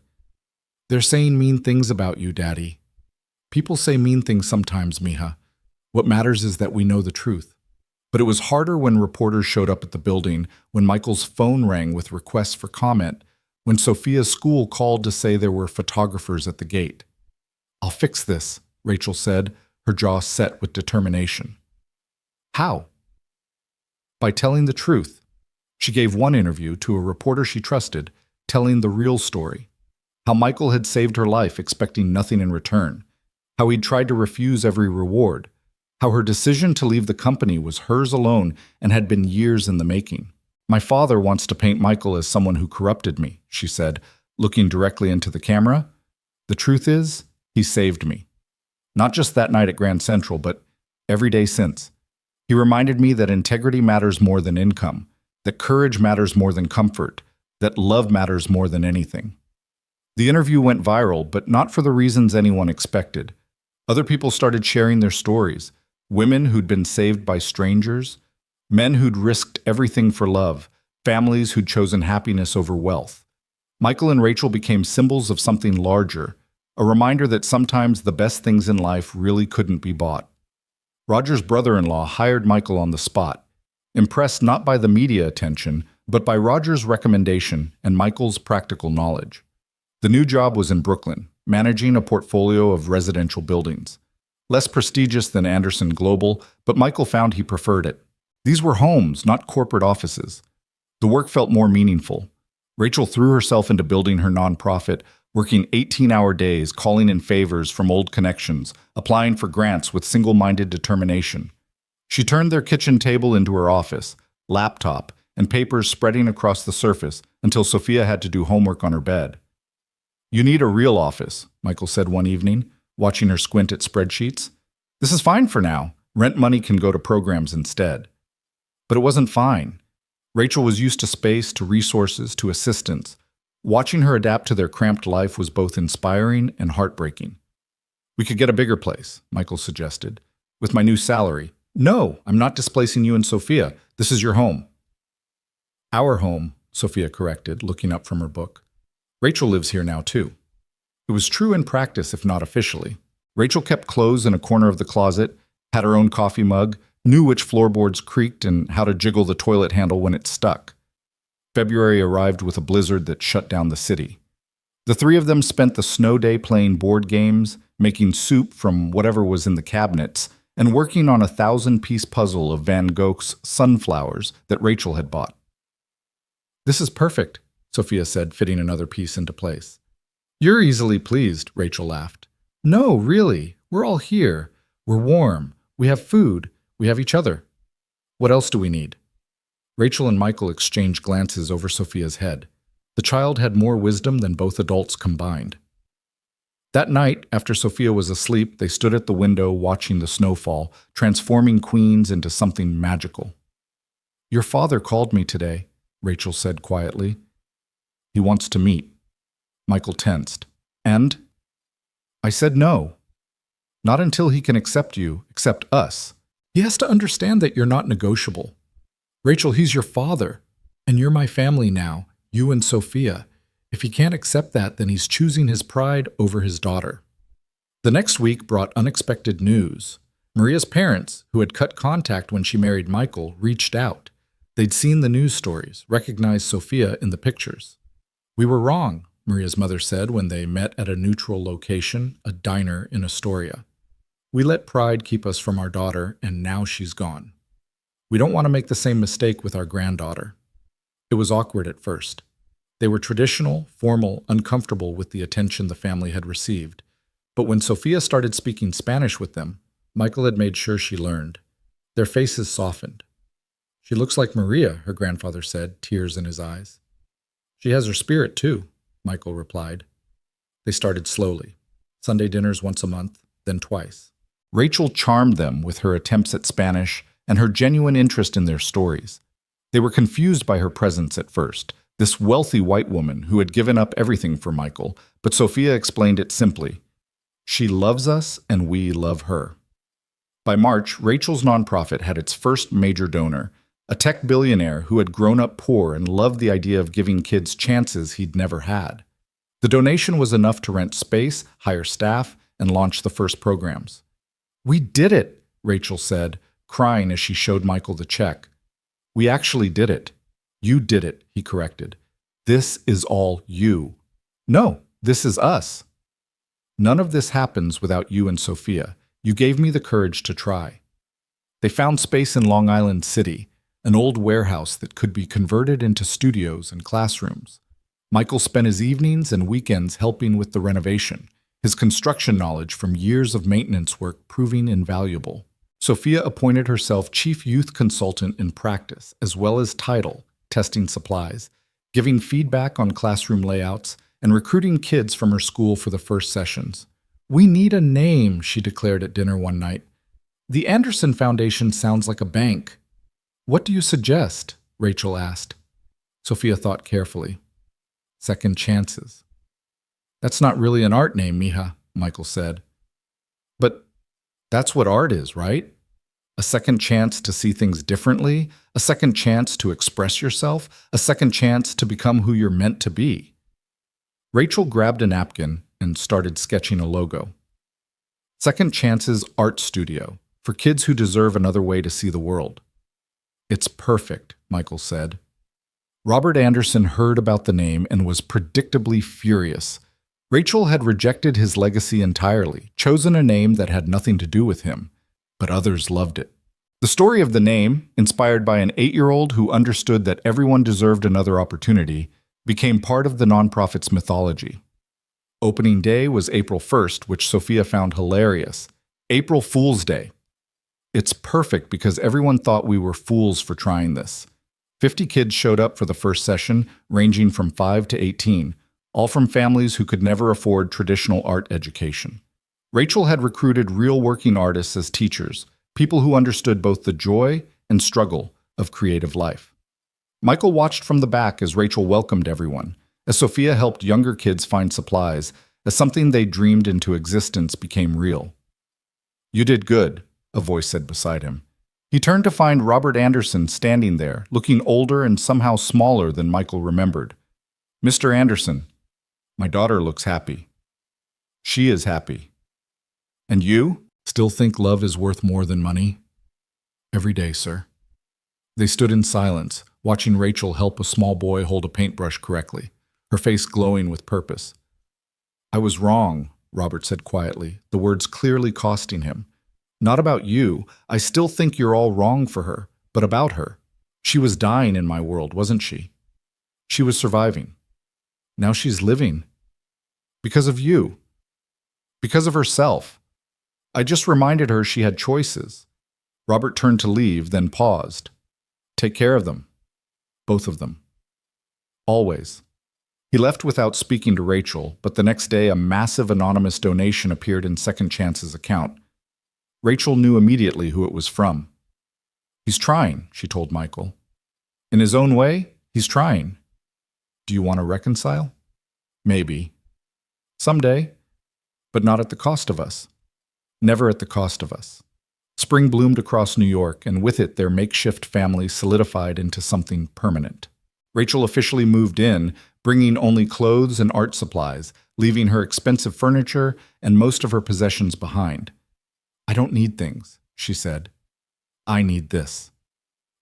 They're saying mean things about you, Daddy. People say mean things sometimes, Mija. What matters is that we know the truth. But it was harder when reporters showed up at the building, when Michael's phone rang with requests for comment, when Sophia's school called to say there were photographers at the gate. I'll fix this, Rachel said, her jaw set with determination. How? By telling the truth. She gave one interview to a reporter she trusted, telling the real story. How Michael had saved her life expecting nothing in return. How he'd tried to refuse every reward. How her decision to leave the company was hers alone and had been years in the making. My father wants to paint Michael as someone who corrupted me, she said, looking directly into the camera. The truth is, he saved me. Not just that night at Grand Central, but every day since. He reminded me that integrity matters more than income, that courage matters more than comfort, that love matters more than anything. The interview went viral, but not for the reasons anyone expected. Other people started sharing their stories. Women who'd been saved by strangers, men who'd risked everything for love, families who'd chosen happiness over wealth. Michael and Rachel became symbols of something larger, a reminder that sometimes the best things in life really couldn't be bought. Roger's brother-in-law hired Michael on the spot, impressed not by the media attention, but by Roger's recommendation and Michael's practical knowledge. The new job was in Brooklyn, managing a portfolio of residential buildings. Less prestigious than Anderson Global, but Michael found he preferred it. These were homes, not corporate offices. The work felt more meaningful. Rachel threw herself into building her nonprofit, working 18-hour days, calling in favors from old connections, applying for grants with single-minded determination. She turned their kitchen table into her office, laptop, and papers spreading across the surface until Sophia had to do homework on her bed. You need a real office, Michael said one evening, watching her squint at spreadsheets. This is fine for now. Rent money can go to programs instead. But it wasn't fine. Rachel was used to space, to resources, to assistance. Watching her adapt to their cramped life was both inspiring and heartbreaking. We could get a bigger place, Michael suggested. With my new salary. No, I'm not displacing you and Sophia. This is your home. Our home, Sophia corrected, looking up from her book. Rachel lives here now, too. It was true in practice, if not officially. Rachel kept clothes in a corner of the closet, had her own coffee mug, knew which floorboards creaked and how to jiggle the toilet handle when it stuck. February arrived with a blizzard that shut down the city. The three of them spent the snow day playing board games, making soup from whatever was in the cabinets, and working on a 1,000-piece puzzle of Van Gogh's Sunflowers that Rachel had bought. This is perfect, Sophia said, fitting another piece into place. You're easily pleased, Rachel laughed. No, really, we're all here. We're warm. We have food. We have each other. What else do we need? Rachel and Michael exchanged glances over Sophia's head. The child had more wisdom than both adults combined. That night, after Sophia was asleep, they stood at the window watching the snowfall, transforming Queens into something magical. Your father called me today, Rachel said quietly. He wants to meet. Michael tensed. And? I said no. Not until he can accept you, accept us. He has to understand that you're not negotiable. Rachel, he's your father, and you're my family now, you and Sophia. If he can't accept that, then he's choosing his pride over his daughter. The next week brought unexpected news. Maria's parents, who had cut contact when she married Michael, reached out. They'd seen the news stories, recognized Sophia in the pictures. We were wrong, Maria's mother said when they met at a neutral location, a diner in Astoria. We let pride keep us from our daughter, and now she's gone. We don't want to make the same mistake with our granddaughter. It was awkward at first. They were traditional, formal, uncomfortable with the attention the family had received. But when Sophia started speaking Spanish with them, Michael had made sure she learned. Their faces softened. She looks like Maria, her grandfather said, tears in his eyes. She has her spirit, too, Michael replied. They started slowly. Sunday dinners once a month, then twice. Rachel charmed them with her attempts at Spanish and her genuine interest in their stories. They were confused by her presence at first. this wealthy white woman who had given up everything for Michael, but Sophia explained it simply. She loves us and we love her. By March, Rachel's nonprofit had its first major donor, a tech billionaire who had grown up poor and loved the idea of giving kids chances he'd never had. The donation was enough to rent space, hire staff, and launch the first programs. "We did it," Rachel said, crying as she showed Michael the check. "We actually did it." "You did it," he corrected. "This is all you." "No, this is us." "None of this happens without you and Sophia. You gave me the courage to try." They found space in Long Island City, an old warehouse that could be converted into studios and classrooms. Michael spent his evenings and weekends helping with the renovation, his construction knowledge from years of maintenance work proving invaluable. Sophia appointed herself chief youth consultant in practice, as well as title, testing supplies, giving feedback on classroom layouts, and recruiting kids from her school for the first sessions. "We need a name," she declared at dinner one night. "The Anderson Foundation sounds like a bank." "What do you suggest?" Rachel asked. Sophia thought carefully. "Second Chances." "That's not really an art name, Mija," Michael said. "But that's what art is, right? A second chance to see things differently, a second chance to express yourself, a second chance to become who you're meant to be." Rachel grabbed a napkin and started sketching a logo. Second Chances Art Studio, for kids who deserve another way to see the world. "It's perfect," Michael said. Robert Anderson heard about the name and was predictably furious. Rachel had rejected his legacy entirely, chosen a name that had nothing to do with him, but others loved it. The story of the name, inspired by an 8-year-old who understood that everyone deserved another opportunity, became part of the nonprofit's mythology. Opening day was April 1st, which Sophia found hilarious. April Fool's Day. "It's perfect because everyone thought we were fools for trying this." 50 kids showed up for the first session, ranging from 5 to 18, all from families who could never afford traditional art education. Rachel had recruited real working artists as teachers, people who understood both the joy and struggle of creative life. Michael watched from the back as Rachel welcomed everyone, as Sophia helped younger kids find supplies, as something they dreamed into existence became real. "You did good," a voice said beside him. He turned to find Robert Anderson standing there, looking older and somehow smaller than Michael remembered. "Mr. Anderson, my daughter looks happy." "She is happy." "And you? Still think love is worth more than money?" "Every day, sir." They stood in silence, watching Rachel help a small boy hold a paintbrush correctly, her face glowing with purpose. "I was wrong," Robert said quietly, the words clearly costing him. "Not about you. I still think you're all wrong for her, but about her. She was dying in my world, wasn't she? She was surviving. Now she's living. Because of you. Because of herself. I just reminded her she had choices." Robert turned to leave, then paused. "Take care of them. Both of them. Always." He left without speaking to Rachel, but the next day a massive anonymous donation appeared in Second Chance's account. Rachel knew immediately who it was from. "He's trying," she told Michael. "In his own way, he's trying. Do you want to reconcile? Maybe. Someday, but not at the cost of us. Never at the cost of us." Spring bloomed across New York, and with it their makeshift family solidified into something permanent. Rachel officially moved in, bringing only clothes and art supplies, leaving her expensive furniture and most of her possessions behind. "I don't need things," she said. "I need this."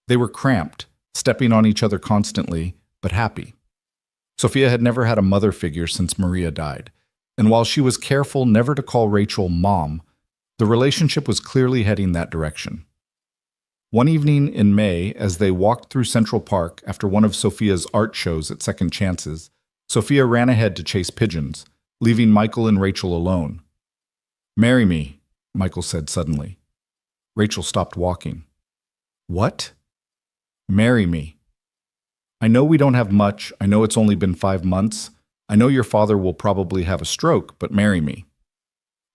They were cramped, stepping on each other constantly, but happy. Sophia had never had a mother figure since Maria died, and while she was careful never to call Rachel Mom, the relationship was clearly heading that direction. One evening in May, as they walked through Central Park after one of Sophia's art shows at Second Chances, Sophia ran ahead to chase pigeons, leaving Michael and Rachel alone. "Marry me," Michael said suddenly. Rachel stopped walking. "What?" "Marry me. I know we don't have much. I know it's only been 5 months. I know your father will probably have a stroke, but marry me.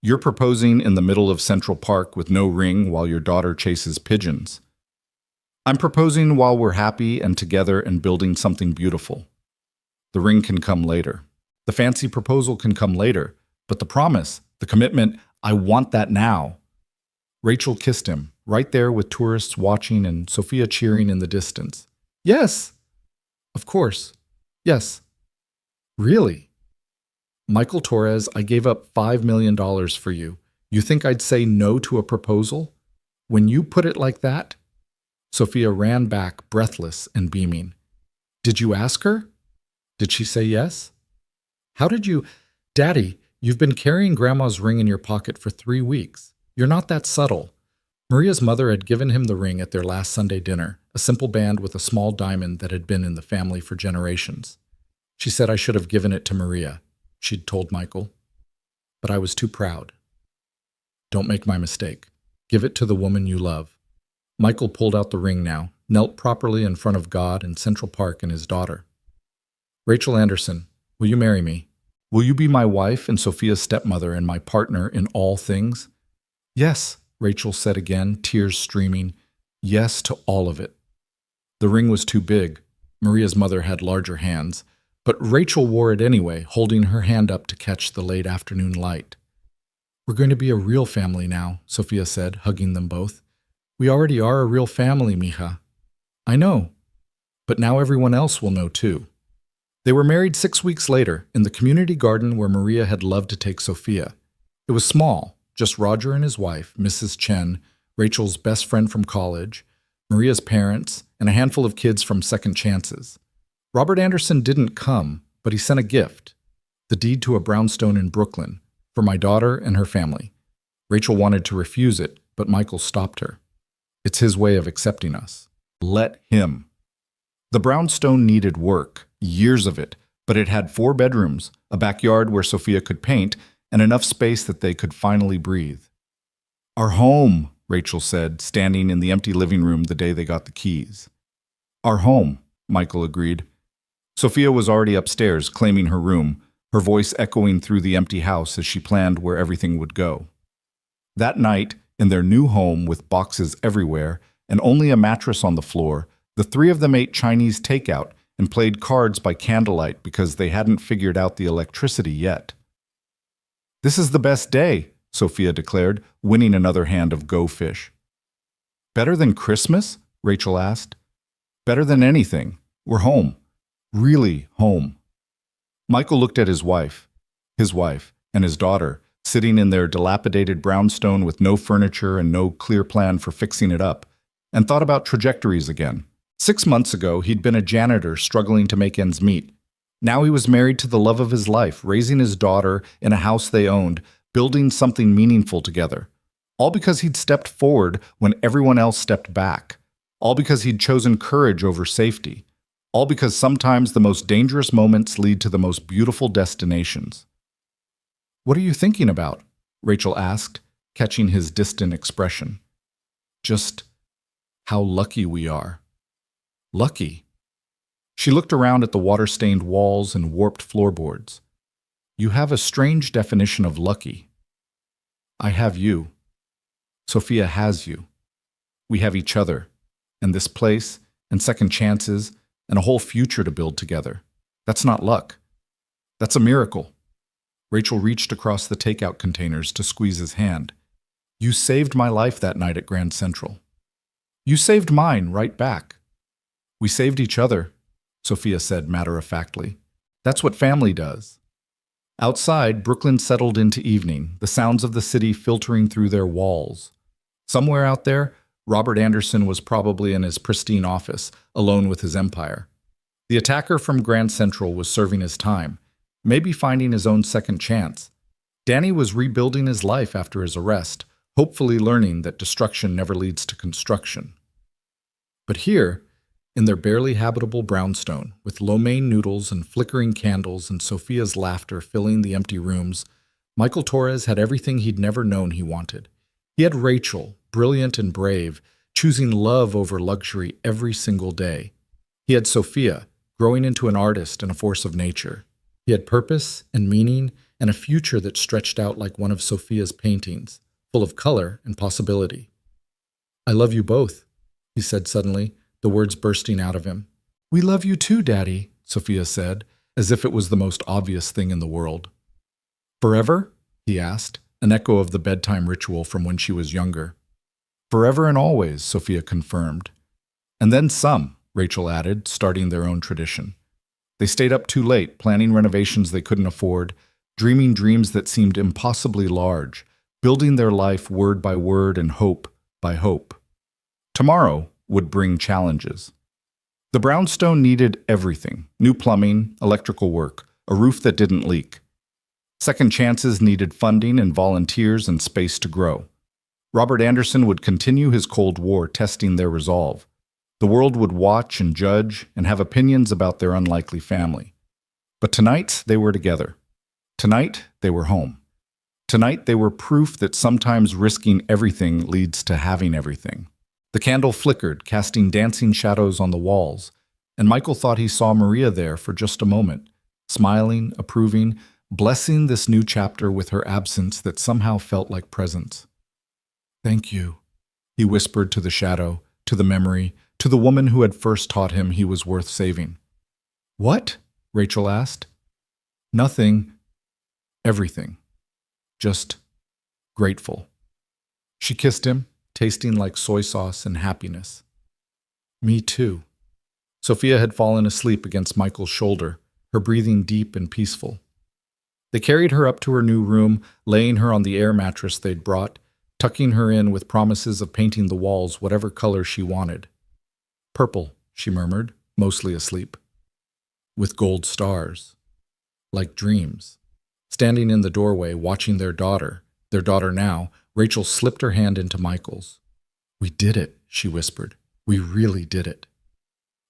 You're proposing in the middle of Central Park with no ring while your daughter chases pigeons. I'm proposing while we're happy and together and building something beautiful. The ring can come later. The fancy proposal can come later. But the promise, the commitment, I want that now. Rachel kissed him, right there with tourists watching and Sophia cheering in the distance. Yes! Of course. Yes. Really? Michael Torres, I gave up $5 million for you. You think I'd say no to a proposal? When you put it like that? Sophia ran back, breathless and beaming. Did you ask her? Did she say yes? How did you... Daddy, you've been carrying Grandma's ring in your pocket for 3 weeks. You're not that subtle. Maria's mother had given him the ring at their last Sunday dinner, a simple band with a small diamond that had been in the family for generations. She said I should have given it to Maria, she'd told Michael. But I was too proud. Don't make my mistake. Give it to the woman you love. Michael pulled out the ring now, knelt properly in front of God in Central Park and his daughter. Rachel Anderson, will you marry me? Will you be my wife and Sophia's stepmother and my partner in all things? Yes, Rachel said again, tears streaming. Yes to all of it. The ring was too big. Maria's mother had larger hands, but Rachel wore it anyway, holding her hand up to catch the late afternoon light. We're going to be a real family now, Sophia said, hugging them both. We already are a real family, mija. I know, but now everyone else will know too. They were married 6 weeks later in the community garden where Maria had loved to take Sophia. It was small, just Roger and his wife, Mrs. Chen, Rachel's best friend from college, Maria's parents, and a handful of kids from Second Chances. Robert Anderson didn't come, but he sent a gift, the deed to a brownstone in Brooklyn, for my daughter and her family. Rachel wanted to refuse it, but Michael stopped her. It's his way of accepting us. Let him. The brownstone needed work, years of it, but it had 4 bedrooms, a backyard where Sophia could paint, and enough space that they could finally breathe. Our home, Rachel said, standing in the empty living room the day they got the keys. Our home, Michael agreed. Sophia was already upstairs, claiming her room, her voice echoing through the empty house as she planned where everything would go. That night, in their new home with boxes everywhere and only a mattress on the floor, the 3 of them ate Chinese takeout and played cards by candlelight because they hadn't figured out the electricity yet. This is the best day, Sophia declared, winning another hand of Go Fish. Better than Christmas? Rachel asked. Better than anything. We're home. Really home. Michael looked at his wife, and his daughter, sitting in their dilapidated brownstone with no furniture and no clear plan for fixing it up, and thought about trajectories again. 6 months ago, he'd been a janitor struggling to make ends meet. Now he was married to the love of his life, raising his daughter in a house they owned, building something meaningful together. All because he'd stepped forward when everyone else stepped back. All because he'd chosen courage over safety. All because sometimes the most dangerous moments lead to the most beautiful destinations. What are you thinking about? Rachel asked, catching his distant expression. Just how lucky we are. Lucky. She looked around at the water-stained walls and warped floorboards. You have a strange definition of lucky. I have you. Sophia has you. We have each other, and this place, and second chances, and a whole future to build together. That's not luck. That's a miracle. Rachel reached across the takeout containers to squeeze his hand. You saved my life that night at Grand Central. You saved mine right back. We saved each other, Sophia said matter-of-factly. That's what family does. Outside, Brooklyn settled into evening, the sounds of the city filtering through their walls. Somewhere out there, Robert Anderson was probably in his pristine office, alone with his empire. The attacker from Grand Central was serving his time, maybe finding his own second chance. Danny was rebuilding his life after his arrest, hopefully learning that destruction never leads to construction. But here, in their barely habitable brownstone, with lo mein noodles and flickering candles and Sophia's laughter filling the empty rooms, Michael Torres had everything he'd never known he wanted. He had Rachel, brilliant and brave, choosing love over luxury every single day. He had Sophia, growing into an artist and a force of nature. He had purpose and meaning and a future that stretched out like one of Sophia's paintings, full of color and possibility. I love you both, he said suddenly, the words bursting out of him. We love you too, Daddy, Sophia said, as if it was the most obvious thing in the world. "Forever?" he asked, an echo of the bedtime ritual from when she was younger. "Forever and always," Sophia confirmed. "And then some," Rachel added, starting their own tradition. They stayed up too late, planning renovations they couldn't afford, dreaming dreams that seemed impossibly large, building their life word by word and hope by hope. Tomorrow would bring challenges. The brownstone needed everything: new plumbing, electrical work, a roof that didn't leak. Second chances needed funding and volunteers and space to grow. Robert Anderson would continue his Cold War, testing their resolve. The world would watch and judge and have opinions about their unlikely family. But tonight they were together. Tonight they were home. Tonight they were proof that sometimes risking everything leads to having everything. The candle flickered, casting dancing shadows on the walls, and Michael thought he saw Maria there for just a moment, smiling, approving, blessing this new chapter with her absence that somehow felt like presence. "Thank you," he whispered to the shadow, to the memory, to the woman who had first taught him he was worth saving. "What?" Rachel asked. "Nothing. Everything. Just grateful." She kissed him, tasting like soy sauce and happiness. "Me too." Sophia had fallen asleep against Michael's shoulder, her breathing deep and peaceful. They carried her up to her new room, laying her on the air mattress they'd brought, tucking her in with promises of painting the walls whatever color she wanted. "Purple," she murmured, mostly asleep. "With gold stars. Like dreams." Standing in the doorway, watching their daughter now, Rachel slipped her hand into Michael's. "We did it," she whispered. "We really did it."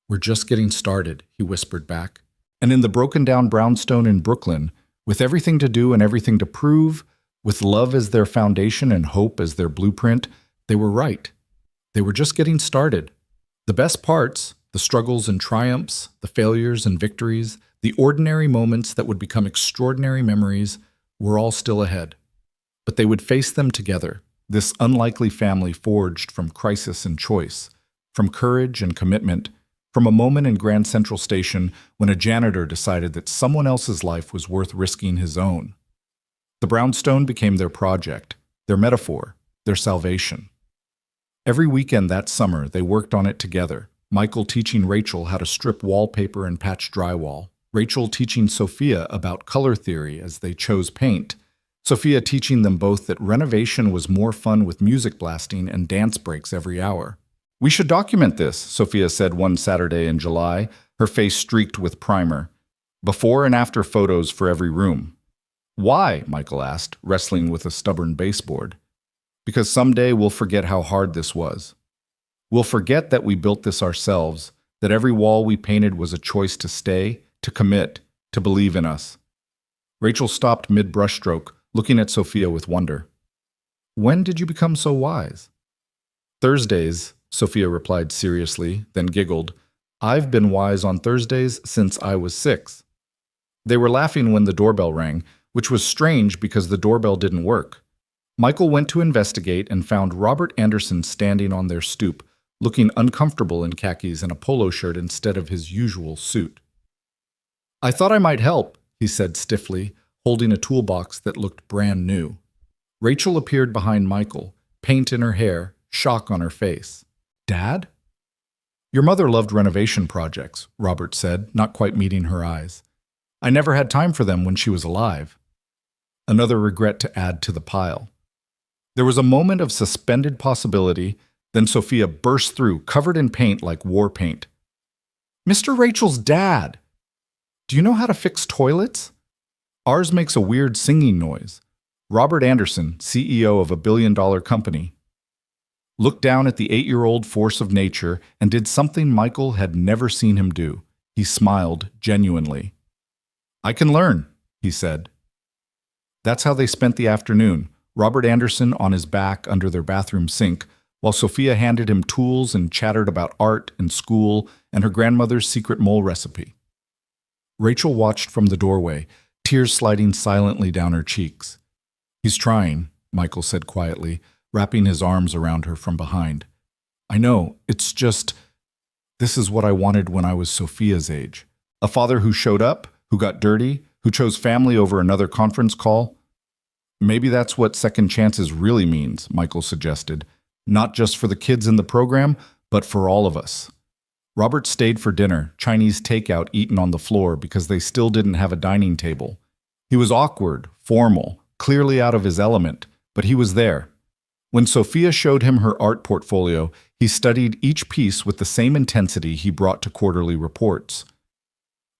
"We're just getting started," he whispered back. And in the broken-down brownstone in Brooklyn, with everything to do and everything to prove, with love as their foundation and hope as their blueprint, they were right. They were just getting started. The best parts, the struggles and triumphs, the failures and victories, the ordinary moments that would become extraordinary memories, were all still ahead. But they would face them together, this unlikely family forged from crisis and choice, from courage and commitment, from a moment in Grand Central Station when a janitor decided that someone else's life was worth risking his own. The brownstone became their project, their metaphor, their salvation. Every weekend that summer, they worked on it together, Michael teaching Rachel how to strip wallpaper and patch drywall, Rachel teaching Sophia about color theory as they chose paint, Sophia teaching them both that renovation was more fun with music blasting and dance breaks every hour. "We should document this," Sophia said one Saturday in July, her face streaked with primer. "Before and after photos for every room." "Why?" Michael asked, wrestling with a stubborn baseboard. "Because someday we'll forget how hard this was. We'll forget that we built this ourselves, that every wall we painted was a choice to stay, to commit, to believe in us." Rachel stopped mid-brushstroke, looking at Sophia with wonder. "When did you become so wise?" "Thursdays," Sophia replied seriously, then giggled. "I've been wise on Thursdays since I was 6. They were laughing when the doorbell rang, which was strange because the doorbell didn't work. Michael went to investigate and found Robert Anderson standing on their stoop, looking uncomfortable in khakis and a polo shirt instead of his usual suit. "I thought I might help," he said stiffly, holding a toolbox that looked brand new. Rachel appeared behind Michael, paint in her hair, shock on her face. "Dad?" "Your mother loved renovation projects," Robert said, not quite meeting her eyes. "I never had time for them when she was alive." Another regret to add to the pile. There was a moment of suspended possibility, then Sophia burst through, covered in paint like war paint. "Mr. Rachel's dad! Do you know how to fix toilets? Ours makes a weird singing noise. Robert Anderson, CEO of a billion-dollar company, looked down at the 8-year-old force of nature and did something Michael had never seen him do. He smiled genuinely. "I can learn," he said. That's how they spent the afternoon, Robert Anderson on his back under their bathroom sink, while Sophia handed him tools and chattered about art and school and her grandmother's secret mole recipe. Rachel watched from the doorway, tears sliding silently down her cheeks. "He's trying," Michael said quietly, wrapping his arms around her from behind. "I know, it's just, this is what I wanted when I was Sophia's age. A father who showed up, who got dirty, who chose family over another conference call. Maybe that's what second chances really means, Michael suggested. Not just for the kids in the program, but for all of us. Robert stayed for dinner, Chinese takeout eaten on the floor because they still didn't have a dining table. He was awkward, formal, clearly out of his element, but he was there. When Sophia showed him her art portfolio, he studied each piece with the same intensity he brought to quarterly reports.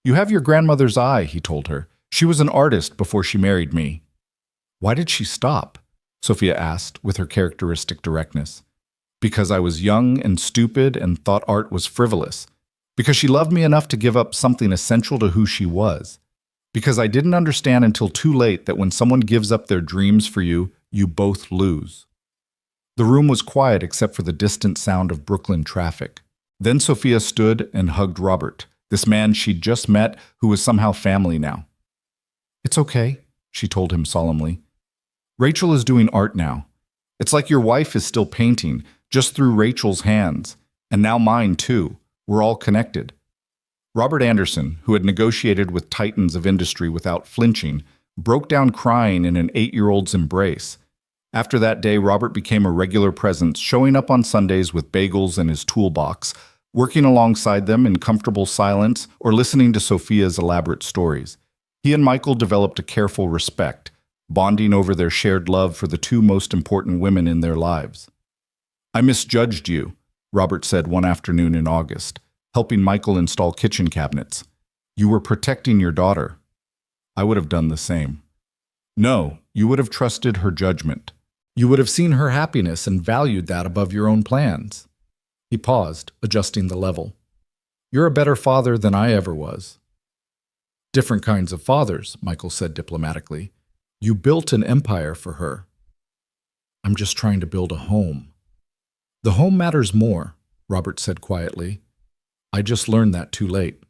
"You have your grandmother's eye," he told her. "She was an artist before she married me." "Why did she stop?" Sophia asked with her characteristic directness. "Because I was young and stupid and thought art was frivolous. Because she loved me enough to give up something essential to who she was. Because I didn't understand until too late that when someone gives up their dreams for you, you both lose." The room was quiet except for the distant sound of Brooklyn traffic. Then Sophia stood and hugged Robert, this man she'd just met who was somehow family now. "It's okay," she told him solemnly. "Rachel is doing art now. It's like your wife is still painting, just through Rachel's hands, and now mine too. We're all connected." Robert Anderson, who had negotiated with titans of industry without flinching, broke down crying in an 8-year-old's embrace. After that day, Robert became a regular presence, showing up on Sundays with bagels in his toolbox, working alongside them in comfortable silence or listening to Sophia's elaborate stories. He and Michael developed a careful respect, bonding over their shared love for the two most important women in their lives. "I misjudged you," Robert said one afternoon in August, helping Michael install kitchen cabinets. "You were protecting your daughter." "I would have done the same." "No, you would have trusted her judgment. You would have seen her happiness and valued that above your own plans." He paused, adjusting the level. "You're a better father than I ever was." "Different kinds of fathers," Michael said diplomatically. "You built an empire for her." "I'm just trying to build a home." "The home matters more," Robert said quietly. "I just learned that too late."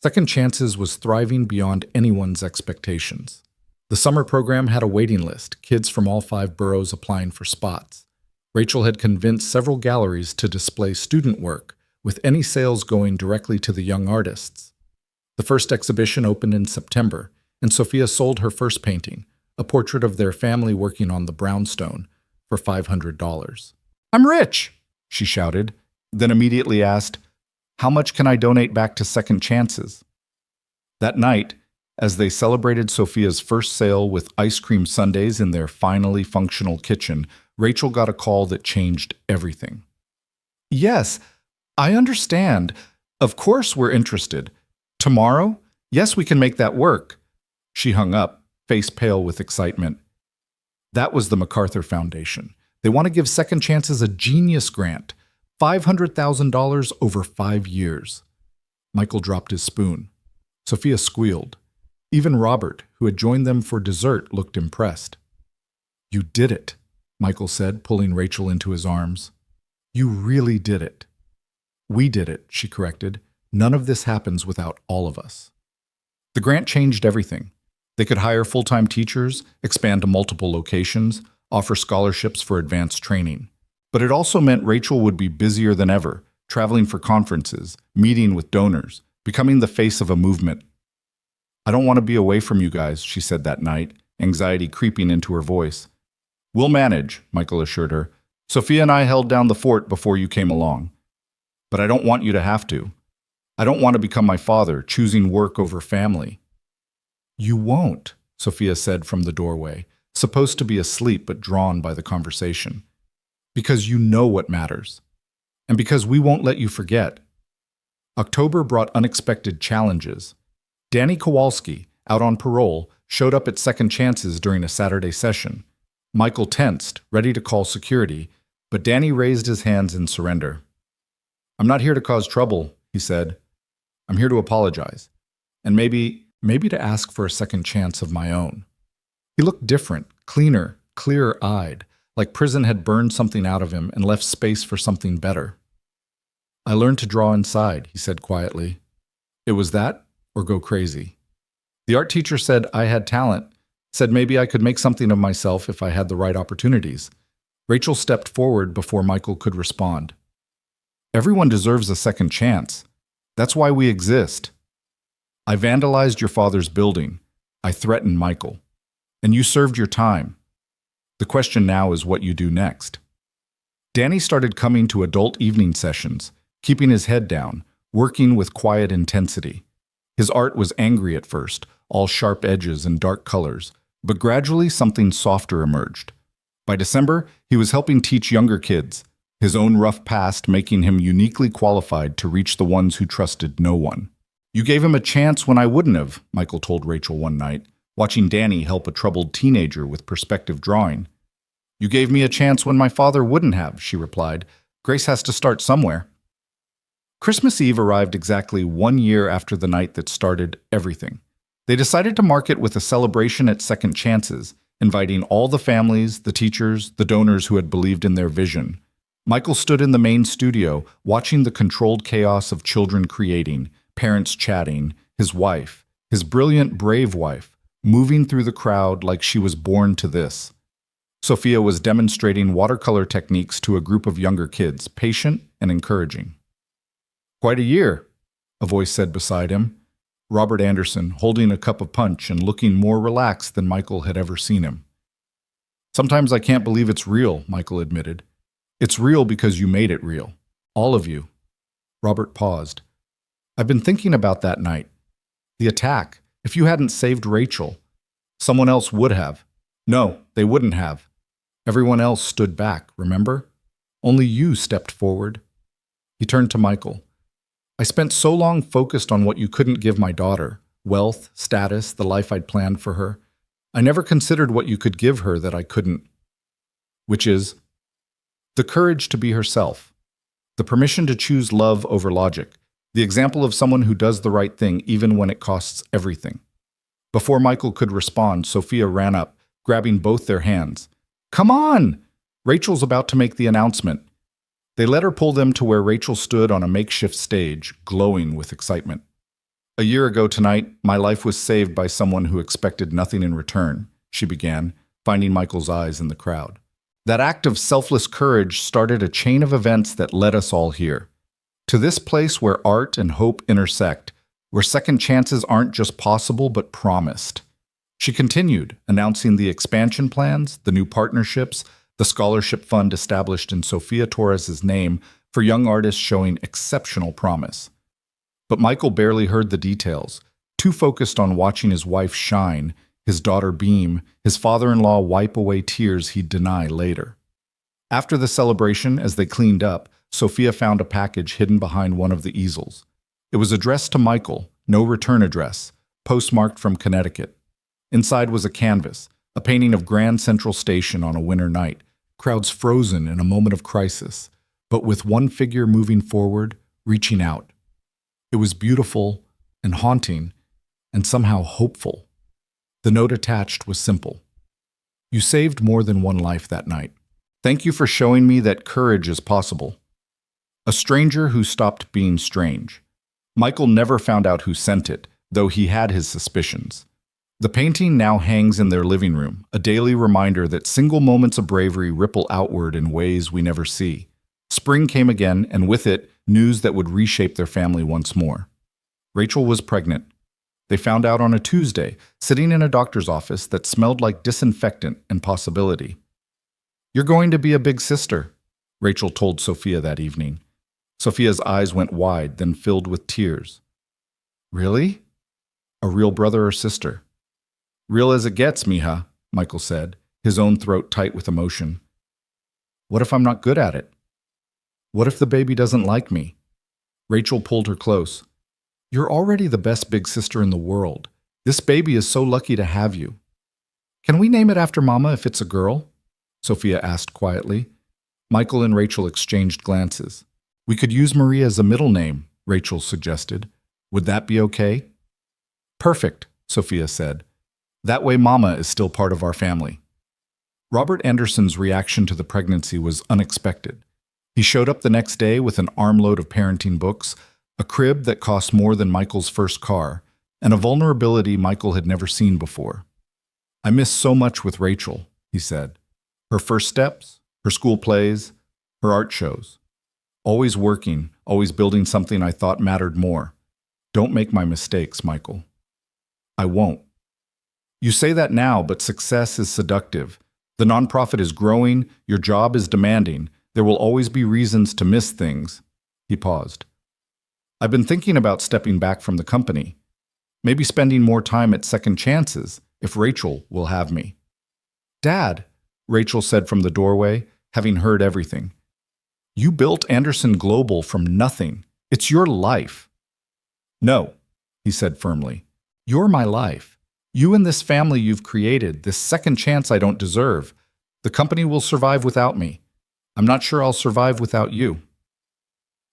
Second Chances was thriving beyond anyone's expectations. The summer program had a waiting list, kids from all 5 boroughs applying for spots. Rachel had convinced several galleries to display student work, with any sales going directly to the young artists. The first exhibition opened in September, and Sophia sold her first painting, a portrait of their family working on the brownstone, for $500. "I'm rich!" she shouted, then immediately asked, "How much can I donate back to Second Chances?" That night, as they celebrated Sophia's first sale with ice cream sundaes in their finally functional kitchen, Rachel got a call that changed everything. "Yes, I understand. Of course we're interested. Tomorrow? Yes, we can make that work." She hung up, face pale with excitement. That was the MacArthur Foundation. They want to give Second Chances a genius grant, $500,000 over 5 years. Michael dropped his spoon. Sophia squealed. Even Robert, who had joined them for dessert, looked impressed. "You did it," Michael said, pulling Rachel into his arms. "You really did it." "We did it," she corrected. "None of this happens without all of us." The grant changed everything. They could hire full-time teachers, expand to multiple locations, offer scholarships for advanced training. But it also meant Rachel would be busier than ever, traveling for conferences, meeting with donors, becoming the face of a movement. "I don't want to be away from you guys," she said that night, anxiety creeping into her voice. "We'll manage," Michael assured her. "Sophia and I held down the fort before you came along. But I don't want you to have to. I don't want to become my father, choosing work over family." "You won't," Sophia said from the doorway, supposed to be asleep but drawn by the conversation. "Because you know what matters. And because we won't let you forget." October brought unexpected challenges. Danny Kowalski, out on parole, showed up at Second Chances during a Saturday session. Michael tensed, ready to call security, but Danny raised his hands in surrender. "I'm not here to cause trouble," he said. "I'm here to apologize. And maybe to ask for a second chance of my own." He looked different, cleaner, clearer-eyed, like prison had burned something out of him and left space for something better. "I learned to draw inside," he said quietly. It was that or go crazy. The art teacher said I had talent, said maybe I could make something of myself if I had the right opportunities. Rachel stepped forward before Michael could respond. "Everyone deserves a second chance. That's why we exist." I vandalized your father's building. I threatened Michael. And you served your time. The question now is what you do next. Danny started coming to adult evening sessions, keeping his head down, working with quiet intensity. His art was angry at first, all sharp edges and dark colors, but gradually something softer emerged. By December, he was helping teach younger kids, his own rough past making him uniquely qualified to reach the ones who trusted no one. You gave him a chance when I wouldn't have, Michael told Rachel one night, watching Danny help a troubled teenager with perspective drawing. You gave me a chance when my father wouldn't have, she replied. Grace has to start somewhere. Christmas Eve arrived exactly 1 year after the night that started everything. They decided to mark it with a celebration at Second Chances, inviting all the families, the teachers, the donors who had believed in their vision. Michael stood in the main studio, watching the controlled chaos of children creating, parents chatting, his wife, his brilliant, brave wife, moving through the crowd like she was born to this. Sophia was demonstrating watercolor techniques to a group of younger kids, patient and encouraging. Quite a year, a voice said beside him. Robert Anderson, holding a cup of punch and looking more relaxed than Michael had ever seen him. Sometimes I can't believe it's real, Michael admitted. It's real because you made it real. All of you. Robert paused. I've been thinking about that night. The attack. If you hadn't saved Rachel, someone else would have. No, they wouldn't have. Everyone else stood back, remember? Only you stepped forward. He turned to Michael. I spent so long focused on what you couldn't give my daughter, wealth, status, the life I'd planned for her. I never considered what you could give her that I couldn't. Which is the courage to be herself, the permission to choose love over logic, the example of someone who does the right thing even when it costs everything. Before Michael could respond, Sophia ran up, grabbing both their hands. Come on! Rachel's about to make the announcement. They let her pull them to where Rachel stood on a makeshift stage, glowing with excitement. A year ago tonight, my life was saved by someone who expected nothing in return, she began, finding Michael's eyes in the crowd. That act of selfless courage started a chain of events that led us all here. To this place where art and hope intersect, where second chances aren't just possible but promised. She continued, announcing the expansion plans, the new partnerships, the scholarship fund established in Sophia Torres's name for young artists showing exceptional promise. But Michael barely heard the details, too focused on watching his wife shine, his daughter beam, his father-in-law wipe away tears he'd deny later. After the celebration, as they cleaned up, Sophia found a package hidden behind one of the easels. It was addressed to Michael, no return address, postmarked from Connecticut. Inside was a canvas, a painting of Grand Central Station on a winter night, crowds frozen in a moment of crisis, but with one figure moving forward, reaching out. It was beautiful and haunting and somehow hopeful. The note attached was simple. You saved more than one life that night. Thank you for showing me that courage is possible. A stranger who stopped being strange. Michael never found out who sent it, though he had his suspicions. The painting now hangs in their living room, a daily reminder that single moments of bravery ripple outward in ways we never see. Spring came again, and with it, news that would reshape their family once more. Rachel was pregnant. They found out on a Tuesday, sitting in a doctor's office that smelled like disinfectant and possibility. You're going to be a big sister, Rachel told Sophia that evening. Sophia's eyes went wide, then filled with tears. Really? A real brother or sister? Real as it gets, mija, Michael said, his own throat tight with emotion. What if I'm not good at it? What if the baby doesn't like me? Rachel pulled her close. You're already the best big sister in the world. This baby is so lucky to have you. Can we name it after Mama if it's a girl? Sophia asked quietly. Michael and Rachel exchanged glances. We could use Maria as a middle name, Rachel suggested. Would that be okay? Perfect, Sophia said. That way Mama is still part of our family. Robert Anderson's reaction to the pregnancy was unexpected. He showed up the next day with an armload of parenting books, a crib that cost more than Michael's first car, and a vulnerability Michael had never seen before. I miss so much with Rachel, he said. Her first steps, her school plays, her art shows. Always working, always building something I thought mattered more. Don't make my mistakes, Michael. I won't. You say that now, but success is seductive. The nonprofit is growing, your job is demanding. There will always be reasons to miss things. He paused. I've been thinking about stepping back from the company. Maybe spending more time at Second Chances, if Rachel will have me. Dad, Rachel said from the doorway, having heard everything. You built Anderson Global from nothing. It's your life. No, he said firmly. You're my life. You and this family you've created, this second chance I don't deserve. The company will survive without me. I'm not sure I'll survive without you.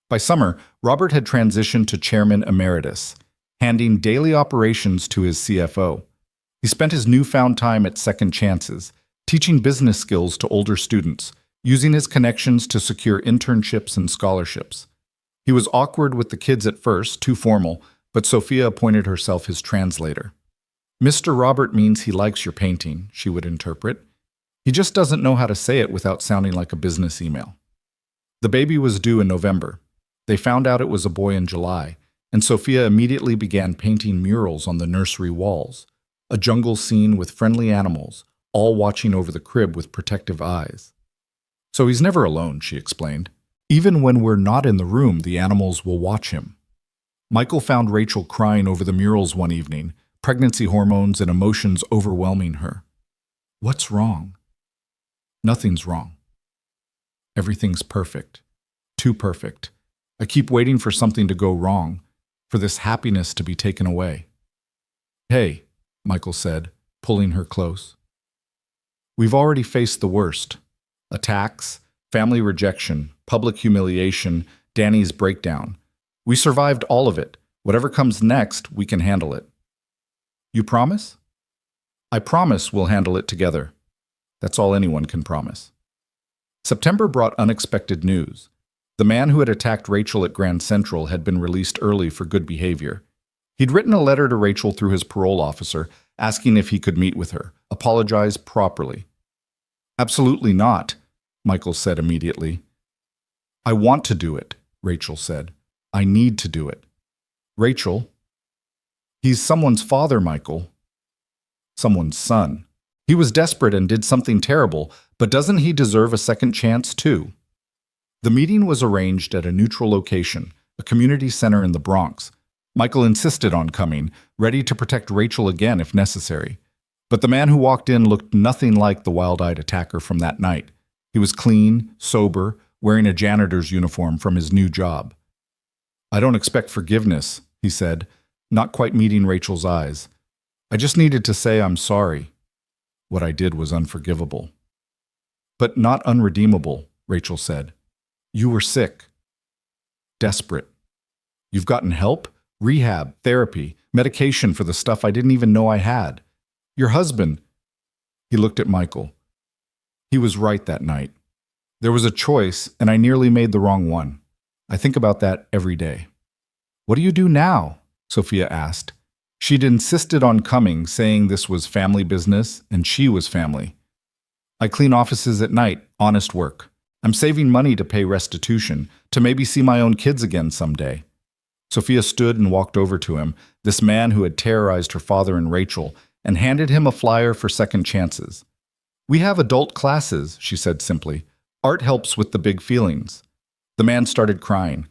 By summer, Robert had transitioned to chairman emeritus, handing daily operations to his CFO. He spent his newfound time at Second Chances, teaching business skills to older students, using his connections to secure internships and scholarships. He was awkward with the kids at first, too formal, but Sophia appointed herself his translator. Mr. Robert means he likes your painting, she would interpret. He just doesn't know how to say it without sounding like a business email. The baby was due in November. They found out it was a boy in July, and Sophia immediately began painting murals on the nursery walls, a jungle scene with friendly animals, all watching over the crib with protective eyes. So he's never alone, she explained. Even when we're not in the room, the animals will watch him. Michael found Rachel crying over the murals one evening, pregnancy hormones and emotions overwhelming her. What's wrong? Nothing's wrong. Everything's perfect. Too perfect. I keep waiting for something to go wrong, for this happiness to be taken away. Hey, Michael said, pulling her close. We've already faced the worst. Attacks, family rejection, public humiliation, Danny's breakdown. We survived all of it. Whatever comes next, we can handle it. You promise? I promise we'll handle it together. That's all anyone can promise. September brought unexpected news. The man who had attacked Rachel at Grand Central had been released early for good behavior. He'd written a letter to Rachel through his parole officer, asking if he could meet with her, apologize properly. Absolutely not, Michael said immediately. I want to do it, Rachel said. I need to do it. Rachel, he's someone's father, Michael. Someone's son. He was desperate and did something terrible, but doesn't he deserve a second chance too? The meeting was arranged at a neutral location, a community center in the Bronx. Michael insisted on coming, ready to protect Rachel again if necessary. But the man who walked in looked nothing like the wild-eyed attacker from that night. He was clean, sober, wearing a janitor's uniform from his new job. I don't expect forgiveness, he said, not quite meeting Rachel's eyes. I just needed to say I'm sorry. What I did was unforgivable. But not unredeemable, Rachel said. You were sick. Desperate. You've gotten help? Rehab, therapy, medication for the stuff I didn't even know I had. Your husband. He looked at Michael. He was right that night. There was a choice, and I nearly made the wrong one. I think about that every day. What do you do now? Sophia asked. She'd insisted on coming, saying this was family business and she was family. I clean offices at night, honest work. I'm saving money to pay restitution, to maybe see my own kids again someday. Sophia stood and walked over to him, this man who had terrorized her father and Rachel, and handed him a flyer for second chances. We have adult classes, she said simply. Art helps with the big feelings. The man started crying.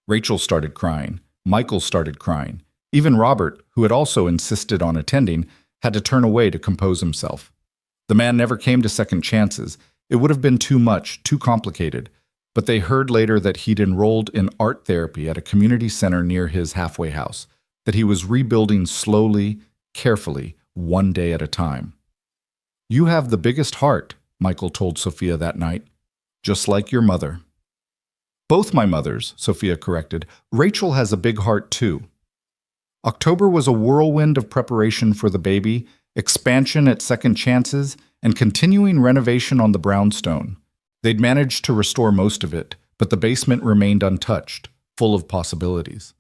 Rachel started crying. Michael started crying. Even Robert, who had also insisted on attending, had to turn away to compose himself. The man never came to second chances. It would have been too much, too complicated. But they heard later that he'd enrolled in art therapy at a community center near his halfway house, that he was rebuilding slowly, carefully, one day at a time. You have the biggest heart, Michael told Sophia that night, just like your mother. Both my mothers, Sophia corrected. Rachel has a big heart too. October was a whirlwind of preparation for the baby, expansion at Second Chances, and continuing renovation on the brownstone. They'd managed to restore most of it, but the basement remained untouched, full of possibilities.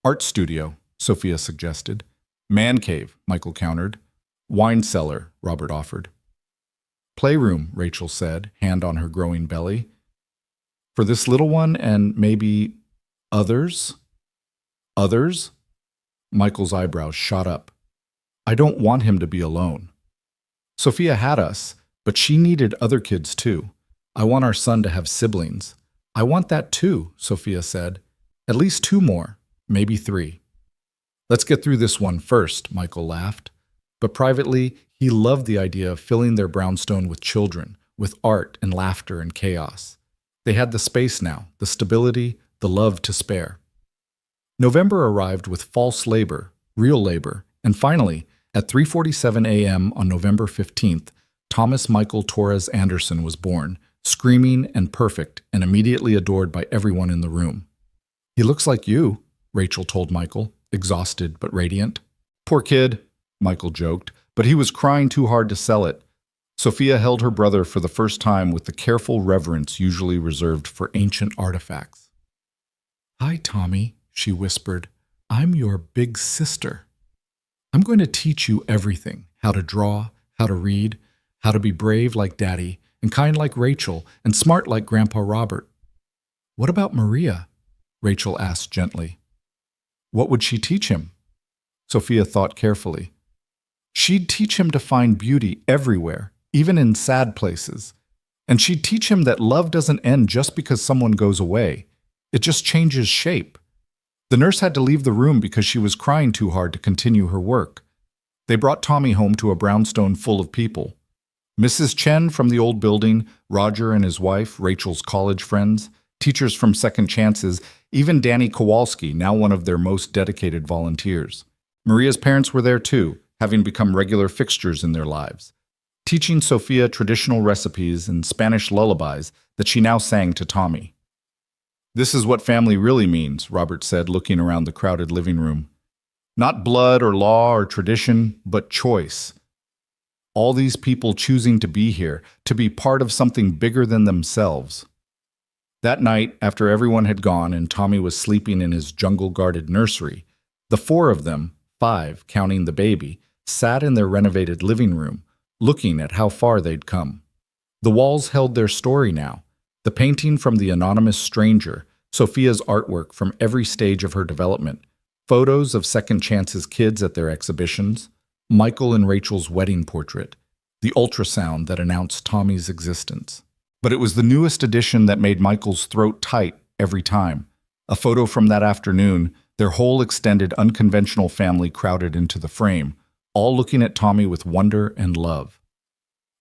Art studio, Sophia suggested. Man cave, Michael countered. Wine cellar, Robert offered. Playroom, Rachel said, hand on her growing belly. For this little one and maybe others? Others? Michael's eyebrows shot up. I don't want him to be alone. Sophia had us, but she needed other kids too. I want our son to have siblings. I want that too, Sophia said. At least 2 more, maybe 3. Let's get through this one first, Michael laughed. But privately, he loved the idea of filling their brownstone with children, with art and laughter and chaos. They had the space now, the stability, the love to spare. November arrived with false labor, real labor, and finally, at 3:47 a.m. on November 15th, Thomas Michael Torres Anderson was born, screaming and perfect and immediately adored by everyone in the room. He looks like you, Rachel told Michael, exhausted but radiant. Poor kid, Michael joked, but he was crying too hard to sell it. Sophia held her brother for the first time with the careful reverence usually reserved for ancient artifacts. Hi, Tommy, she whispered. I'm your big sister. I'm going to teach you everything, how to draw, how to read, how to be brave like Daddy, and kind like Rachel, and smart like Grandpa Robert. What about Maria? Rachel asked gently. What would she teach him? Sophia thought carefully. She'd teach him to find beauty everywhere, even in sad places. And she'd teach him that love doesn't end just because someone goes away. It just changes shape. The nurse had to leave the room because she was crying too hard to continue her work. They brought Tommy home to a brownstone full of people. Mrs. Chen from the old building, Roger and his wife, Rachel's college friends, teachers from Second Chances, even Danny Kowalski, now one of their most dedicated volunteers. Maria's parents were there too, having become regular fixtures in their lives, teaching Sophia traditional recipes and Spanish lullabies that she now sang to Tommy. This is what family really means, Robert said, looking around the crowded living room. Not blood or law or tradition, but choice. All these people choosing to be here, to be part of something bigger than themselves. That night, after everyone had gone and Tommy was sleeping in his jungle-guarded nursery, the 4 of them, 5, counting the baby, sat in their renovated living room, looking at how far they'd come. The walls held their story now. The painting from the anonymous stranger, Sophia's artwork from every stage of her development, photos of Second Chance's kids at their exhibitions, Michael and Rachel's wedding portrait, the ultrasound that announced Tommy's existence. But it was the newest addition that made Michael's throat tight every time. A photo from that afternoon, their whole extended unconventional family crowded into the frame, all looking at Tommy with wonder and love.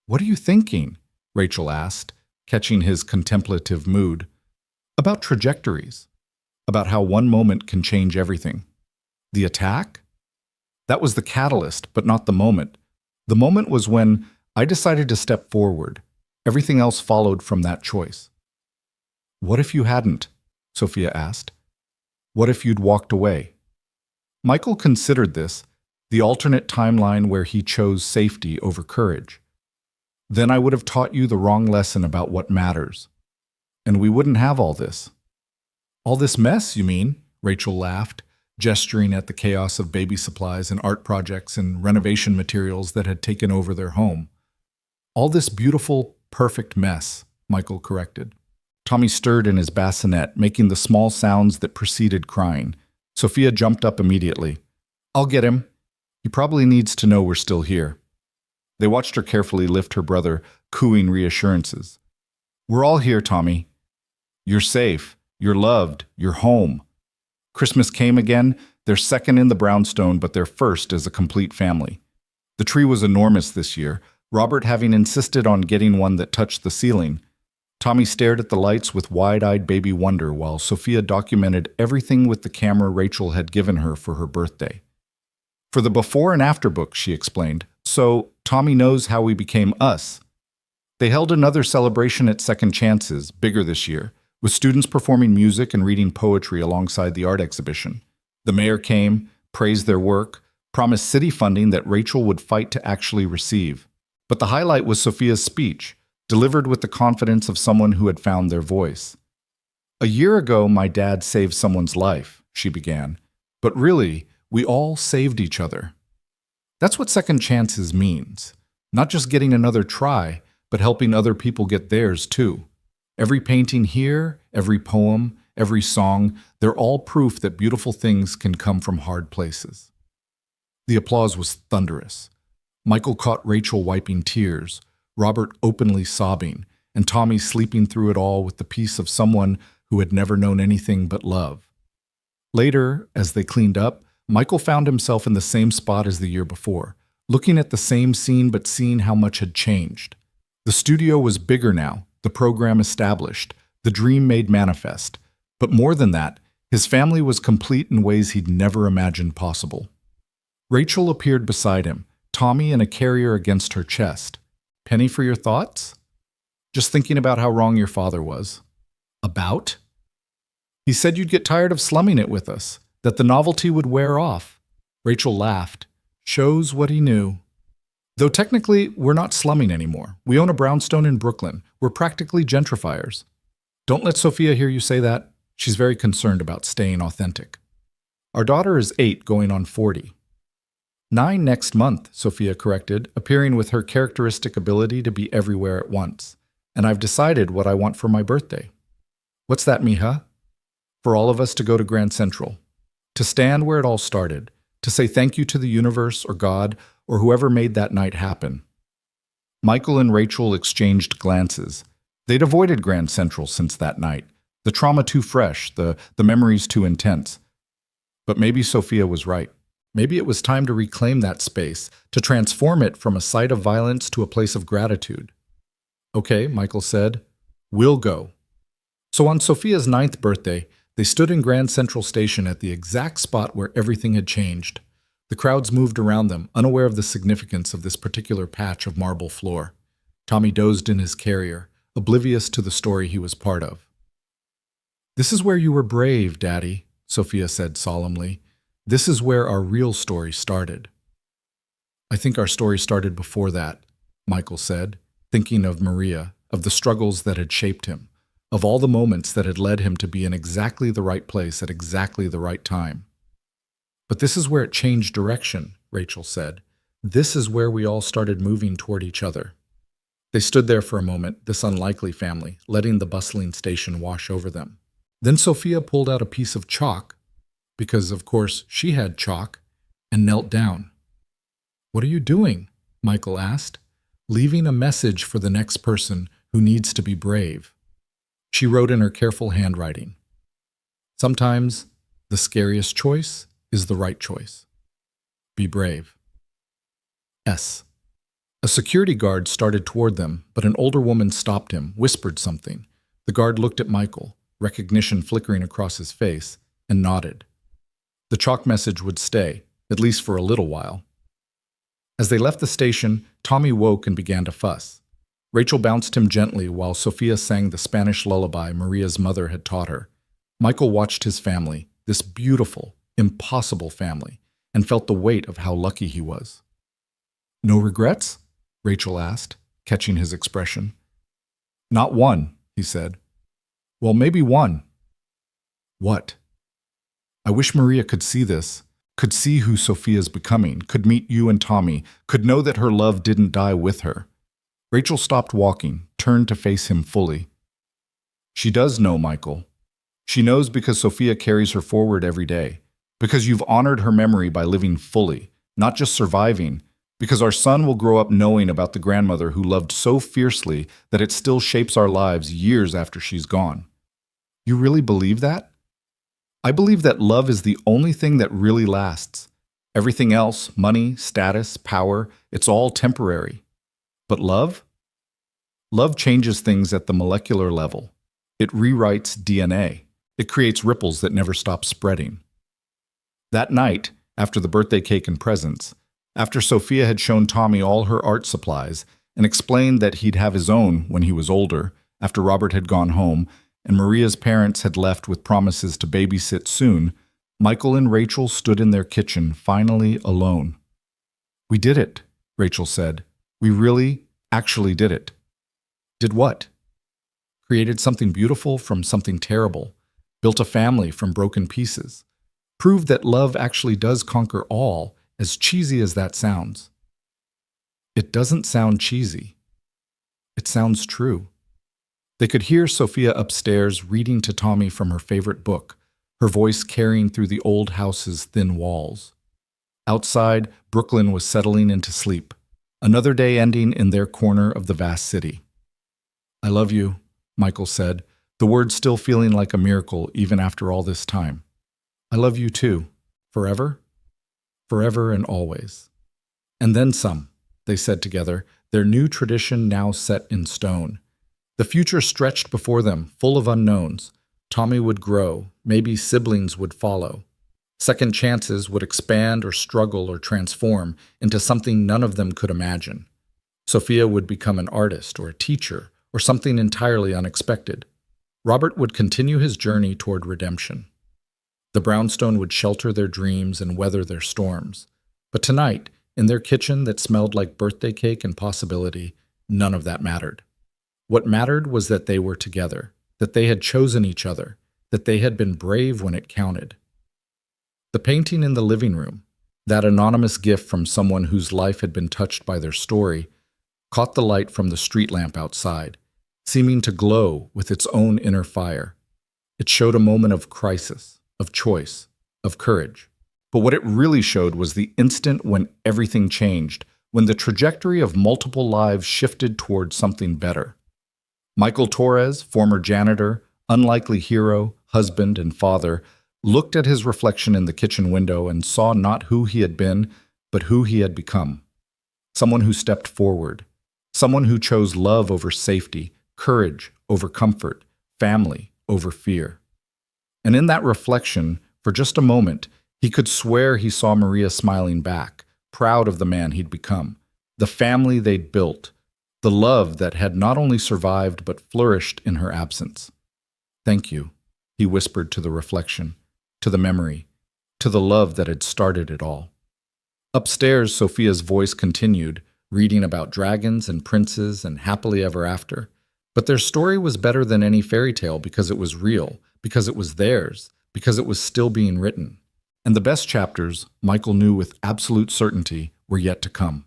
What are you thinking? Rachel asked, catching his contemplative mood. About trajectories. About how one moment can change everything. The attack? That was the catalyst, but not the moment. The moment was when I decided to step forward. Everything else followed from that choice. What if you hadn't? Sophia asked. What if you'd walked away? Michael considered this, the alternate timeline where he chose safety over courage. Then I would have taught you the wrong lesson about what matters. And we wouldn't have all this. All this mess, you mean? Rachel laughed, gesturing at the chaos of baby supplies and art projects and renovation materials that had taken over their home. All this beautiful, perfect mess, Michael corrected. Tommy stirred in his bassinet, making the small sounds that preceded crying. Sophia jumped up immediately. I'll get him. He probably needs to know we're still here. They watched her carefully lift her brother, cooing reassurances. We're all here, Tommy. You're safe. You're loved. You're home. Christmas came again. They're second in the brownstone, but they're first as a complete family. The tree was enormous this year, Robert having insisted on getting one that touched the ceiling. Tommy stared at the lights with wide-eyed baby wonder while Sophia documented everything with the camera Rachel had given her for her birthday. For the before and after book, she explained, so Tommy knows how we became us. They held another celebration at Second Chances, bigger this year, with students performing music and reading poetry alongside the art exhibition. The mayor came, praised their work, promised city funding that Rachel would fight to actually receive. But the highlight was Sophia's speech, delivered with the confidence of someone who had found their voice. A year ago, my dad saved someone's life, she began. But really, we all saved each other. That's what Second Chances means. Not just getting another try, but helping other people get theirs too. Every painting here, every poem, every song, they're all proof that beautiful things can come from hard places. The applause was thunderous. Michael caught Rachel wiping tears, Robert openly sobbing, and Tommy sleeping through it all with the peace of someone who had never known anything but love. Later, as they cleaned up, Michael found himself in the same spot as the year before, looking at the same scene but seeing how much had changed. The studio was bigger now, the program established, the dream made manifest. But more than that, his family was complete in ways he'd never imagined possible. Rachel appeared beside him, Tommy in a carrier against her chest. "Penny for your thoughts?" "Just thinking about how wrong your father was." "About?" "He said you'd get tired of slumming it with us, that the novelty would wear off." Rachel laughed. "Shows what he knew." "Though technically, we're not slumming anymore. We own a brownstone in Brooklyn. We're practically gentrifiers." "Don't let Sophia hear you say that. She's very concerned about staying authentic." "Our daughter is 8 going on 40. 9 next month," Sophia corrected, appearing with her characteristic ability to be everywhere at once. "And I've decided what I want for my birthday." "What's that, mija?" "For all of us to go to Grand Central. To stand where it all started. To say thank you to the universe or God or whoever made that night happen." Michael and Rachel exchanged glances. They'd avoided Grand Central since that night. The trauma too fresh, the memories too intense. But maybe Sophia was right. Maybe it was time to reclaim that space, to transform it from a site of violence to a place of gratitude. "Okay," Michael said. "We'll go." So on Sophia's 9th birthday, they stood in Grand Central Station at the exact spot where everything had changed. The crowds moved around them, unaware of the significance of this particular patch of marble floor. Tommy dozed in his carrier, oblivious to the story he was part of. "This is where you were brave, Daddy," Sophia said solemnly. "This is where our real story started." "I think our story started before that," Michael said, thinking of Maria, of the struggles that had shaped him, of all the moments that had led him to be in exactly the right place at exactly the right time. "But this is where it changed direction," Rachel said. "This is where we all started moving toward each other." They stood there for a moment, this unlikely family, letting the bustling station wash over them. Then Sophia pulled out a piece of chalk, because of course she had chalk, and knelt down. "What are you doing?" Michael asked. "Leaving a message for the next person who needs to be brave." She wrote in her careful handwriting, "Sometimes the scariest choice is the right choice. Be brave." S. A security guard started toward them, but an older woman stopped him, whispered something. The guard looked at Michael, recognition flickering across his face, and nodded. The chalk message would stay, at least for a little while. As they left the station, Tommy woke and began to fuss. Rachel bounced him gently while Sophia sang the Spanish lullaby Maria's mother had taught her. Michael watched his family, this beautiful, impossible family, and felt the weight of how lucky he was. "No regrets?" Rachel asked, catching his expression. "Not one," he said. "Well, maybe one." "What?" "I wish Maria could see this, could see who Sophia's becoming, could meet you and Tommy, could know that her love didn't die with her." Rachel stopped walking, turned to face him fully. "She does know, Michael. She knows because Sophia carries her forward every day, because you've honored her memory by living fully, not just surviving, because our son will grow up knowing about the grandmother who loved so fiercely that it still shapes our lives years after she's gone." "You really believe that?" "I believe that love is the only thing that really lasts. Everything else, money, status, power, it's all temporary. But love? Love changes things at the molecular level. It rewrites DNA. It creates ripples that never stop spreading." That night, after the birthday cake and presents, after Sophia had shown Tommy all her art supplies and explained that he'd have his own when he was older, after Robert had gone home, and Maria's parents had left with promises to babysit soon, Michael and Rachel stood in their kitchen, finally alone. "We did it," Rachel said. "We really, actually did it." "Did what?" "Created something beautiful from something terrible. Built a family from broken pieces. Proved that love actually does conquer all, as cheesy as that sounds." "It doesn't sound cheesy. It sounds true." They could hear Sophia upstairs reading to Tommy from her favorite book, her voice carrying through the old house's thin walls. Outside, Brooklyn was settling into sleep, another day ending in their corner of the vast city. "I love you," Michael said, the words still feeling like a miracle even after all this time. "I love you too. Forever?" "Forever and always." "And then some," they said together, their new tradition now set in stone. The future stretched before them, full of unknowns. Tommy would grow, maybe siblings would follow. Second chances would expand or struggle or transform into something none of them could imagine. Sophia would become an artist or a teacher or something entirely unexpected. Robert would continue his journey toward redemption. The brownstone would shelter their dreams and weather their storms. But tonight, in their kitchen that smelled like birthday cake and possibility, none of that mattered. What mattered was that they were together, that they had chosen each other, that they had been brave when it counted. The painting in the living room, that anonymous gift from someone whose life had been touched by their story, caught the light from the street lamp outside, seeming to glow with its own inner fire. It showed a moment of crisis, of choice, of courage. But what it really showed was the instant when everything changed, when the trajectory of multiple lives shifted toward something better. Michael Torres, former janitor, unlikely hero, husband, and father, looked at his reflection in the kitchen window and saw not who he had been, but who he had become. Someone who stepped forward. Someone who chose love over safety, courage over comfort, family over fear. And in that reflection, for just a moment, he could swear he saw Maria smiling back, proud of the man he'd become, the family they'd built, the love that had not only survived but flourished in her absence. "Thank you," he whispered to the reflection, to the memory, to the love that had started it all. Upstairs, Sophia's voice continued, reading about dragons and princes and happily ever after. But their story was better than any fairy tale because it was real, because it was theirs, because it was still being written. And the best chapters, Michael knew with absolute certainty, were yet to come.